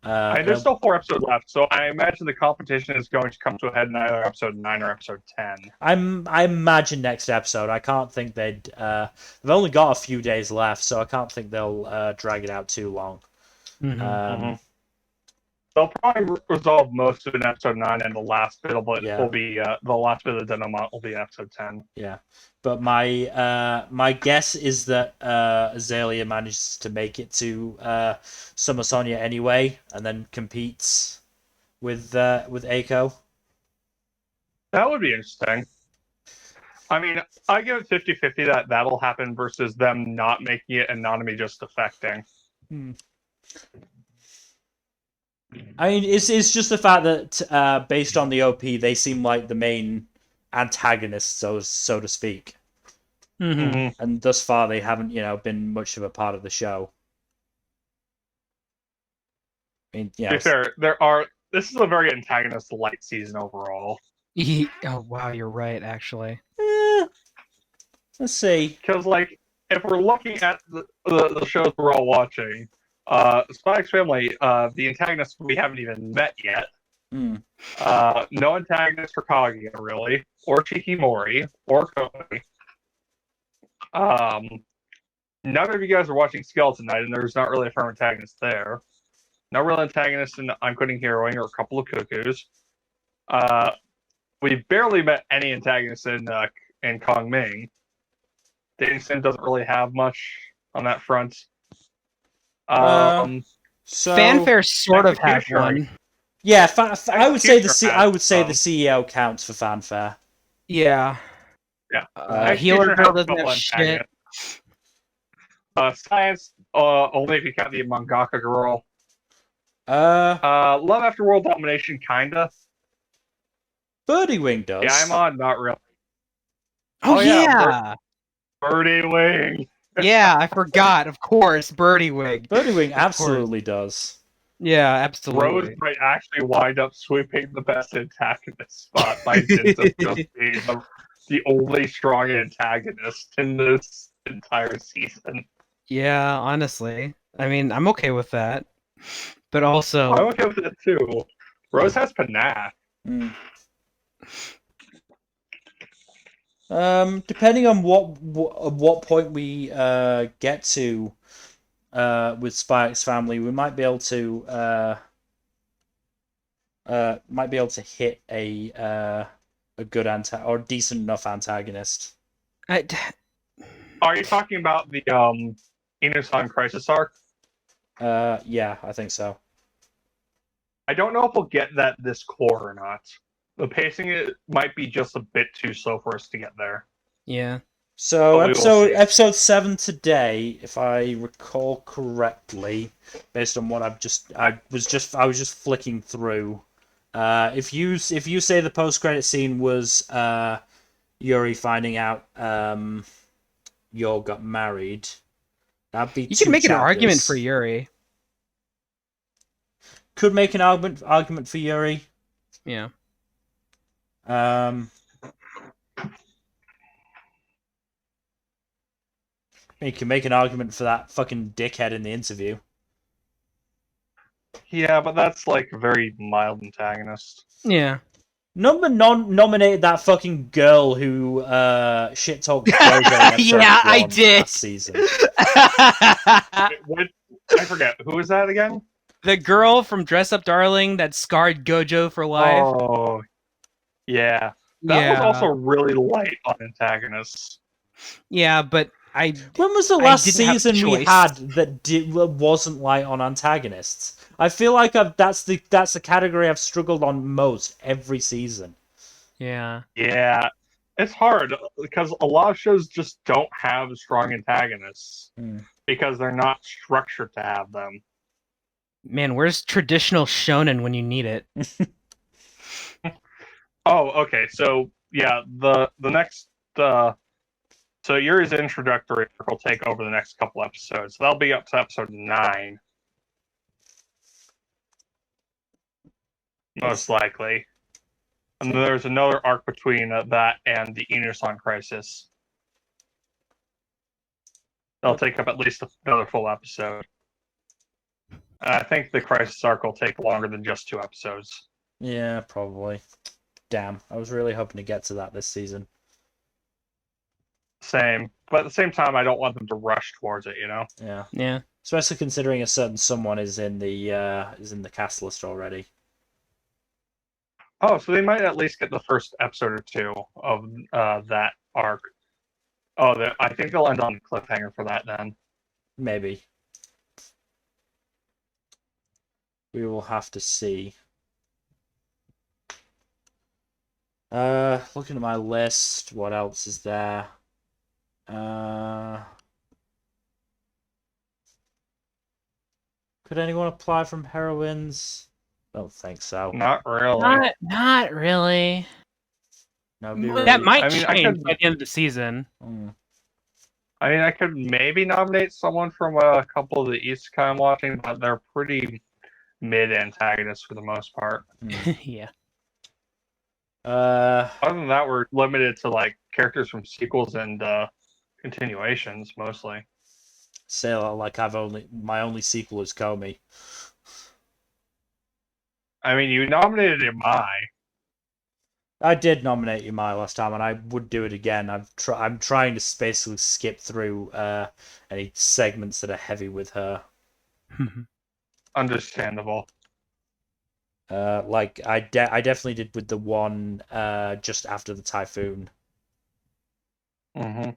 There's still 4 episodes left, so I imagine the competition is going to come to a head in either episode 9 or episode 10. I imagine next episode. I can't think they've only got a few days left, so I can't think they'll drag it out too long. They'll probably resolve most of it in episode 9, and the last bit will be the last bit of the Deaimon will be episode 10. Yeah, but my guess is that Azalea manages to make it to Summer Sonia anyway, and then competes with Eiko. That would be interesting. I mean, I give it 50-50 that that'll happen versus them not making it and Nanami just defecting. I mean, it's just the fact that based on the OP, they seem like the main antagonists, so to speak. And thus far, they haven't, been much of a part of the show. I mean, To be fair, this is a very antagonist light season overall. Oh wow, you're right. Actually, let's see. Because if we're looking at the shows we're all watching, Spy X Family, the antagonists we haven't even met yet. No antagonist for Kaguya, really, or Shikimori, or Komi. None of you guys are watching Skeleton Knight, and there's not really a firm antagonist there. No real antagonist in I'm Quitting Heroing or a Couple of Cuckoos. We barely met any antagonists in Kongming. Danseur doesn't really have much on that front. So Fanfare sort of has one. Yeah, I would say the CEO counts for Fanfare. Yeah. Yeah. Healer Girl doesn't have shit. Science, only if you count the mangaka girl. Love After World Domination, kinda. Birdie Wing does. Daimon, not really. Oh yeah. Birdie Wing. Yeah, I forgot. Of course, Birdie Wing. Birdie Wing absolutely does. Yeah, absolutely. Rose might actually wind up sweeping the best antagonist spot by dint of just being the only strong antagonist in this entire season. Yeah, honestly. I mean, I'm okay with that. But also, I'm okay with that too. Rose has panache. Depending on what point we get to with Spike's family, we might be able to hit a good or decent enough antagonist. Are you talking about the Inu-san Crisis arc? Yeah, I think so. I don't know if we'll get that this core or not. The pacing it might be just a bit too slow for us to get there. yeah. So But we will see. episode 7 today, if I recall correctly, based on what I was just flicking through. If you say the post credit scene was Yuri finding out Yor got married, that'd be You two can make an chapters. argument for Yuri. Could make an argument for Yuri. Yeah. You can make an argument for that fucking dickhead in the interview. Yeah, but that's like a very mild antagonist. Yeah. Nominated that fucking girl who shit talked Gojo in Yeah, I episode 1 did. last season. What? I forget. Who was that again? The girl from Dress Up Darling that scarred Gojo for life. Oh, yeah. That was also really light on antagonists. Yeah, but when was the last didn't have a season we choice. had that wasn't light on antagonists? I feel like that's the category I've struggled on most every season. Yeah. Yeah. It's hard because a lot of shows just don't have strong antagonists because they're not structured to have them. Man, where's traditional shonen when you need it? Oh, okay. So yeah, the next so Yuri's introductory arc will take over the next couple episodes. That'll be up to episode 9. Most likely. And then there's another arc between that and the Inu-san Crisis. They'll take up at least another full episode. I think the Crisis arc will take longer than just 2 episodes. Yeah, probably. Damn, I was really hoping to get to that this season. Same. But at the same time, I don't want them to rush towards it, you know? Yeah. Yeah. Especially considering a certain someone is in the cast list already. Oh, so they might at least get the first episode or 2 of that arc. Oh, I think they'll end on a cliffhanger for that then. Maybe. We will have to see. Looking at my list, what else is there? Could anyone apply from Heroines? Don't think so. Not really. Not really. Nobody That really- might I mean, I change could- by the end of the season. I mean, I could maybe nominate someone from a couple of the East I'm watching, but they're pretty mid antagonists for the most part. Yeah. Other than that, we're limited to like characters from sequels and continuations mostly. Say like my only sequel is Komi. I mean, you nominated Imai. I did nominate Yumai last time, and I would do it again. I'm trying to basically skip through any segments that are heavy with her. Understandable. Like I definitely did with the one just after the typhoon. Mm-hmm.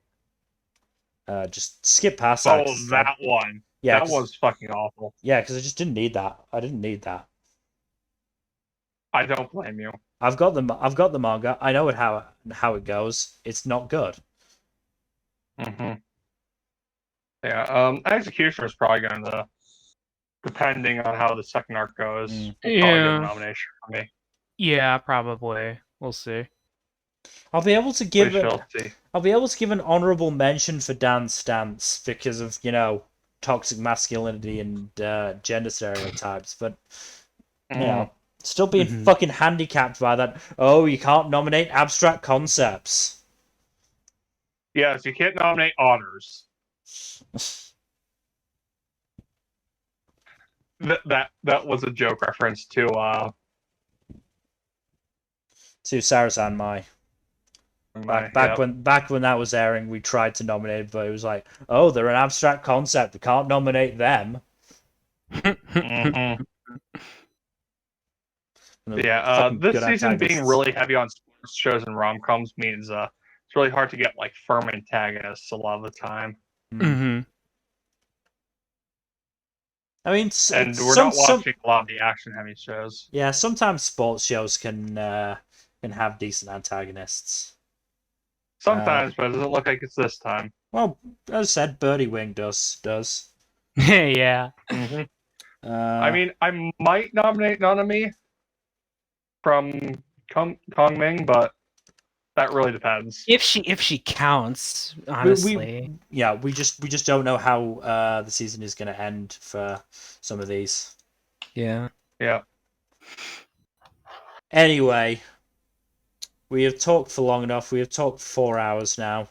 Just skip past that. Oh, that one. Yeah, that was fucking awful. Yeah, because I just didn't need that. I didn't need that. I don't blame you. I've got the manga. I know how it goes. It's not good. Mm-hmm. Yeah. Executioner is probably going to, depending on how the second arc goes, probably get a nomination for me. Yeah, probably. We'll see. I'll be able to give We shall see. I'll be able to give an honorable mention for Dance because of, toxic masculinity and gender stereotypes, but still being fucking handicapped by that. Oh, you can't nominate abstract concepts. Yes, you can't nominate honors. that was a joke reference to Sarasan Mai. Back when that was airing, we tried to nominate, but it was like, oh, they're an abstract concept. We can't nominate them. Mm-hmm. Yeah, this season being really heavy on sports shows and rom-coms means it's really hard to get like firm antagonists a lot of the time. Mm-hmm. I mean, and we're not watching a lot of the action-heavy shows. Yeah, sometimes sports shows can have decent antagonists. Sometimes, but it doesn't look like it's this time. Well, as I said, Birdie Wing does. Yeah. Mm-hmm. I mean, I might nominate Nanami from Kongming, but that really depends. If she counts, honestly. We just don't know how the season is going to end for some of these. Yeah. Yeah. Anyway, we have talked for long enough. We have talked for 4 hours now.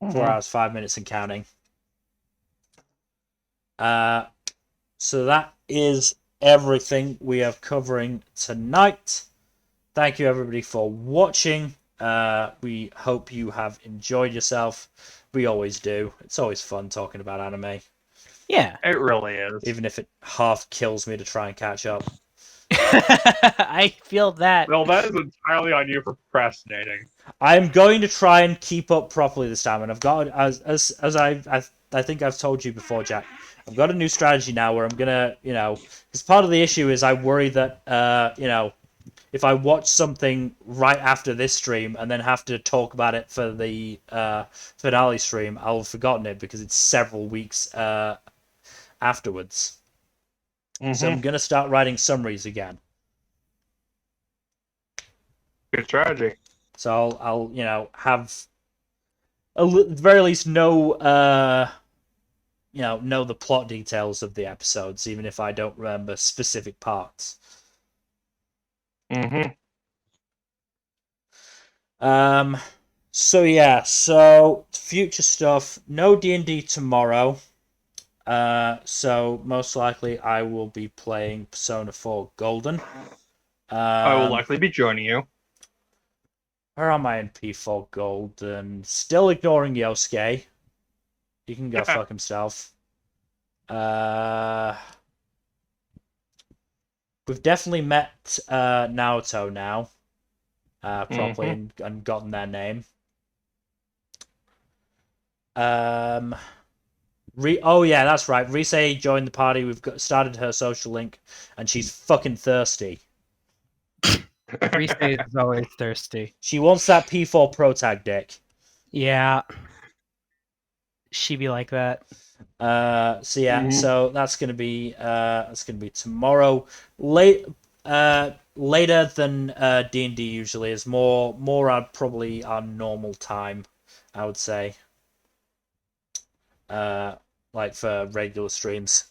4 hours, 5 minutes and counting. So that is everything we are covering tonight. Thank you everybody for watching. We hope you have enjoyed yourself. We always do. It's always fun talking about anime. Yeah. It really is. Even if it half kills me to try and catch up. I feel that. Well, that is entirely on you for procrastinating. I'm going to try and keep up properly this time, and I've got as I think I've told you before, Jack. I've got a new strategy now where I'm gonna, because part of the issue is I worry that if I watch something right after this stream and then have to talk about it for the finale stream, I'll have forgotten it because it's several weeks afterwards. Mm-hmm. So I'm going to start writing summaries again. Good strategy. So I'll have at the very least know the plot details of the episodes, even if I don't remember specific parts. Mm-hmm. So future stuff. No D&D tomorrow. So most likely I will be playing Persona 4 Golden. I will likely be joining you. Where am I in P4 Golden? Still ignoring Yosuke. He can go fuck himself. We've definitely met Naoto now. Properly and gotten their name. Oh yeah, that's right. Rise joined the party. We've started her social link, and she's fucking thirsty. Rise is always thirsty. She wants that P4 Pro Tag dick. Yeah. She be like that. So that's gonna be tomorrow. Later than D&D usually is more on probably our normal time, I would say. Like for regular streams.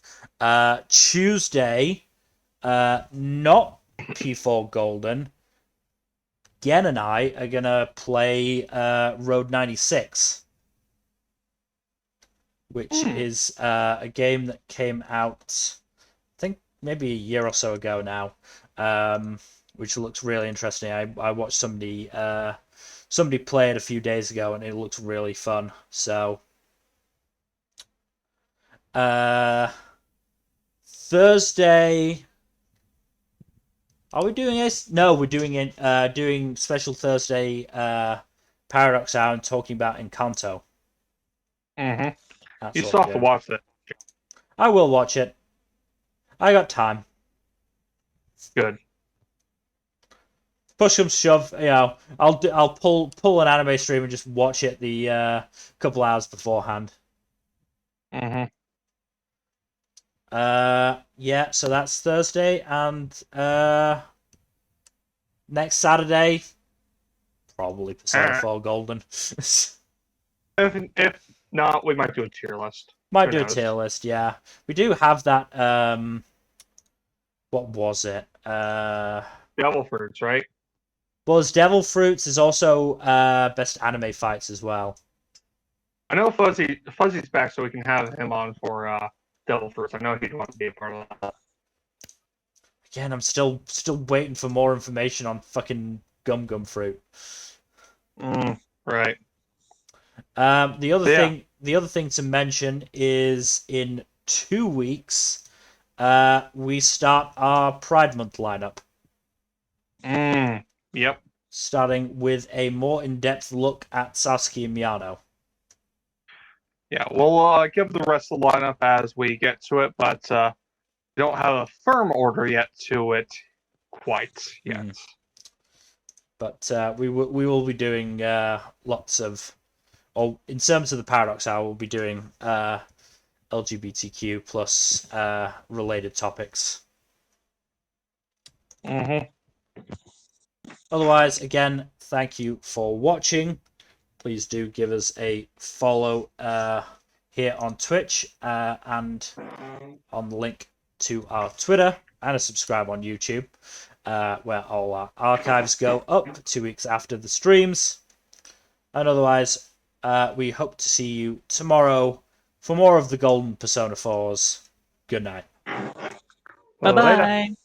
Tuesday, not P4 Golden. Gen and I are gonna play Road 96, which is a game that came out, I think maybe a year or so ago now, which looks really interesting. I watched somebody play it a few days ago, and it looked really fun. So. Thursday. Are we doing this? No, we're doing special Thursday Paradox Hour and talking about Encanto. Mm-hmm. You still have to watch it. I will watch it. I got time. Good. Push comes to shove, I'll pull an anime stream and just watch it the couple hours beforehand. Mm-hmm. So that's Thursday, and next Saturday, probably Persona 4 Golden. If not, we might do a tier list. Might do a tier list, yeah. We do have that, what was it? Devil Fruits, right? Well, there's Devil Fruits, there's also Best Anime Fights as well. I know Fuzzy's back, so we can have him on for Devil Fruits. I know he'd want to be a part of that. Again, I'm still waiting for more information on fucking Gum Fruit. Right. The other Yeah. thing to mention is in 2 weeks, we start our Pride Month lineup. Yep. Starting with a more in-depth look at Sasuke and Miyano. Yeah, we'll give the rest of the lineup as we get to it, but we don't have a firm order yet to it quite yet. But we will be doing lots of, or in terms of the Paradox Hour, we'll be doing LGBTQ plus related topics. Otherwise, again, thank you for watching. Please do give us a follow here on Twitch and on the link to our Twitter, and a subscribe on YouTube, where all our archives go up 2 weeks after the streams. And otherwise, we hope to see you tomorrow for more of the Golden Persona 4s. Good night. Bye-bye.